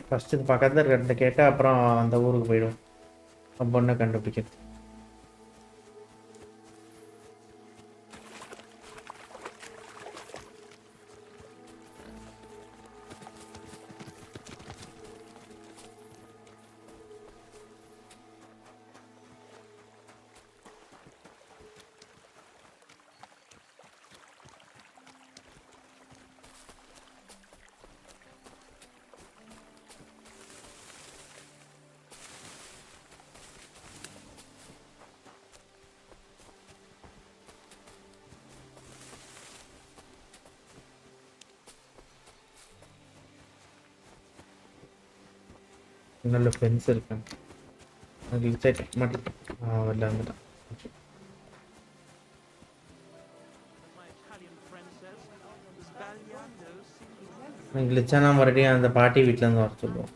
ஃபஸ்ட்டு இது பக்கத்தில் இருக்கிறத கேட்டால் அப்புறம் அந்த ஊருக்கு போயிடும் பொண்ணை கண்டுபிடிக்கிறது. நல்ல ஃப்ரெண்ட்ஸ் இருக்காங்க. அது மாட்டேன் வெளில வந்துட்டான். கிளிச்சானா மறுபடியும் அந்த பாட்டி வீட்டிலேருந்து வர சொல்லுவோம்.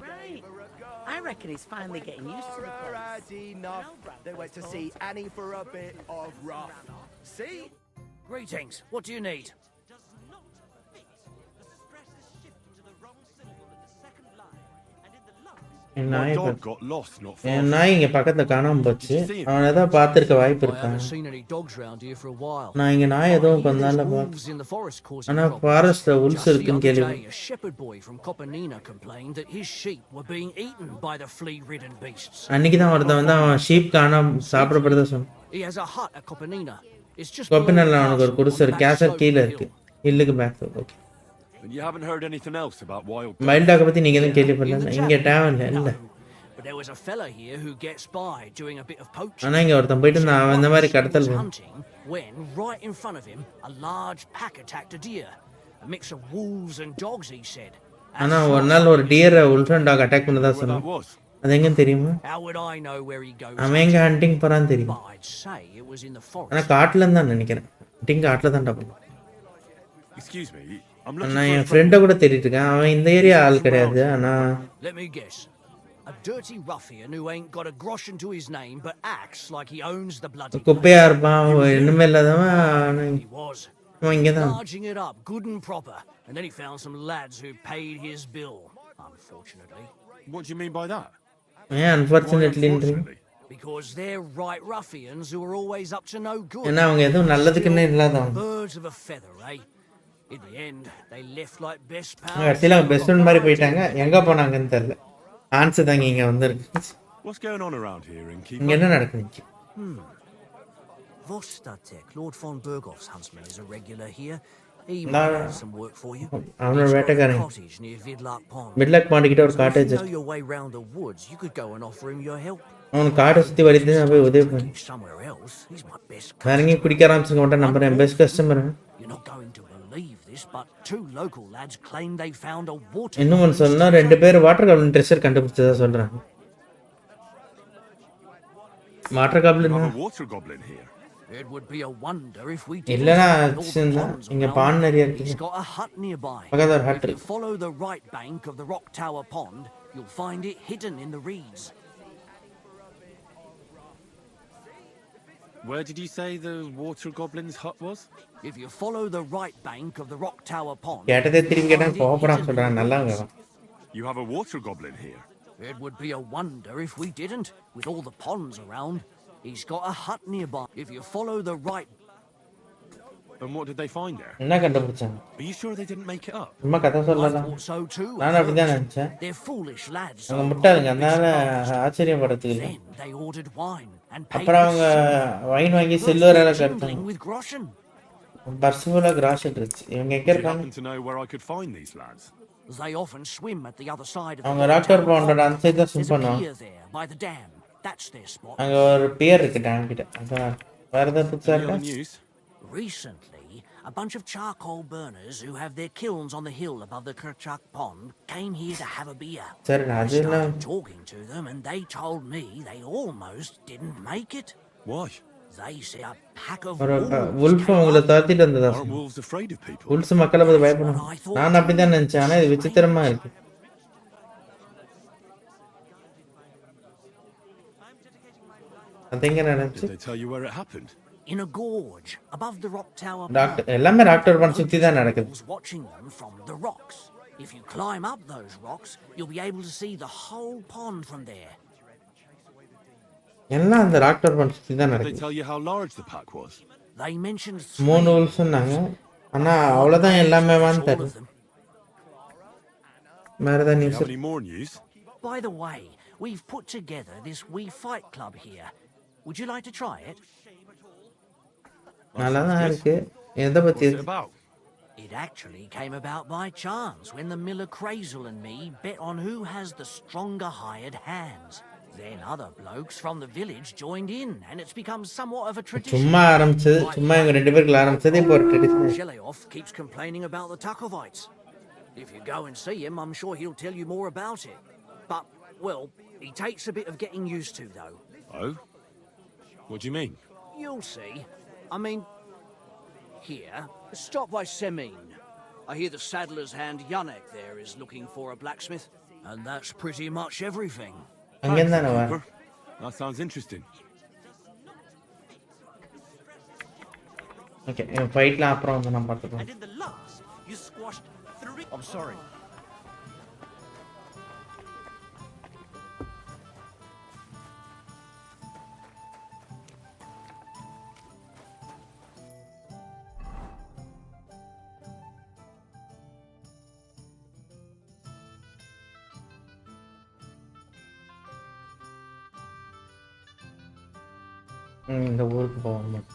Right. I reckon he's finally getting used to the place. Enough. They went to see Annie for a bit of rough. See? Greetings. What do you need? N My நாய் dog got lost not far என் நாய் இங்கே பக்கத்தில் காணாமல் போச்சு. அவனை ஏதாவது பார்த்துருக்க வாய்ப்பு I இருக்கான். haven't seen any dogs round here for a while. நான் இங்கே நாய் எதுவும் கொஞ்ச நாளில் Wolves பார்த்து, in the forest causing ஆனால் problems. ஃபாரஸ்ட்டில் உல்ஸ் Just the இருக்குன்னு other கேள்வி. day, a shepherd boy from Copenina complained that his sheep were being eaten by the flea-ridden beasts. அன்னைக்கு தான் ஒருத்தன் வந்து அவன் ஷீப் காணாம சாப்பிடப்படுறத சொன்னான். He has a hut at Copenina. It's just கொப்பினால் below the அவனுக்கு ஒரு castle குடிசை on the back கேசட் slope கீழே of the இருக்கு, hill. ஹில்லுக்கு back. Okay, And you haven't heard anything else about wild wild டாக்கை பற்றி நீங்கள் எதுவும் In கேள்விப்படல? the இங்கே tavern? டேவன் இல்லை. No. But there was a fella here who gets by doing a bit of poaching. ஆனால் இங்கே ஒருத்தன் போயிட்டு நான் இந்த மாதிரி கடத்தல் He was பண்ணேன். hunting when, right in front of him, a large pack attacked a deer. A mix of wolves and dogs, he said. And ஆனால் ஒரு நாள் ஒரு டியரை உல்ஃபன் டாக் அட்டாக் பண்ணதா where that சொன்னான். was? அது எங்கன்னு தெரியுமா? how would I know where he goes? அவன் எங்கே ஹண்டிங் போகிறான்னு தெரியும். But I'd say it was in the forest. ஆனால் காட்டில் தான் நினைக்கிறேன். ஹண்டிங் காட்டில் தான்டா பண்ணுவான். Excuse me, I'm looking நான் for என் a friend. ஃப்ரெண்டை கூட தேடிட்டு இருக்கேன். அவன் இந்த ஏரியா ஆள் கிடையாது. ஆனால் Let me guess. A dirty ruffian who ain't got a groschen to his name but acts like he owns the bloody குப்பையாக இருப்பான், இன்னுமே இல்லாதவன். place. He was. அவன் இங்கே தான். Larging it up good and proper. And then he found some lads who paid his bill, unfortunately. What do you mean by that? ஏன் Why அன்ஃபார்ச்சுனேட்லின்றீங்க? unfortunately? Because they're right ruffians who are always up to no good. ஏன்னா அவங்க எதுவும் நல்லதுக்குன்னே இல்லாதவங்க. Birds of a feather, eh? In the end, they left like best pals. கடைசியில் அவங்க best friend மாதிரி போயிட்டாங்க. எங்கே போனாங்கன்னு தெரியல. ஆன்சர் தாங்க இங்கே வந்திருக்கு. What's going on around here in இங்கே Keeper? என்ன நடக்குது? Vostatek, Lord von Berghoff's huntsman, is a regular here. He No. might have some work for you. அவனோட He's got a Vettaikaran. cottage near Vidlak Pond. மிட்லக் பாண்டிக்கிட்ட ஒரு So if cottage you know இருக்கு. your way round the woods, you could go and offer him your help. அவனுக்கு காட்டை சுற்றி வரைந்து நான் போய் உதவி பண்ணேன். He's somewhere else. He's my best வேற எங்கேயும் குடிக்க ஆரம்பிச்சுக்க மாட்டேன். நம்புறேன் best customer. You're not going to believe this, but two local lads claim they found a water. இன்னும் ஒன்று சொன்னால் 2 பேர் வாட்டர் காப்ளின் ட்ரெஷர் கண்டுபிடிச்சதா சொல்கிறாங்க. Water You goblin have a water goblin here. It would be a wonder if we did. இல்லைன்னா இங்கே பான் நிறைய He's இருக்குது. got a hut nearby. பக்கத்தில் ஒரு ஹட் If you இருக்கு. follow the right bank of the Rock Tower Pond, you'll find it hidden in the reeds. Where did you say the water goblin's hut was? If you follow the right bank of the Rock Tower Pond, கேட்டதே திரும்பி you'll கேட்டால் find it கோபப்படாம hidden சொல்கிறாங்க. in the நல்லா reeds. இருக்கும். You have a water goblin here. It would be a wonder if we didn't, with all the ponds around. He's got a hut nearby. If you follow the right... And what did they find there? என்ன கண்டுபிடிச்சாங்க? Are you sure they didn't make it up? சும்மா கதை I சொல்லலாம். thought so too. at நானும் அப்படி தான் first. நினச்சேன். They're foolish lads. அவங்க முட்டாளுங்க, அதனால ஆச்சரியப்படுறதுக்கு இல்லை. Then they ordered wine and paid அப்புறம் அவங்க வைன் வாங்கி சில்வரால jingling கட்டாங்க. with groschen. பர்ஸ் ஃபுல்லாக கிராஸ் இருந்துச்சு. இவங்க எங்கே Do you இருக்காங்க? happen to know where I could find these lads? They often swim at the other side of அவங்க the rocker tower. பவுண்டோட அந்த சைடு தான் There's ஸ்விம் a பண்ணுவாங்க. pier there by the dam. That's their spot. அங்கே ஒரு pier இருக்கு dam கிட்ட. அதான் வேற ஏதாவது புதுசாக Any இருக்கா? other news? Recently, a bunch of charcoal burners who have their kilns on the hill above the Kerchak pond came here to have a beer. சரி I அது எல்லாம் started talking to them and they told me they almost didn't make it. Why? They said a pack of ஒரு wolves wolf came உங்களை after தாத்திட்டு வந்ததா Aren't wolves afraid of people? wolves மக்களை பார்த்து பயப்படும் நான் அப்படிதான் நினைச்சேன் ஆனா இது விசித்திரமா இருக்கு அது எங்க நடந்துச்சு Did they tell you where it happened? in a gorge above the rock tower. Doctor எல்லாமே டாக்டர் பண்ண சுத்தி தான் நடக்குது Wolves watching them from the rocks. If you climb up those rocks, you'll be able to see the whole pond from there. எல்லாம் அந்த doctor பண்ண சுத்தி தான் Did they நடக்குது tell you how large the pack was? They mentioned மூணு three wolves சொன்னாங்க ஆனா அவ்வளவுதான் எல்லாமே all தெரியல of them. வேற ஏதாவது Do you news have any more news? By the way, we've put together this wee fight club here. Would you like to try it? நல்லா தான் இருக்கு எதை பத்தி What's it about? It actually came about by chance when the miller Crazel and me bet on who has the stronger hired hands. Then other blokes from the village joined in, and it's become somewhat of a tradition. சும்மா ஆரம்பிச்சது சும்மா இவங்க ரெண்டு பேருக்கு ஆரம்பிச்சது இப்போ ஒரு tradition Sheleoff keeps complaining about the Tuckovites. If you go and see him, I'm sure he'll tell you more about it. But, well, he takes a bit of getting used to, though. Oh? What do you mean? You'll see. I mean, here, stop by Semin. I hear the saddler's hand Yannick there is looking for a blacksmith, and that's pretty much everything. அங்கே தானே வர Cooper? That sounds interesting. Okay ஃபைட்லாம் அப்புறம் வந்து நான் பார்த்துக்கலாம் And in the last, you squashed 3. I'm sorry. இந்த ஊருக்கு போகணும்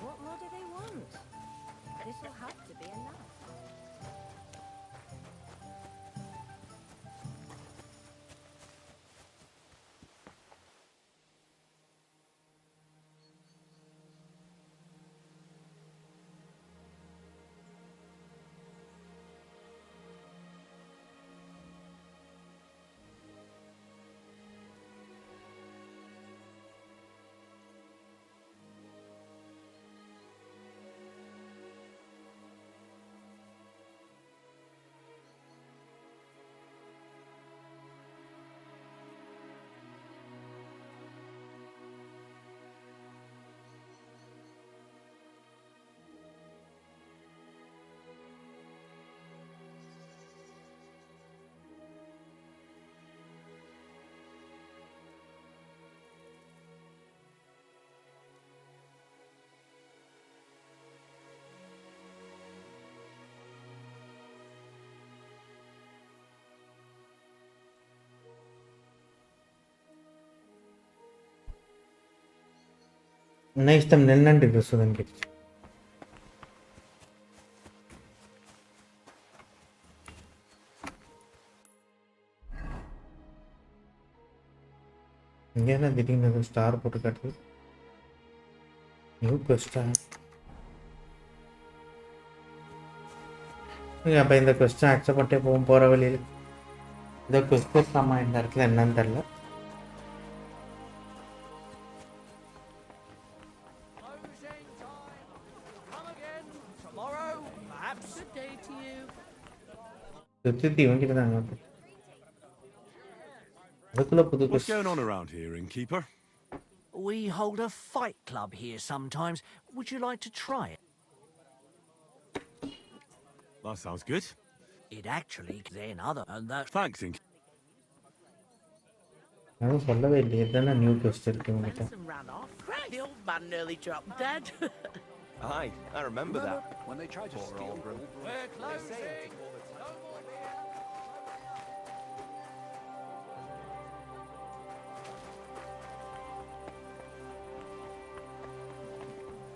What more do they want? This will have to be enough. నా ఇష్టం నిన్నంటే డ్రెస్ దానికి இங்கேனா திடீர்னு ஸ்டார் போட்டு காட்டுது நியூ கொஸ்டா அப்போ இந்த கொஸ்டின் அக்செப்ட் பண்ணிட்டே போகிற வழியில் இந்த கொஸ்டின் நம்ம இந்த இடத்துல என்னன்னு தெரில சுத்தி இவங்கிட்ட தான் அதுக்குள்ள புது What's going on around here, innkeeper? We hold a fight club here sometimes. Would you like to try it? That sounds good. It actually then other and that. Thanks, innkeeper. நான் சொல்லவே இல்லை எதனா நியூ கொஸ்டின் இருக்கு உங்ககிட்ட Ran off. The old man nearly dropped dead. Aye, I remember that. When they tried to steal from... We're closing!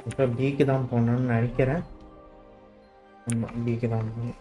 இப்போ பிக்கு தான் போகணும்னு நினைக்கிறேன் ஆமாம் பிக்கு தான் போகணும்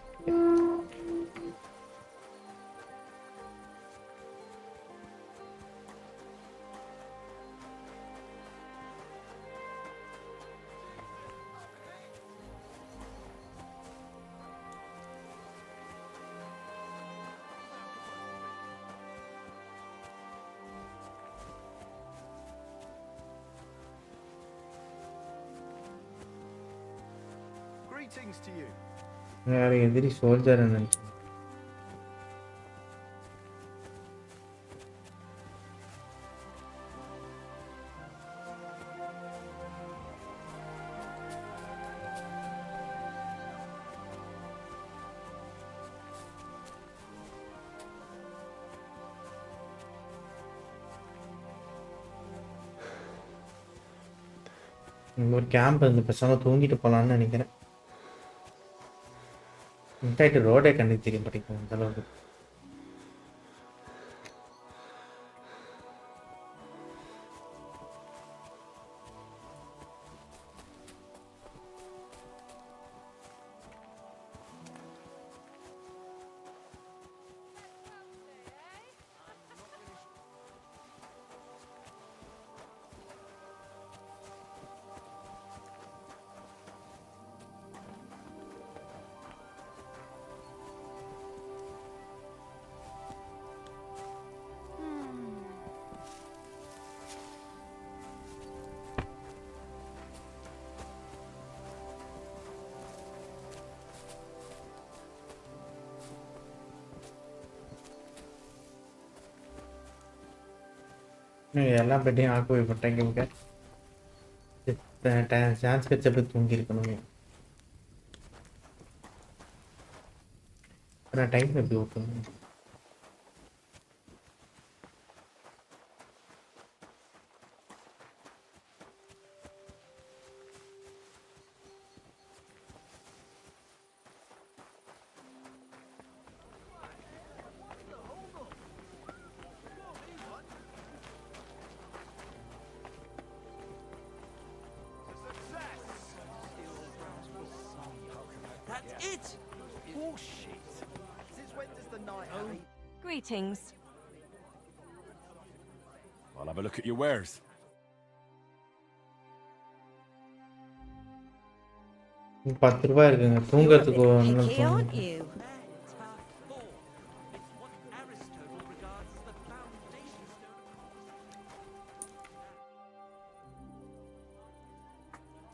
Greetings to you. யாரு எதிரி சோல்ஜர் நினைச்சு ஒரு கேம்ப் இருந்து பேசாம தூங்கிட்டு போலான்னு நினைக்கிறேன். இன்டாக்ட் ரோடே கண்ணுக்கு தெரிய மாட்டேங்குது அந்த அளவுக்கு. எல்லாம் பெட்டையும் ஆக்குவை போட்டேங்க. சான்ஸ் கட்சி அப்படி தூங்கி இருக்கணும். நான் டைம் எப்படி ஓட்டணும்? Greetings. I'll have a look at your wares. ₹10 இருக்குங்க தூங்கிறதுக்கு ஒண்ணு Picky, aren't you?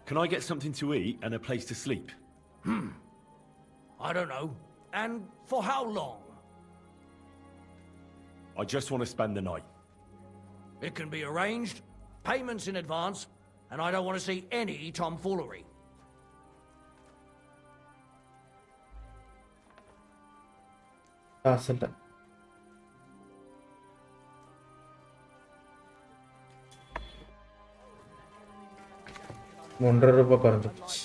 Can I get something to eat and a place to sleep? I don't know. And for how long? I just want to spend the night. It can be arranged. Payments in advance. And I don't want to see any tomfoolery. காசு இல்லை. ₹1.5 குறைஞ்சு போச்சு.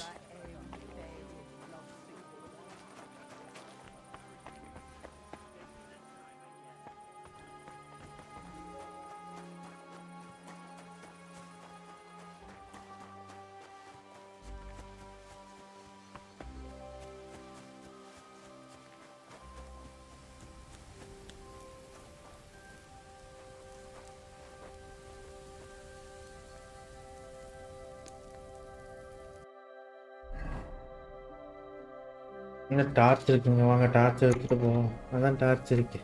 இங்கே torch இருக்குங்க, வாங்க torch எடுத்துட்டு போவோம். அதான் டார்ச் இருக்கு.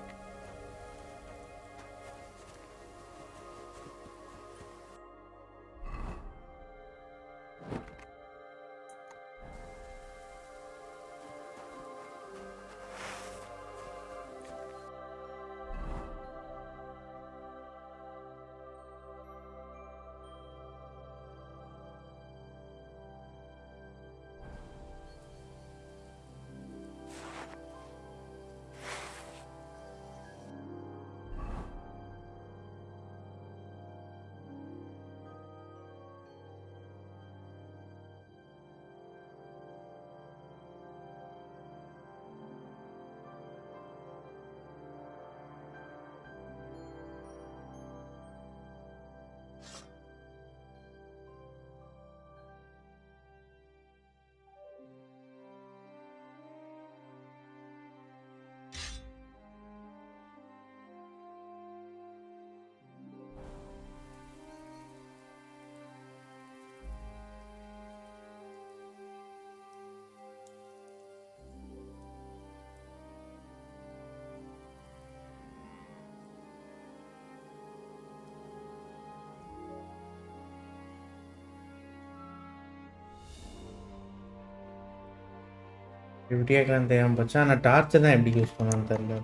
இப்படி கேட்கலாம் தெரியாமல் போச்சு. ஆனால் டார்ச்சை தான் எப்படி யூஸ் பண்ணணும்னு தெரியல.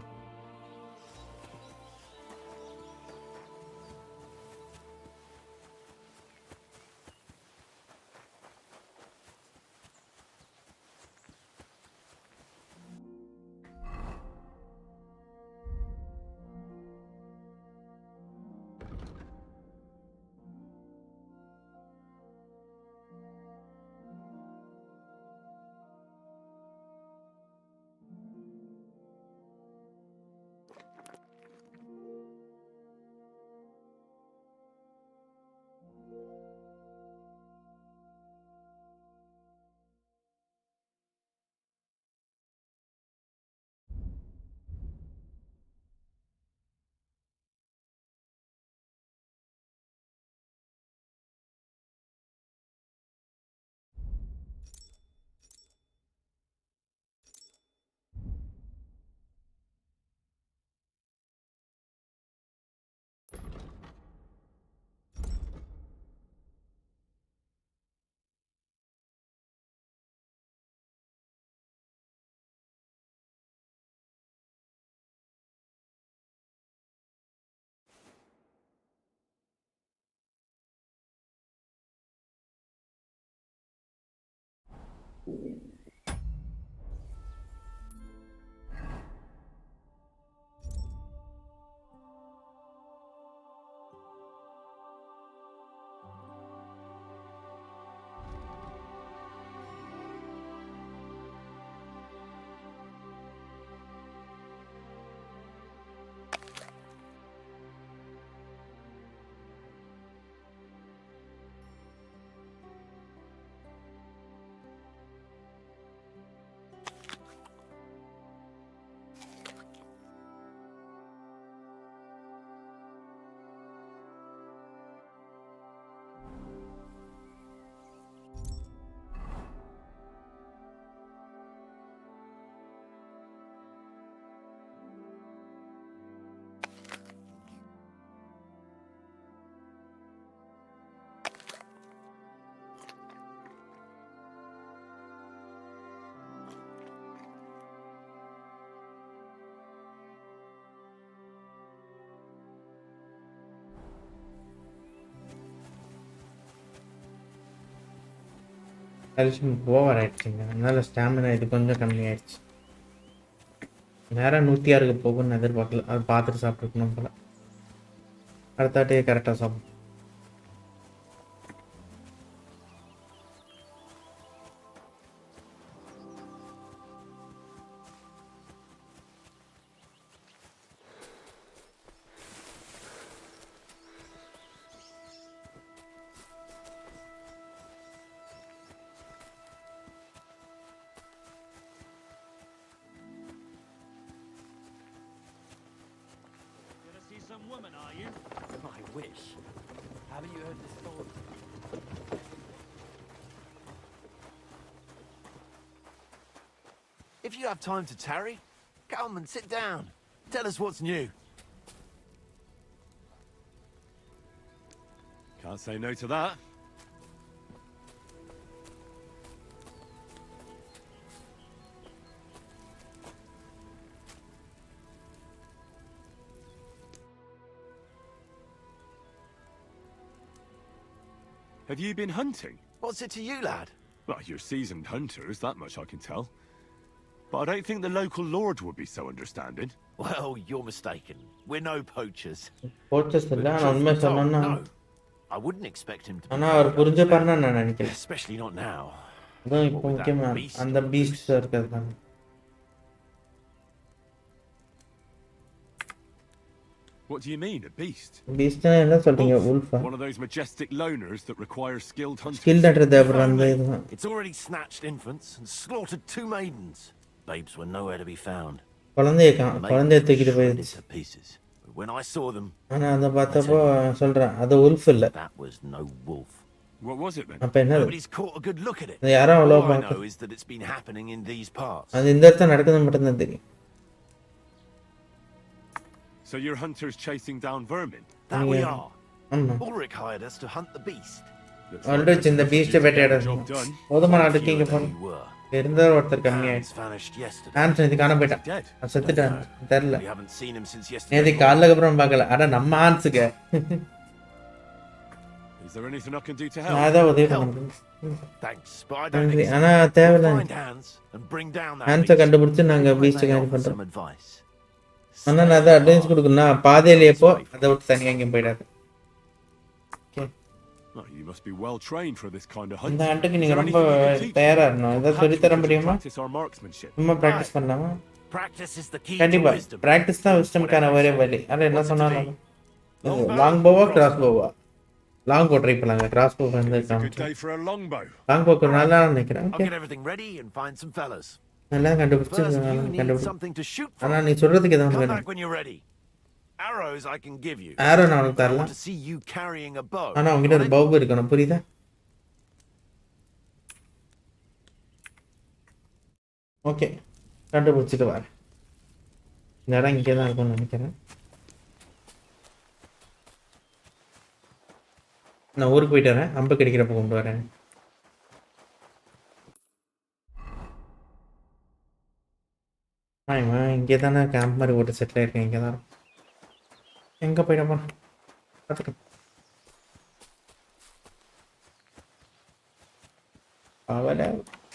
கால்சியம் ஓவர் ஆயிடுச்சுங்க. அதனால ஸ்டாமினா இது கொஞ்சம் கம்மியாயிடுச்சு. நேராக 106க்கு போகும்னு எதிர்பார்க்கல. அது பார்த்துட்டு சாப்பிட்டுருக்கணும் போல. அடுத்தாட்டே கரெக்டாக சாப்பிடும். Some woman, are you? I wish. Haven't you heard the story? If you have time to tarry, come and sit down. Tell us what's new. Can't say no to that. Have you been hunting? What's it to you, lad? Well, you're seasoned hunters, that much I can tell. But I don't think the local lord would be so understanding. Well, you're mistaken. We're no poachers. Poachers இல்ல. நான் உண்மை சொன்னேன்னா No. I wouldn't expect him to. ஆனா அவர் புரிஞ்சுப்பாருன்னு நான் நினைக்கிறேன். Especially not now. அதான் இப்போ முக்கியமா அந்த பீஸ்ட் இருக்கிறது தான். What do you mean, a beast? Beast என்ன சொல்றீங்க? wolf. One of those majestic loners that require skilled hunters. Skilled hunter தேவரந்த இதுதான். It's already snatched infants and slaughtered 2 maidens. Babes were nowhere to be found. குழந்தையை தூக்கிட்டு போயிடுச்சு. When I saw them, ஆனா அத பார்த்தப்போ சொல்றேன் அது wolf இல்ல. That was no wolf. What was it then? அப்ப என்னது? Nobody's caught a good look at it. யாரோ அவ்வளோ All I பார்க்க. know is that it's been happening in these parts. அது இந்த இடத்துல நடக்குது மட்டும் தான் தெரியும். So you're hunters chasing down vermin? That we are. Ulrich hired us to hunt the beast. Ulrich in the beast வேட்டையாட. போதுமான இருக்கீங்க போங்க. இருந்தவர் ஒருத்தர் கம்மியாயிடுச்சு. ஹான்ஸ் நேற்று காண போயிட்டான், செத்துட்டான் தெரியல. நேற்று காலைக்கு அப்புறம் பார்க்கல. அட நம்ம ஹான்ஸுக்கு நான் அதான் உதவி பண்ண முடியும். ஆனா தேவையில்லை, ஹான்ஸை கண்டுபிடிச்சு நாங்கள் பீச்சை கேரி பண்ணுறோம். ஆனால் நான் அதை அட்வைஸ் கொடுக்கணும்னா பாதையிலேயே போ, அதை விட்டு தனியாக எங்கேயும் போயிடாது. இந்த ஹண்ட்டுக்கு நீங்கள் ரொம்ப தயாராக இருக்கணும். ஏதாவது சொல்லித்தர முடியுமா? சும்மா ப்ராக்டிஸ் பண்ணலாமா? கண்டிப்பா ப்ராக்டிஸ் தான் விஸ்டம்கான ஒரே வழி. ஆனால் என்ன சொன்னாலும் லாங் போவா கிராஸ் போவா? லாங் போ ட்ரை பண்ணலாங்க. கிராஸ் போ வந்து லாங் போக்கு நல்லா நினைக்கிறேன். நல்லா கண்டுபிடிச்சு ஆனால் நீ சொல்றதுக்கு எதாவது வேணும். ஆரோ நான் உனக்கு தரலாம், ஆனால் அவங்ககிட்ட ஒரு பவு இருக்கணும், புரியுதா? ஓகே கண்டுபிடிச்சிட்டு வரேன். இந்த இடம் இங்கே தான் இருக்கும்னு நினைக்கிறேன். நான் ஊருக்கு போயிட்டு வரேன், அம்பு கிடைக்கிறப்ப கொண்டு வரேன். இவன் இங்கே தானே கேம்ப் மாதிரி போட்டு செட்டில் ஆயிருக்கேன். இங்கே தான் எங்கே போயிட்டப்பா பார்த்துக்கேன்.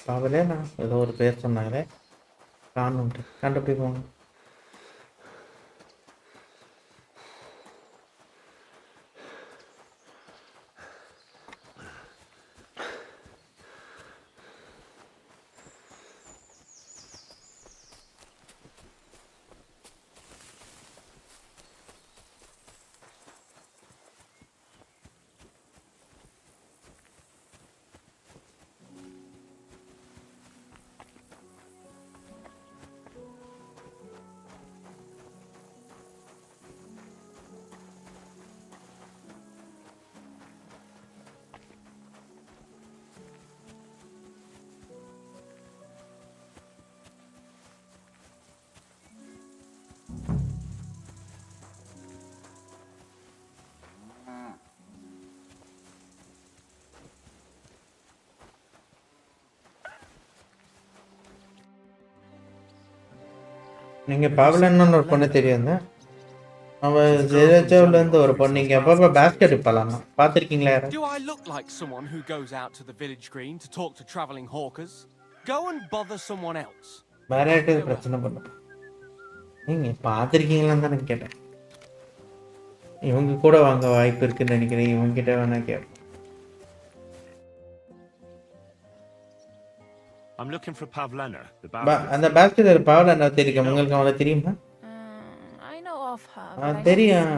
பாவலே நான் ஏதோ ஒரு பேர் சொன்னாங்களே காணுன்ட்டு கண்டுபிடிப்பாங்க. நீங்கள் பாவலன்னு ஒரு பொண்ணு தெரியும், அவன் ஜெயலலிதாவிலேருந்து ஒரு பொண்ணு. நீங்கள் எப்போ பேஸ்கெட் விற்பாலாமா பார்த்துருக்கீங்களா? யாரும் Do I look like someone who goes out to the village green to talk to traveling hawkers? Go and bother someone else. வேற யார்கிட்ட பிரச்சனை பண்ண நீங்கள் பார்த்துருக்கீங்களான்னு தான் நான் கேட்டேன். இவங்க கூட வாங்க வாய்ப்பு இருக்குன்னு நினைக்கிறேன். இவங்ககிட்ட வேணா கேட்பேன். I'm looking for Pavlena, the அந்த பாஸ்கெட் பாவலனா தெரியும், உங்களுக்கு அவளை தெரியுமா? I know of her. தெரியும்,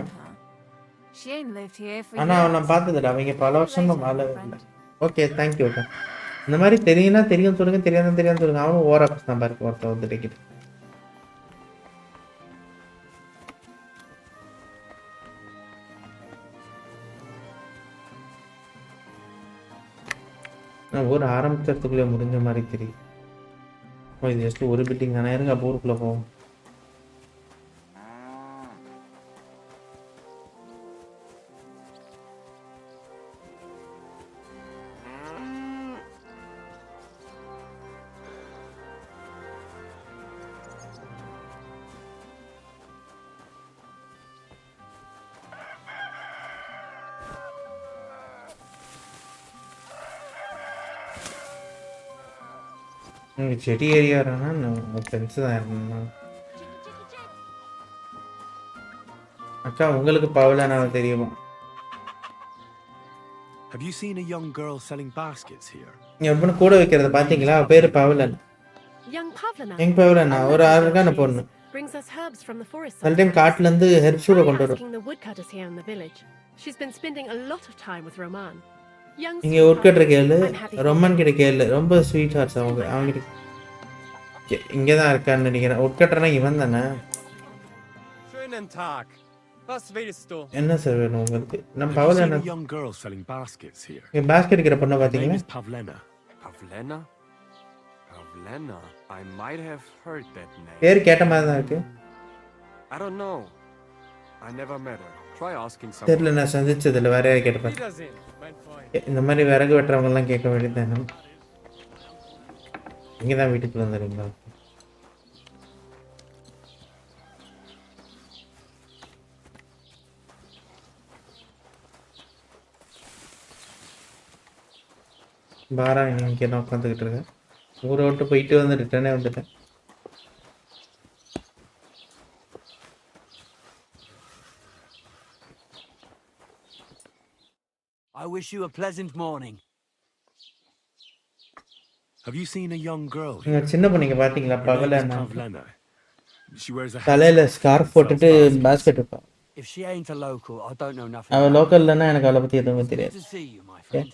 She ain't lived here for ஆனால் அவன் நான் பார்த்ததில்ல. அவங்க பல வருஷமா மேலே இல்லை. Okay thank you. இந்த மாதிரி தெரியும்னா தெரியும் சொல்லுங்க, தெரியாதுன்னு தெரியாதுன்னு சொல்லுங்க. அவனும் ஓரப்பஸ் தான் பாருக்கு ஒருத்தர் வந்து டிக்கெட். ஊர் ஆரம்பிக்கிறதுக்குள்ளே முடிஞ்ச மாதிரி தெரியும். இது ஜஸ்ட் ஒரு பில்டிங் தானே, இருங்க அப்போ ஊருக்குள்ளே போவோம். இங்கே செடி ஏரியானா ஃப்ரெண்ட்ஸு தான் இருக்கணும். அக்கா உங்களுக்கு பவலனா தெரியுமா? Have you seen a young girl selling baskets here? எப்படின்னு கூட வைக்கிறத பார்த்தீங்களா? பேர் பவலன். எங்க பவலனா ஒரு அழகான பொண்ணு. சில டைம் காட்டுலேருந்து ஹெர்ப்ஸோட கொண்டு வரும். இங்கே உட்கட்டுற கேளு, ரொமன் கிட்ட கேளு, ரொம்ப ஸ்வீட் ஹார்ட்ஸ் அவங்க. அவங்ககிட்ட இங்கே தான் இருக்கான்னு நினைக்கிறேன். உட்கட்டுறனா இவன் தானே? என்ன சார் வேணும் உங்களுக்கு? நம்ம பவலனா பாஸ்கெட் இருக்கிற பொண்ணை பார்த்தீங்களா? பேர் கேட்ட மாதிரி தான் இருக்கு. தெரியல, நான் சந்திச்சதில்லை. வேற யாரும் கேட்டேன். இந்த மாதிரி விறகு வெட்டுறவங்கலாம் கேட்க வேண்டியது தானே? இங்கே தான் வீட்டுக்குள்ள வந்துடுறீங்களா? பாரா இங்கே நான் உட்காந்துக்கிட்டு இருக்கேன். ஊரை விட்டு போயிட்டு வந்து ரிட்டர்னே வந்துட்டேன். I wish you a pleasant morning. Have you seen a young girl நீங்க here? சின்ன பொண்ணுங்க பாத்தீங்களா? Her name is பகலன்னா Pavlena. She wears a தலையில headscarf ஸ்கார்ஃப் and sells போட்டுட்டு baskets. பாஸ்கெட் வைப்பா. If she ain't a local, I don't know nothing. அவ about her. லோக்கல்லன்னா எனக்கு அவளை பத்தி எதுவுமே Good தெரியாது. to see you, my friend.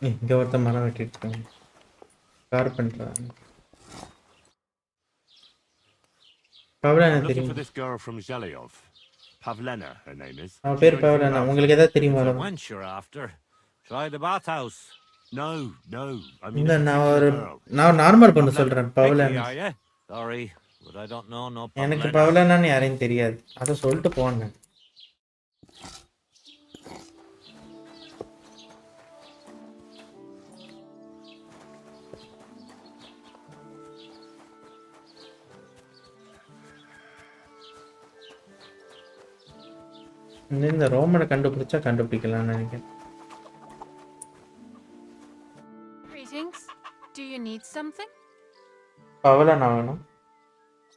இங்க ஒருத்த மரம் வெட்டிட்டு இருக்காங்க. கார் பண்றாங்க. பவலனா I'm looking தெரியும். for this girl from Zhelyov. Pavlena, her name is. அவ Do you பேர் know anything பவலனா. about உங்களுக்கு her? ஏதாவது தெரியுமா? The wench you're after. Try the bathhouse. No, no. I mean இல்ல a நான் particular ஒரு girl. நான் நார்மல் பொண்ணு Pavlena. சொல்றேன். Picky, பவலனா. are you? Sorry, but I don't know no எனக்கு Pavlena. பவலனான்னு யாரையும் தெரியாது. அத சொல்லிட்டு போனேன். இந்த ரோமனை கண்டுபிடிச்சா கண்டுபிடிக்கலாம்னு நினைக்கிறேன். Greetings. Do you need something? பவலனா வேணும்.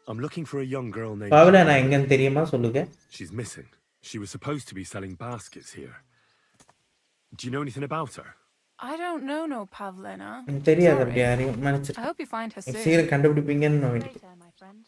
I'm looking for a young girl named பவலனா Pavlena. எங்கன்னு தெரியுமா சொல்லுங்க. She's missing. She was supposed to be selling baskets here. Do you know anything about her? I don't know no Pavlena. தெரியாது Sorry. அப்படி யாரையும் I மன்னிச்சிரு. hope you find her soon. சீக்கிரம் கண்டுபிடிப்பீங்கன்னு நான் வேண்டிக்கிறேன். Later, my friend.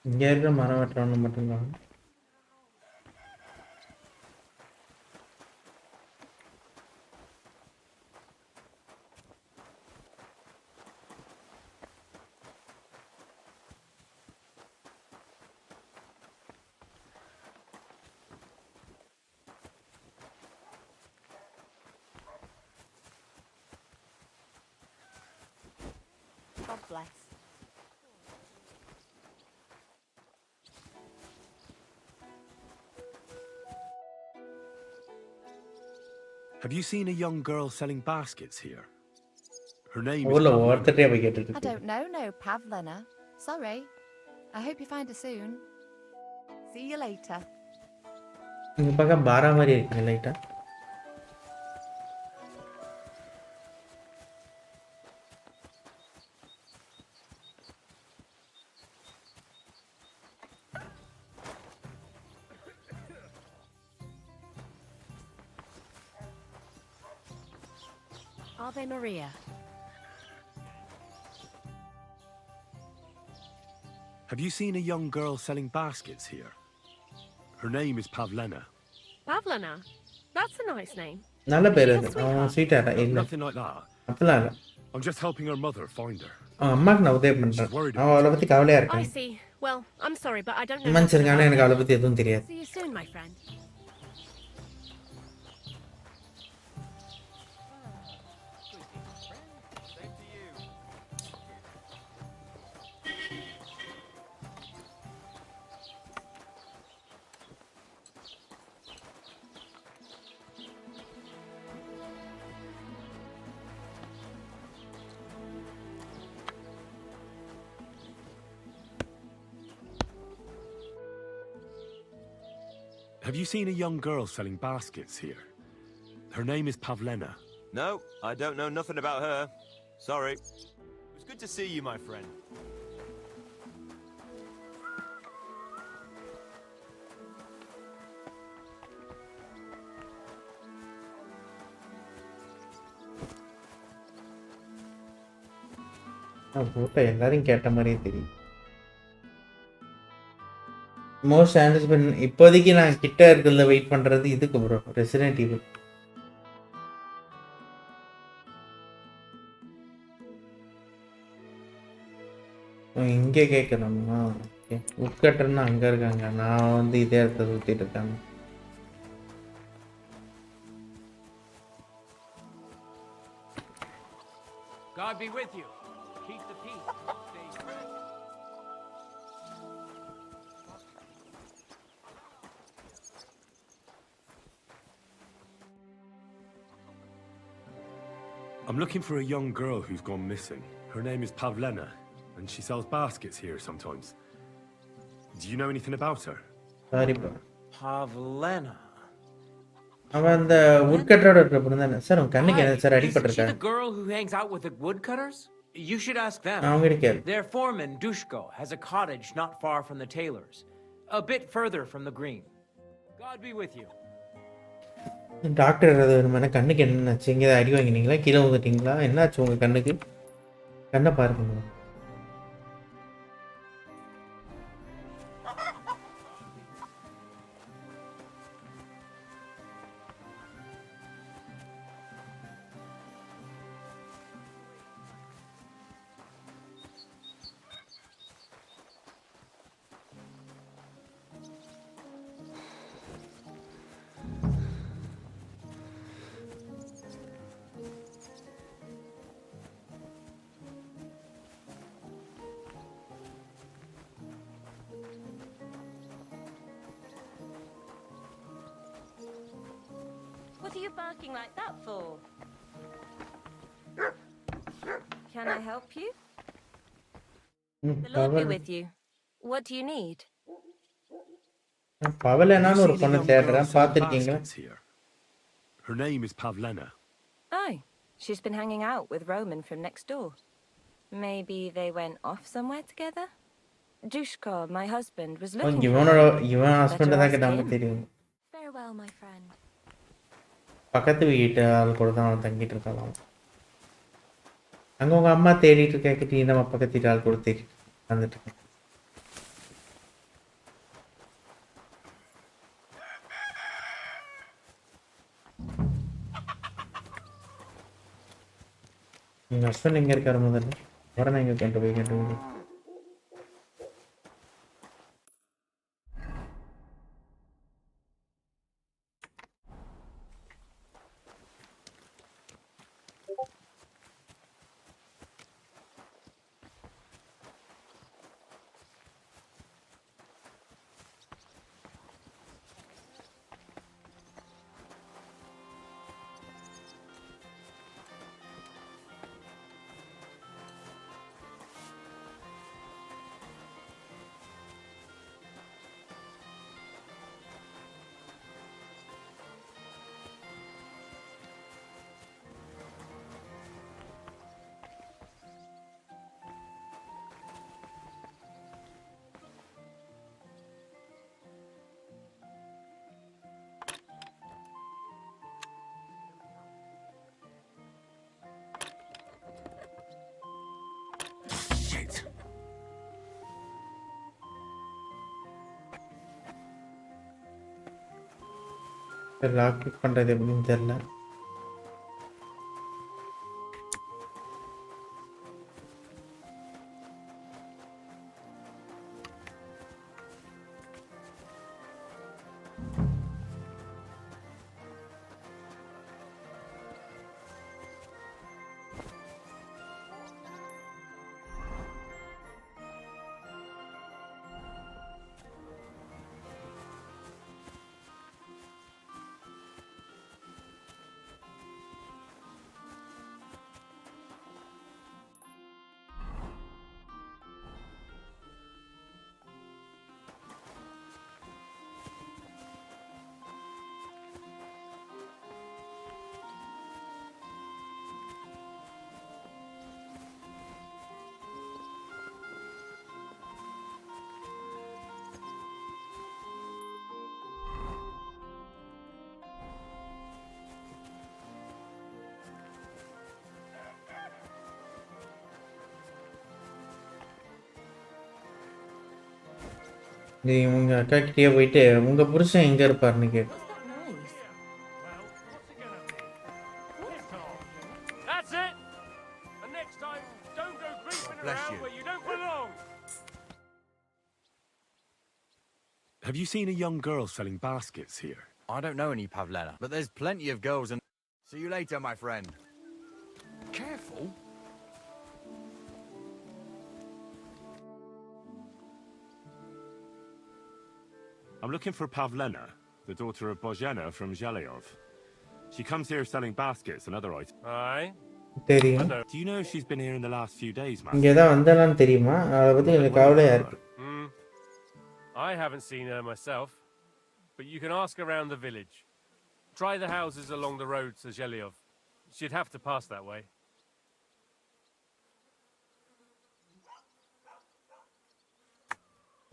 இங்க இருக்கிற மரம் வெட்டுறவங்க மட்டும்தான். God bless. Have you seen a young girl selling baskets here? Her name is ஊர்ல Pavlena. ஒருத்தரே போய் கேட்டுட்டு I இருக்கு. don't know no Pavlena. Sorry. I hope you find her soon. See you later. இங்க பார்க்க பாரா மாதிரி இருக்குங்க லைட்டா. Ave Maria. Have you seen a young girl selling baskets here? Her name is Pavlena. Pavlena? That's a nice name. நல்ல பேர் அது. அவன் ஸ்வீட்டாரா இல்ல. Nothing like that. அப்பலாம் இல்ல. I'm just helping her mother find her. அம்மாக்கு நான் உதவி பண்றேன். அவன் அவளை பத்தி கவலையா I இருக்கேன். see. Well, I'm sorry, but I don't know. மன்னிச்சிருங்க, ஆனா எனக்கு அவளை பத்தி எதுவும் தெரியாது. See you soon, my friend. Have you seen a young girl selling baskets here? Her name is Pavlena. No, I don't know nothing about her. Sorry. It was good to see you, my friend. போட்ட எல்லாரையும் கேட்ட மாதிரியே தெரியும். Most anticipate இப்போதைக்கு நான் கிட்ட இருக்கிறதுல wait பண்றது இதுக்கு ப்ரோ, ரெசிடென்ட் ஈவில். இங்கே கேட்கணுமா? ஓகே, உட்கட்டர்னு அங்கே இருக்காங்க, நான் வந்து இதே இடத்துல ஊற்றிட்டு இருக்காங்க. God be with you. Keep the peace. Stay fresh. I'm looking for a young girl who's gone missing. Her name is Pavlena, and she sells baskets here sometimes. Do you know anything about her? Sorry, bro. Pavlena. அவன் அந்த woodcutter இருக்க தானே sir? உங்க கண்ணுக்கு என்ன sir அடிபட்டிருக்கா? Is she the girl who hangs out with the woodcutters? You should ask them. Their foreman, Dushko, has a cottage not far from the tailor's, a bit further from the green. God be with you. Doctor வேணுமானா கண்ணுக்கு என்னாச்சு? இங்கே அடி வாங்கினீங்களா? கீழே வந்துட்டீங்களா? என்னாச்சு உங்கள் கண்ணுக்கு? கண்ணை பாருங்க. What are you barking like that for? Can I help you? The Lord be with you. What do you need? பவலனான்னு ஒரு பொண்ணு தேடுறேன், பார்த்திருக்கீங்களா? Her name is Pavlena. Oh, she's been hanging out with Roman from next door. Maybe they went off somewhere together? Dushko, my husband, was looking for her. இவன் husband தான் கேட்டாங்க தெரியும். Farewell, my friend. பக்கத்து வீட்டு ஆள் கூட தான் அவன் தங்கிட்டு இருக்கலாம். அங்கே உங்கள் அம்மா தேடிட்டு கேட்கிட்டு நம்ம பக்கத்து வீட்டு ஆள் கூட தேடி வந்துட்டு இருக்கேன். எங்கள் ஹஸ்பண்ட் எங்கே இருக்காரு முதல்ல? உடனே எங்கே கொண்டு போய் கேட்டு லாக் பண்ணுறது எப்படின்னு தெரியல. உங்க அக்கா கிட்டே போயிட்டு உங்க புருஷன் எங்க இருப்பாருன்னு கேட்டு That's it. And next time, don't go creeping around where you don't belong. Have you seen a young girl selling baskets here? I don't know any Pavlena, but there's plenty of girls and... See you later, my friend. Careful. I'm looking for Pavlena, the daughter of Bozhena from Zhelyov. She comes here selling baskets and other items. Aye. தெரியும். Do you know if she's been here in the last few days, man? இங்க தான் வந்தாலான்னு தெரியுமா? அத பத்தி எனக்கு கவலையா இருக்கு. I haven't seen her myself, but you can ask around the village. Try the houses along the road to Zhelyov. She'd have to pass that way.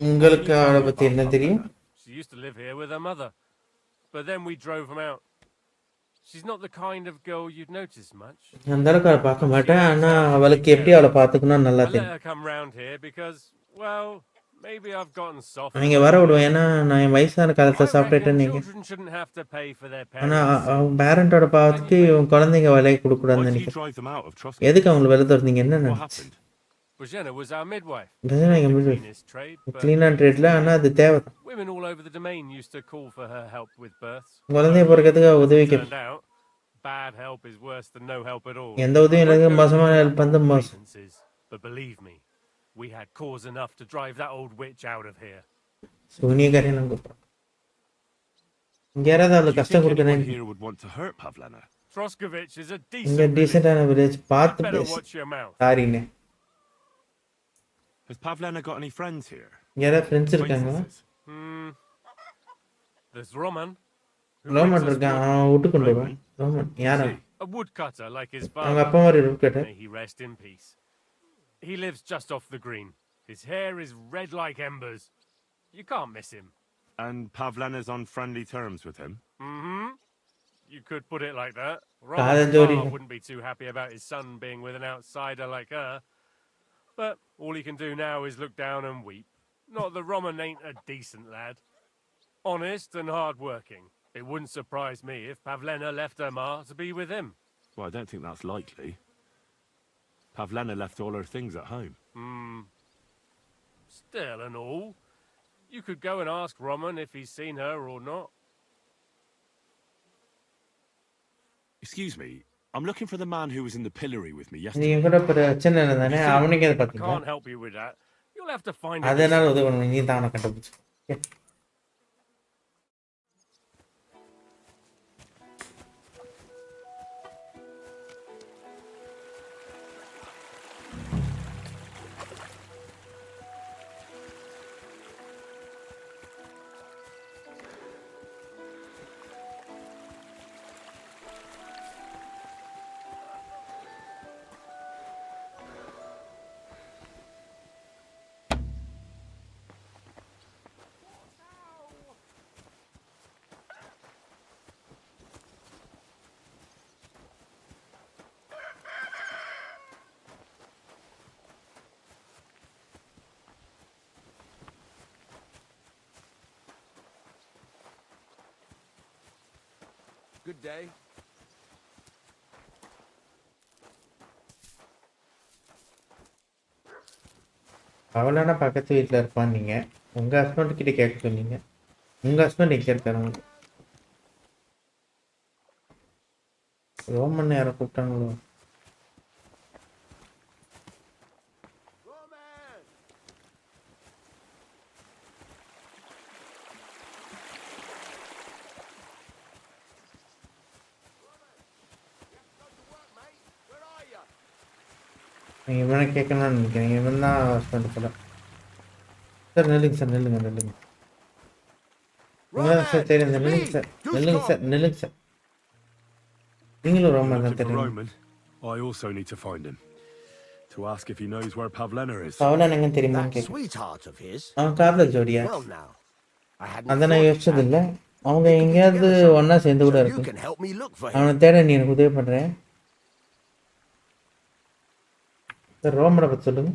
உங்களுக்கு அவளை பத்தி என்ன தெரியும்? She used to live here with her mother, but then we drove them out. She's not the kind of girl you'd notice much. அந்த அளவுக்கு அவளை பார்க்க மாட்டேன். ஆனா அவளுக்கு எப்படி அவளை பார்த்துக்கணும் நல்லா I let தெரியும். her come round here because, well, maybe I've gotten soft. அவங்க வர விடுவேன். ஏன்னா நான் என் வயசான காலத்துல சாப்பிட்டுட்டேன் நீங்க. Children shouldn't have to pay for their ஆனா parents. அவங்க பேரண்டோட பாவத்துக்கு இவங்க குழந்தைங்க விலையை கொடுக்க கூடாதுன்னு நினைக்கிறேன். எதுக்கு அவங்களை வெளில துரத்தீங்க? என்ன நடந்துச்சு? Bozhena was our midwife. Bozhena எங்க midwife. Clean and trade-ல ஆனா அது தேவை. Women all over the domain used to call for her help with births. குழந்தைய பிறக்கிறதுக்கு உதவி கேட்பேன். Turned out, bad help is worse than no help at all. எந்த உதவியும் இல்லைங்க, மோசமான ஹெல்ப் வந்து மோசம். But believe me, we had cause enough to drive that old witch out of here. சூனியக்காரன் நான் கூப்பிடுறேன். இங்க யாராவது அவளுக்கு கஷ்டம் கொடுக்கணும். Troskovich is a இங்க decent டீசென்டான வில்லேஜ் பார்த்து better பேசு. watch your mouth. சாரிண்ணே. Has Pavlena got any friends here? யாரா ஃப்ரெண்ட்ஸ் இருக்காங்களா? There's Roman. ரோமன் இருக்கான். அவன் விட்டு கொண்டு வருவான். ரோமன் யாரா? A woodcutter like his அவங்க father. அப்பா மாதிரி woodcutter. May he rest in peace. He lives just off the green. His hair is red like embers. You can't miss him. And Pavlena's on friendly terms with him? Mm-hmm. You could put it like that. Kaadhan Roman's jodi. father wouldn't be too happy about his son being with an outsider like her. But all he can do now is look down and weep. Not that Roman ain't a decent lad. Honest and hard-working. It wouldn't surprise me if Pavlena left her ma to be with him. Well, I don't think that's likely. Pavlena left all her things at home. Still and all, you could go and ask Roman if he's seen her or not. Excuse me, I'm looking for the man who was in the pillory with me yesterday. நீங்க கூட பிரச்சனை இல்லதானே? அவனுக்கு எதை I பாத்தீங்க? can't help you with that. You'll have to find a அதனால உதவி பண்ணணும். நீ தான் அவனை கண்டுபிடிச்சு. Good day. அவளான பக்கத்து வீட்டில் இருப்பான். நீங்கள் உங்கள் ஹஸ்பண்ட் கிட்ட கேட்க சொன்னீங்க. உங்கள் ஹஸ்பண்ட் எங்கே இருக்காரு? ரோமன் யாரை கூப்பிட்டாங்களோ? நீங்கள் இவனை கேட்கணும்னு நினைக்கிறீங்க. இவன் தான் ஹஸ்பண்ட் போல. சார் நில்லுங்க சார், நில்லுங்க நில்லுங்க. உங்களால் சார் தெரியும். நில்லுங்க சார், நில்லுங்க சார், நில்லுங்க சார். நீங்களும் ரோமன் தான் தெரியும். Roman, I also need to find him. To ask if he knows where Pavlena is. பவலன் எங்கன்னு தெரியுமான்னு That கேட்குறேன். sweetheart of his. அவன் கார்ல ஜோடியா? Well now, I hadn't அதை நான் thought of யோசிச்சது that. இல்லை. அவங்க எங்கேயாவது ஒன்றா சேர்ந்து கூட So you இருக்கு. can help me look for him. அவனை தேட நீ எனக்கு உதவி பண்ணுறேன். சார் ரோமனை பற்றி சொல்லுங்க.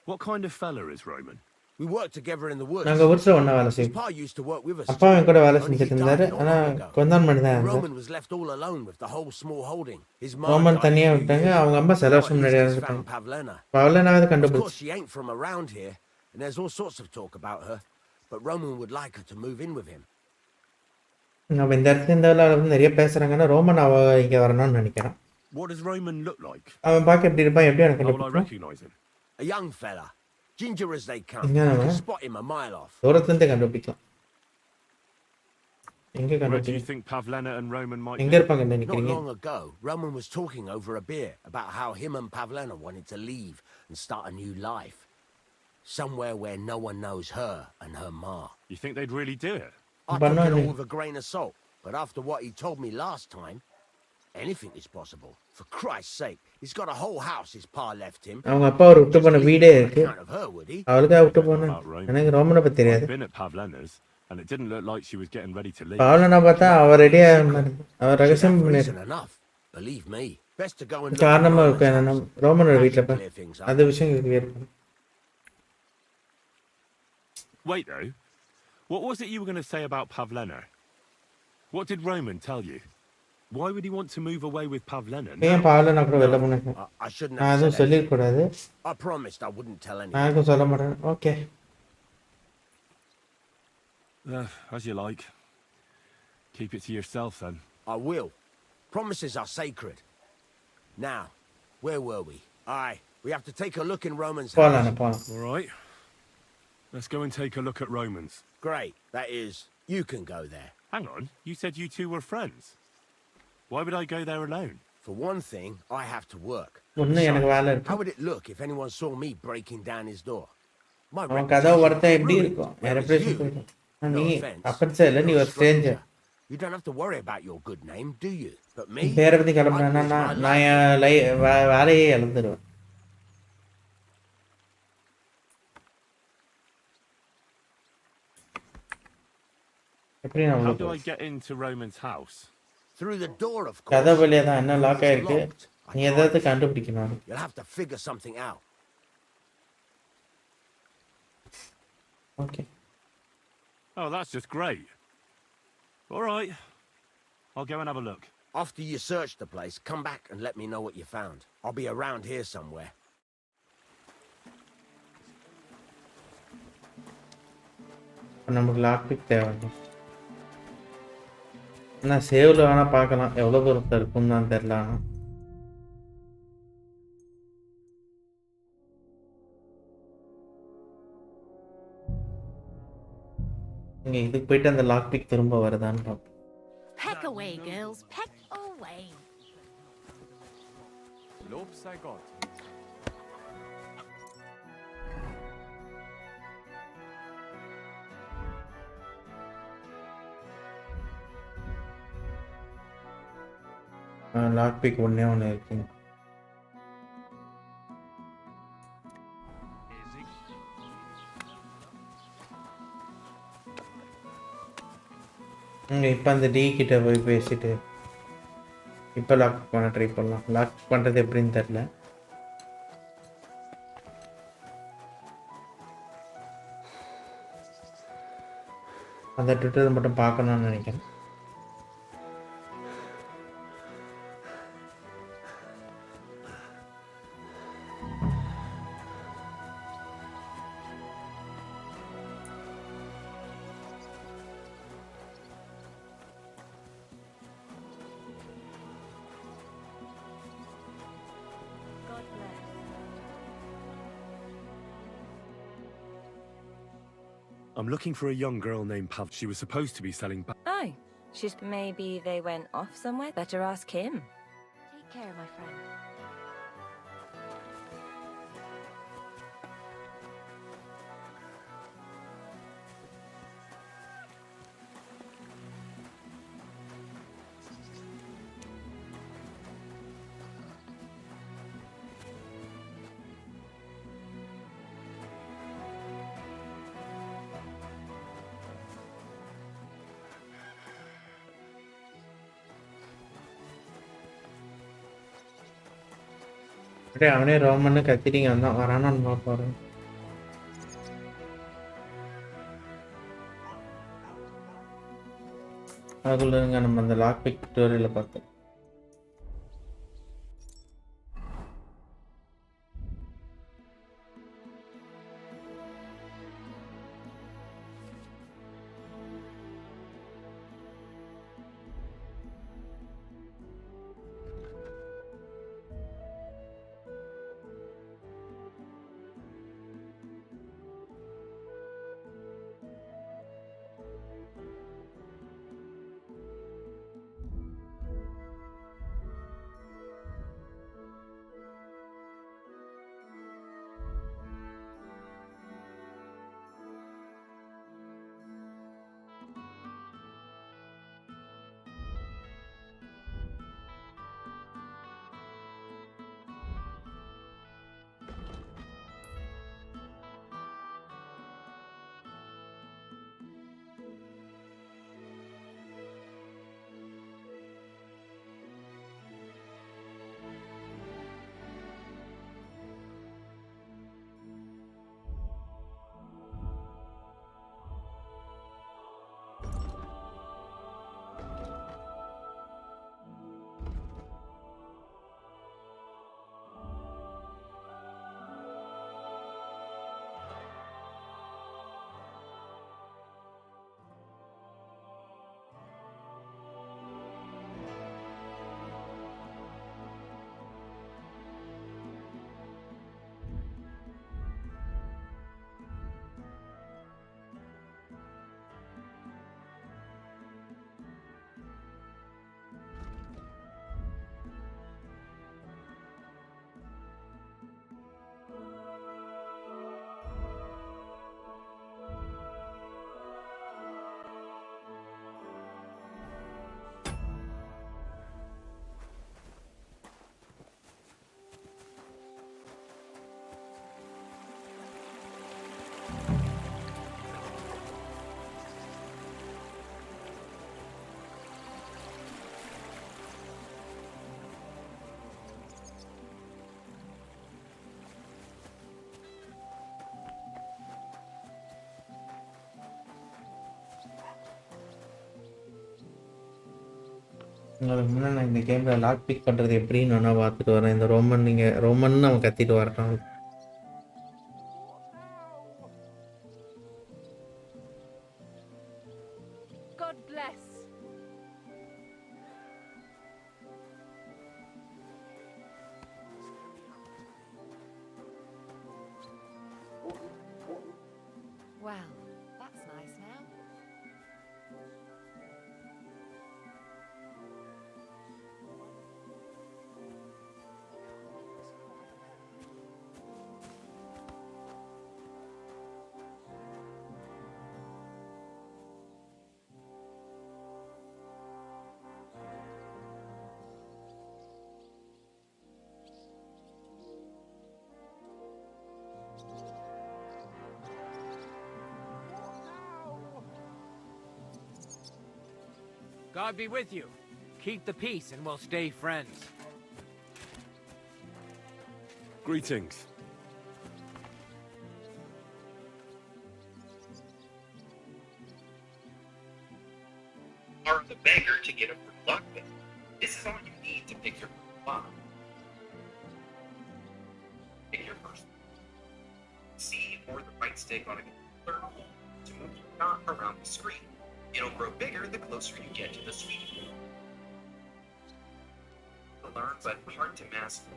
What kind of fella is Roman? We worked together in the woods. நாங்க ஊர்ல ஒண்ணா வேலை His செய்வோம். pa used to work with us. அப்பா என் கூட வேலை Only he செஞ்சுட்டு died இருந்தாரு. not ஆனா long ago. கொஞ்ச நாள் முன்னாடி தான் இருந்தாரு. Roman was left all alone with the whole small holding. His mom Roman died தனியா a few விட்டாங்க. years அவங்க ago. அம்மா சில Now வருஷம் முன்னாடி he's இறந்துட்டாங்க. found Pavlena. பவலனாவது Of course, கண்டுபிடிச்சு. she ain't from around here, and there's all sorts of talk about her. But Roman would like her to move in with him. நம்ம இந்த இடத்துல இந்த வேலை வந்து நிறைய பேசுறாங்கன்னா ரோமன் அவ இங்க வரணும்னு நினைக்கிறேன். What does Roman look like? அவன் பார்க்க எப்படி இருப்பான் எப்படி எனக்கு How will I கண்டுபிடிக்கும்? recognize him? A young fella, ginger as they come. Yeah, You can man. spot him a mile off. தூரத்துல இருந்தே கண்டுபிடிக்கலாம். எங்க Where do you கண்டுபிடிக்கலாம்? think Pavlena and Roman might எங்க be? இருப்பாங்கன்னு Not நினைக்கிறீங்க? long ago, Roman was talking over a beer about how him and Pavlena wanted to leave and start a new life. Somewhere where no one knows her and her ma. You think they'd really do it? I took it all with a grain of salt, but after what he told me last time, anything is possible. For Christ's sake, he's got a whole house his pa left him. அவங்க அப்பா ஒரு விட்டு போன வீடே இருக்கு. Account of her, would he? அவளுக்காக விட்டு போன எனக்கு ரோமனை பத்தி தெரியாது. I've been at Pavlena's, and it didn't look like she was getting ready to leave. பவலனா பார்த்தா அவர் ரெடியா இருந்தாரு. அவர் ரகசியம் Reason பண்ணிரு. enough. Believe me. Best to go and look காரணமா at இருக்கு Roman's என்னன்னா house. ரோமனோட That வீட்டுல should போய் clear things up. அந்த விஷயம் கிளியர் பண்ணு. Wait though, what was it you were going to say about Pavlena? What did Roman tell you? Why would he want to move away with Pavlena? ஏன் பவலனா கூட வெளில போனேன்? I shouldn't நான் have அதுவும் said சொல்லிட anything. கூடாது. I promised I wouldn't tell anyone. நான் எதுவும் சொல்ல மாட்டேன். Okay. As you like. Keep it to yourself then. I will. Promises are sacred. Now, where were we? Aye, we have to take a look in Roman's போலாம் house. போலாம். All right. Let's go and take a look at Roman's. Great. That is, you can go there. Hang on, you said you two were friends. Why would I go there alone? For one thing, I have to work. ஒண்ணு எனக்கு வேலை How இருக்கு. would it look if anyone saw me breaking down his door? My அவன் கதவை reputation ஒருத்தன் எப்படி ruined. இருக்கும்? Whereas ரெப்ரேஷன் you, போயிடும். no நீ offense, அப்படி இல்ல நீ you're ஒரு a Stranger. stranger. You don't have to worry about your good name, do you? But me, பேரை பத்தி கிளம்புறேன்னா I'd lose my நான் life. என் வேலையே இழந்துருவேன். எப்படி நான் How உள்ள do I போவேன்? get into Roman's house? Through the door, of course. கதை வழியா தான் என்ன லாக் It's ஆயிருக்கு. locked. I நீ tried. எதாவது கண்டுபிடிக்கணும். You'll have to figure something out. Okay. Oh, that's just great. All right. I'll go and have a look. After you search the place, come back and let me know what you found. I'll be around here somewhere. நமக்கு lock big தேவை. நான் சேவ்ல வேணா பார்க்கலாம் எவ்வளவு தூரத்துல இருக்கும்னு தான் தெரியல. ஆனா இங்க இதுக்கு போயிட்டு அந்த லாக் பிக் திரும்ப வருதான்னு பார்ப்போம். Peck away, girls. Peck away. Lob sei Gott. Lock pick ஒண்ணே ஒன்று இருக்கு. இப்போ அந்த டி கிட்ட போய் பேசிட்டு இப்போ லாக் பண்ண ட்ரை பண்ணலாம். லாக் பண்ணுறது எப்படின்னு தெரில. அந்த ட்விட்டர் மட்டும் பார்க்கணும்னு நினைக்கிறேன். I'm looking for a young girl named Pav. She was supposed to be selling. Oh, maybe they went off somewhere. Better ask him. Take care, my friend. அப்படியே அவனே ரோமன்னு கத்திரிங்க வந்தான் வரானு பார்ப்பாரு. அதுக்குள்ள நம்ம அந்த லாக் பிக் டுட்டோரியலை பார்த்தோம். உங்களுக்கு முன்னாடி நான் இந்த கேமில் லாக் பிக் பண்ணுறது எப்படின்னு வேணா பார்த்துட்டு வரேன். இந்த ரோமன் நீங்கள் ரோமன் அவன் கத்திட்டு வரட்டும். God bless. Well, that's nice now. God be with you. Keep the peace and we'll stay friends. Greetings. Are the beggar to get a free lockpick. This is all you need to pick your first lock. Pick your first C or the right stick on a controller to move your dot around the screen. It'll grow bigger the closer you get to the sweet spot. To learn but hard to master.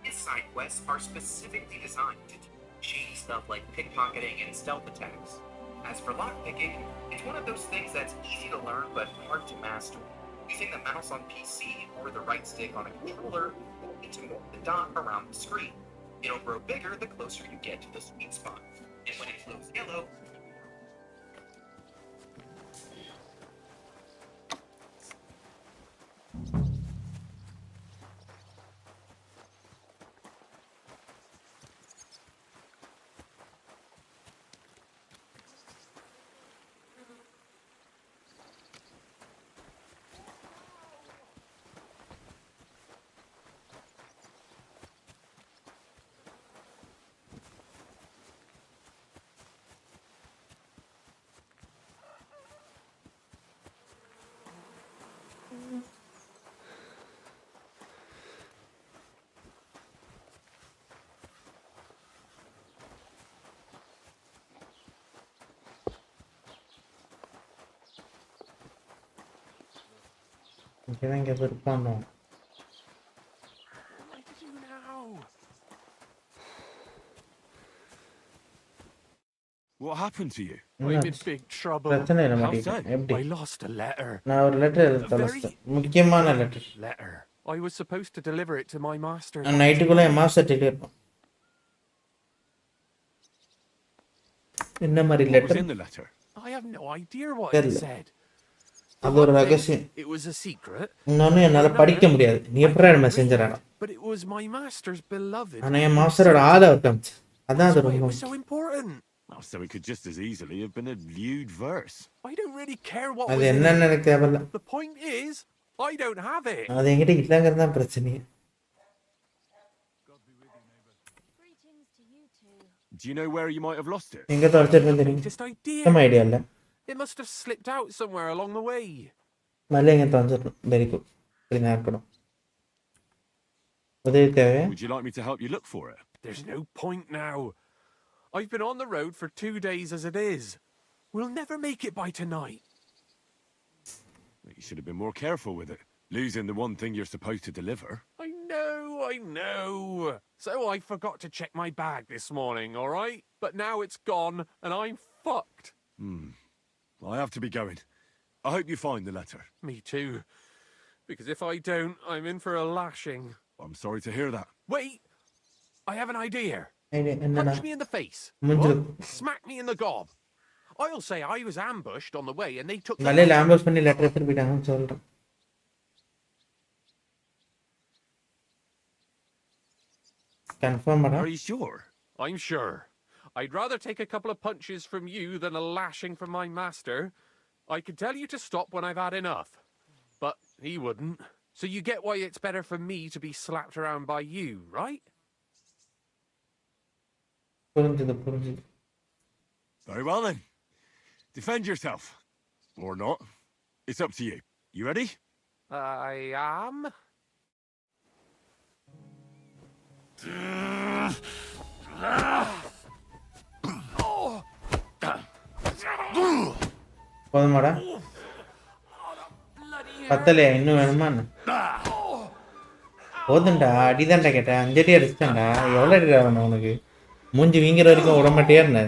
His side quests are specifically designed to do shady stuff like pickpocketing and stealth attacks. As for lockpicking, it's one of those things that's easy to learn but hard to master. Using the mouse on PC or the right stick on a controller, you need to move the dot around the screen. It'll grow bigger the closer you get to the sweet spot. And when it glows yellow, இங்கே தான் இங்கே இருப்பானோ. What happened to you? I'm in big trouble. பிரச்சனை இல்லை How மாட்டேன். so? எப்படி? I lost a letter. நான் ஒரு லெட்டர் எழுத தொலைச்சிட்டேன். முக்கியமான letter. Letter. I was supposed to deliver it to my master. நான் நைட்டுக்குள்ளே என் மாஸ்டர் டெலிவரி இருப்பேன். என்ன மாதிரி What was letter? in the letter? I have no idea what it தெரியல. said. அது ஒரு ரகசியம். It was a secret. இன்னொன்னு என்னால படிக்க முடியாது. நீ எப்படி மெசேஞ்சர் ஆனா? But it was my master's beloved. ஆனா என் மாஸ்டரோட ஆளை காமிச்சு. அதான் அது ரொம்ப so important. Oh, so it could just as easily have been a lewd verse. I don't really care what அது was in என்னன்னு it. எனக்கு தேவையில்ல. The point is, I don't have it. அது என்கிட்ட இல்லைங்கிறது தான் பிரச்சனையே. Do you know where you might have lost it? எங்க தொலைச்சிட்டு தெரியும். Just idea. நம்ம ஐடியா இல்லை. It must have slipped out somewhere along the way. மல்ல எங்க தொலைச்சிட்டு வெரி குட். இப்படி தான் இருக்கணும். உதவி தேவை. Would you like me to help you look for it? There's no point now. I've been on the road for 2 days as it is. We'll never make it by tonight. You should have been more careful with it. Losing the one thing you're supposed to deliver. I know. So I forgot to check my bag this morning, all right? But now it's gone and I'm fucked. I have to be going. I hope you find the letter. Me too. Because if I don't, I'm in for a lashing. I'm sorry to hear that. Wait! I have an idea. என்னடா? Punch me in the face. மூஞ்சில Smack me in the gob. I'll say I was ambushed on the way and they took the மலையில ambush பண்ணி letter எடுத்துட்டு போயிட்டாங்கன்னு சொல்றேன். Confirm Are you sure? I'm sure. I'd rather take a couple of punches from you than a lashing from my master. I could tell you to stop when I've had enough. But he wouldn't. So you get why it's better for me to be slapped around by you, right? புரிஞ்சுது. Very well then. Defend yourself. Or not. It's up to you. You ready? I am. போதுமாடா? பத்தலையா? இன்னும் வேணுமா? போதும்டா. அடிதான்டா கேட்டேன். 5 அடி அடிச்சிட்டான்டா. எவ்வளோ அடி வேணும் உனக்கு? மூஞ்சி வீங்கிற வரைக்கும் விட மாட்டியா என்ன?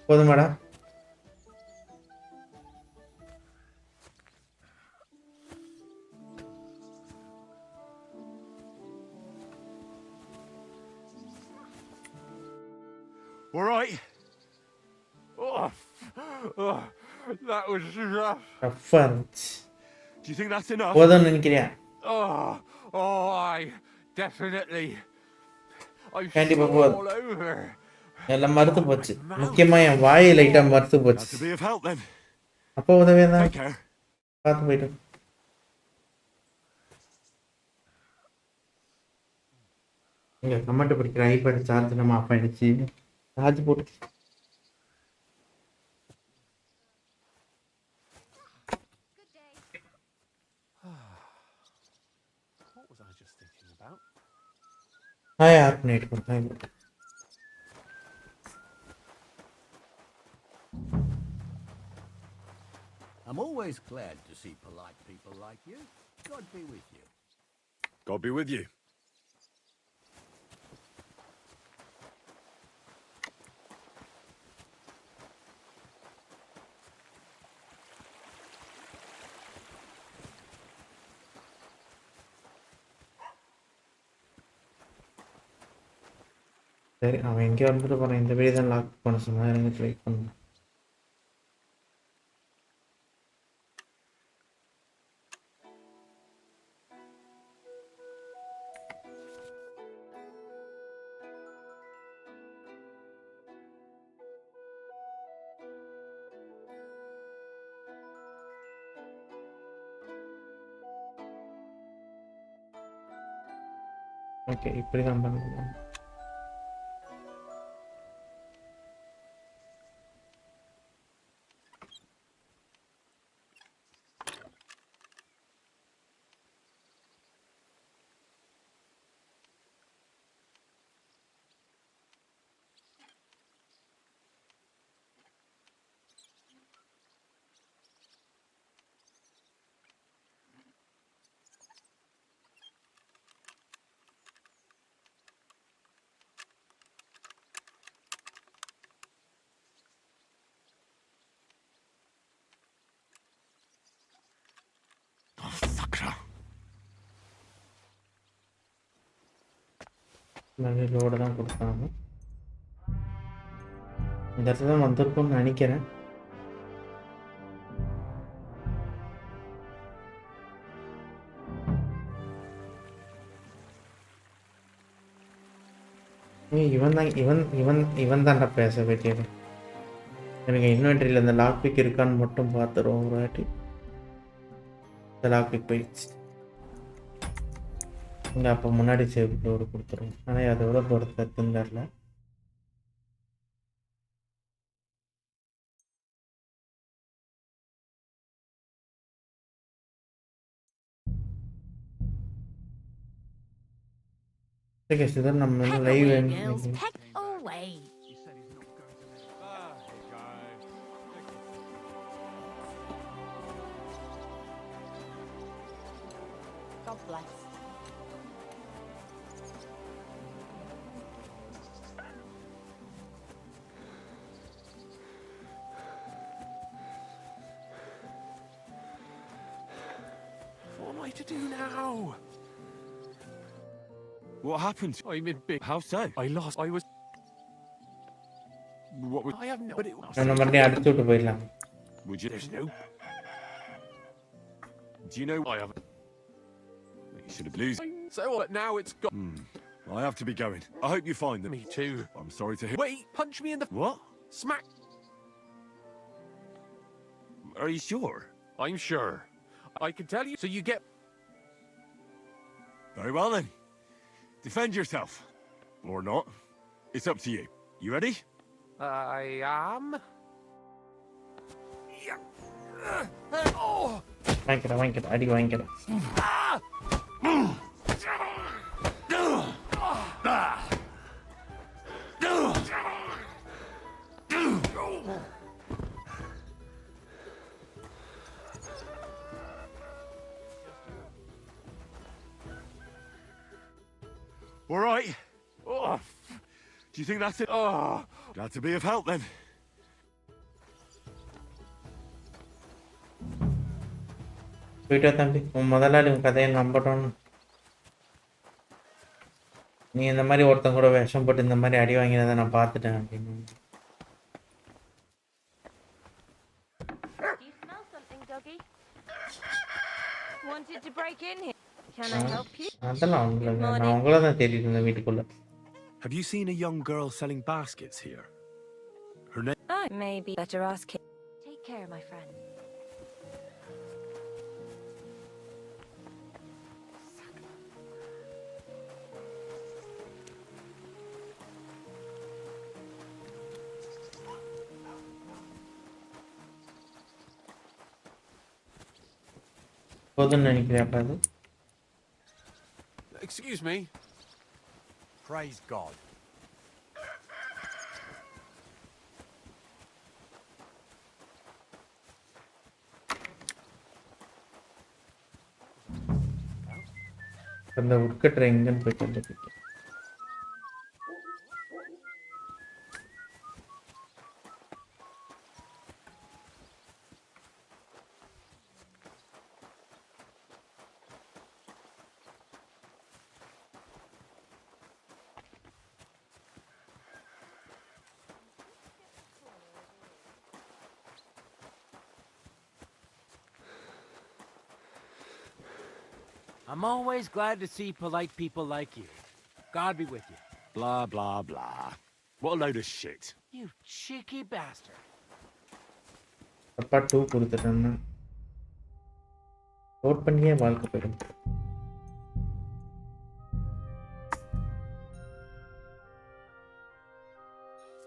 போதுமாடா? All right. That was rough. ரஃப்பா இருந்துச்சு. Do you think that's enough? போதும்னு நினைக்கிறியா? I definitely. I'm கண்டிப்பா all போதும். over. எல்லாம் மறுத்து போச்சு. முக்கியமா என் வாய் லைட்டா மறுத்து போச்சு. To be of help then. அப்போ உதவியா தான். Take care. பார்த்து போயிட்டு. இங்க கமெண்ட் படிக்கிற ஐபேட் சார்ஜ் நம்ம ஆஃப் ஆயிடுச்சு. சார்ஜ் போட்டு. What was I just thinking about? Hi ஆர்னேட் hi. I'm always glad to see polite people like you. God be with you. God be with you. சரி அவன் எங்கே வந்துட்டு போகிறான். இந்த வீடியோ தான் லாக் பண்ண சொன்னா எனக்கு ட்ரை பண்ண. ஓகே இப்படி தான் பண்ணணும். நல்ல லோடு தான் கொடுத்தாங்க. இந்த இடத்துல தான் வந்திருக்கும்னு நினைக்கிறேன். இவன் தான்டா பேச வேண்டியது. எனக்கு இன்வென்ட்ரியில் இந்த லாக் பிக் இருக்கான்னு மட்டும் பார்த்துருவோம் ஒரு வாட்டி. இந்த லாக் பிக் போயிடுச்சு. இங்கே அப்போ முன்னாடி சேவ் லோடு கொடுத்துருவோம். ஆனால் அதோட பொறுத்த இருக்குன்னு தெரில. Okay, so then I'm in live and Peck away. God bless. What am I to do now? What happened? I'm in big. How so? I lost. I was. What was... I have no. But it was. நம்ம மறுபடியும் அடுத்து விட்டு போயிடலாம். Would you... There's no. Do you know... I haven't. You should have losed. So what? Now it's gone. I have to be going. I hope you find them. Me too. I'm sorry to hear... Wait! Punch me in the... What? Smack! Are you sure? I'm sure. I can tell you. So you get... Very well then. Defend yourself. Or not. It's up to you. You ready? I am. வாங்கிக்கிறேன் அடி வாங்கிக்கிறேன். All right. Oh. Do you think that's it? Oh. Glad to be of help then. போயிட்டா தம்பி, உன் முதலாளி உன் கதையை நம்பட்டோன்னு. நீ இந்த மாதிரி ஒருத்தன் கூட விஷம் போட்டு இந்த மாதிரி அடி வாங்கினதை நான் பார்த்துட்டேன் அப்படின்னு. Do you smell something, doggy? Wanted to break in here. Can I help you? அதெல்லாம் ஒன்றும் இல்லை, நான் உங்களை தான் தேடிட்டு இருந்தேன் வீட்டுக்குள்ள. Have you seen a young girl selling baskets here? Her name? Maybe better ask him. Take care, my friend. போதும்னு நினைக்கிறேன் அது. Excuse me. Praise God. அந்த உட்கட்டுற எங்கன்னு போய் கண்டுபிடிக்க. I'm always glad to see polite people like you. God be with you. Blah, blah, blah. What a load of shit. You cheeky bastard. அப்பா 2 கொடுத்துட்டேன்னா vote பண்ணியே வாழ்க்கை போயிடும்.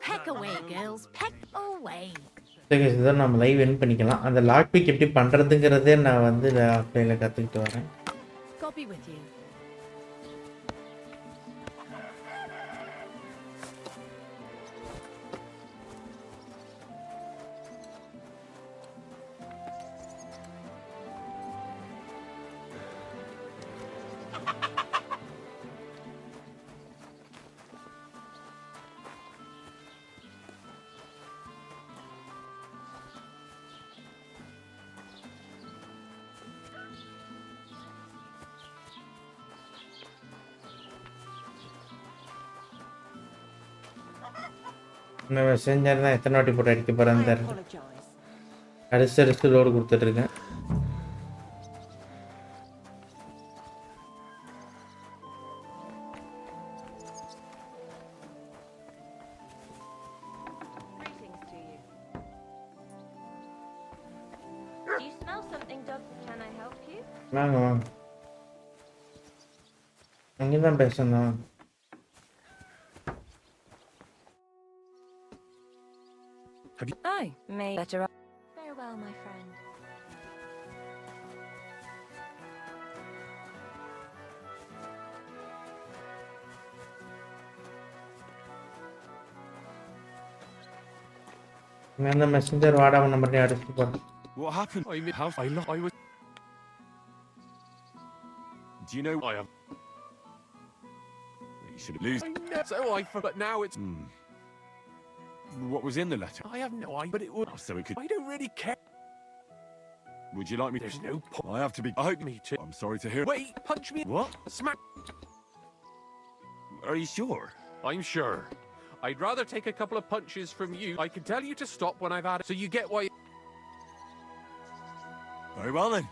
Peck away, girls. Peck away. சரி, இதான் நம்ம லைவ் என் பண்ணிக்கலாம். அந்த lock big எப்படி பண்ணுறதுங்கிறதே நான் வந்து ஆஃப்லைனில் கற்றுக்கிட்டு வரேன். God be with you. இந்த மெசேஞ்சர் தான் எத்தனை வாட்டி போட்டு அடிக்க போகிறேன்னு தெரியல. அடிச்சு லோடு கொடுத்துட்ருக்கேன். வாங்க வாங்க, அங்கே தான் பேசணும். I may better. Farewell, my friend. நான் அந்த மெசேஞ்சர் வாடாம நம்பர்ல அடிச்சு போறேன். What happened? I was. Do you know I am? You should lose. So but now it's. What was in the letter? I have no idea, but it would. So it could. I don't really care. Would you like me? There's no point. I have to be. I hope me too. I'm sorry to hear. Wait, punch me. What? Smack. Are you sure? I'm sure. I'd rather take a couple of punches from you. I can tell you to stop when I've had it, so you get why. Very well then.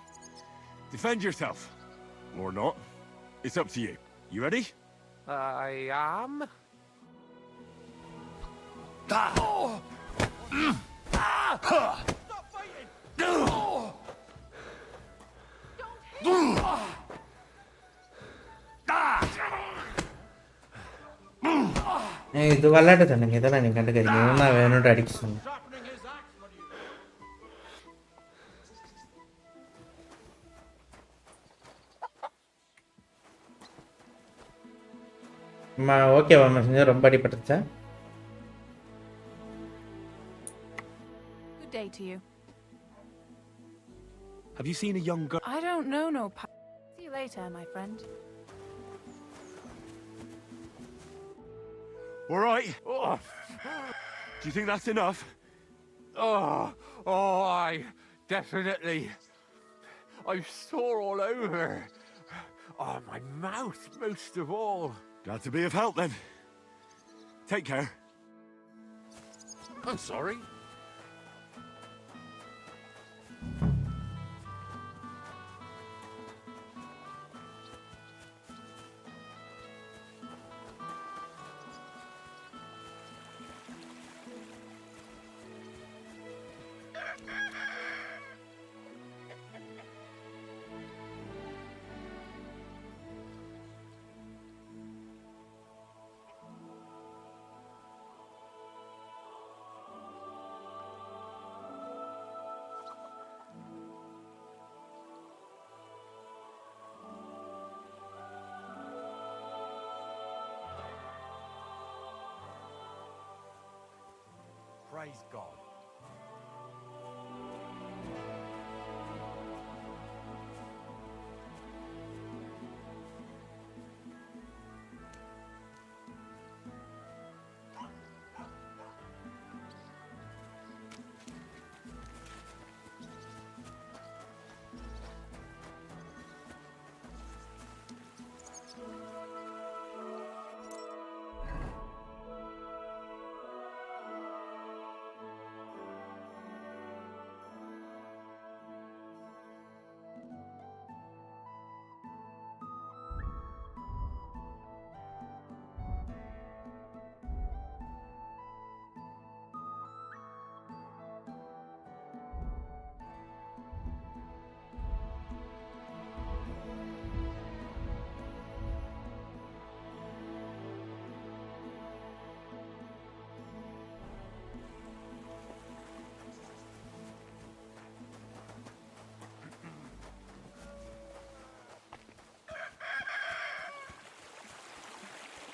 Defend yourself. Or not. It's up to you. You ready? I am. Oh! Stop fighting! இது விளையாட்டு சொன்னீங்க, இதெல்லாம் நீங்க கண்டுக்கிறீங்க. என்ன வேணும்னு அடிக்க சொன்னீங்க. ஓகேவா மெசேஞ்சர்? ரொம்ப அடிபட்டுச்சா? Good day to you. Have you seen a young girl? I don't know, no. See you later, my friend. All right. Oh. Do you think that's enough? I definitely. I'm sore all over. Oh, my mouth most of all. Glad to be of help then. Take care. I'm sorry. Praise God.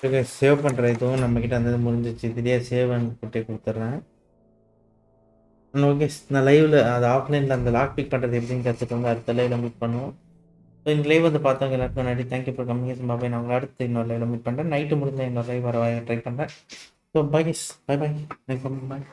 Okay, save பண்ணுற இதுவும் நம்மக்கிட்ட அந்த இது முடிஞ்சிச்சு. இதுலேயே save and போட்டு கொடுத்துட்றேன். Okay, நான் லைவில் அது ஆஃப்லைனில் அந்த லாக் பிக் பண்ணுறது எப்படின்னு கற்றுட்டு வந்து அடுத்த லைவில் மீட் பண்ணுவோம். ஸோ இந்த லைவ் வந்து பார்த்தவங்க எல்லாருக்கும் நன்றி. Thank you for communication bye bye. நான் உங்களை அடுத்து இன்னொரு லைவில் மீட் பண்ணுறேன். நைட்டு முடிஞ்ச இன்னொரு லைவ் வர ட்ரை பண்ணுறேன். So bye guys, bye bye.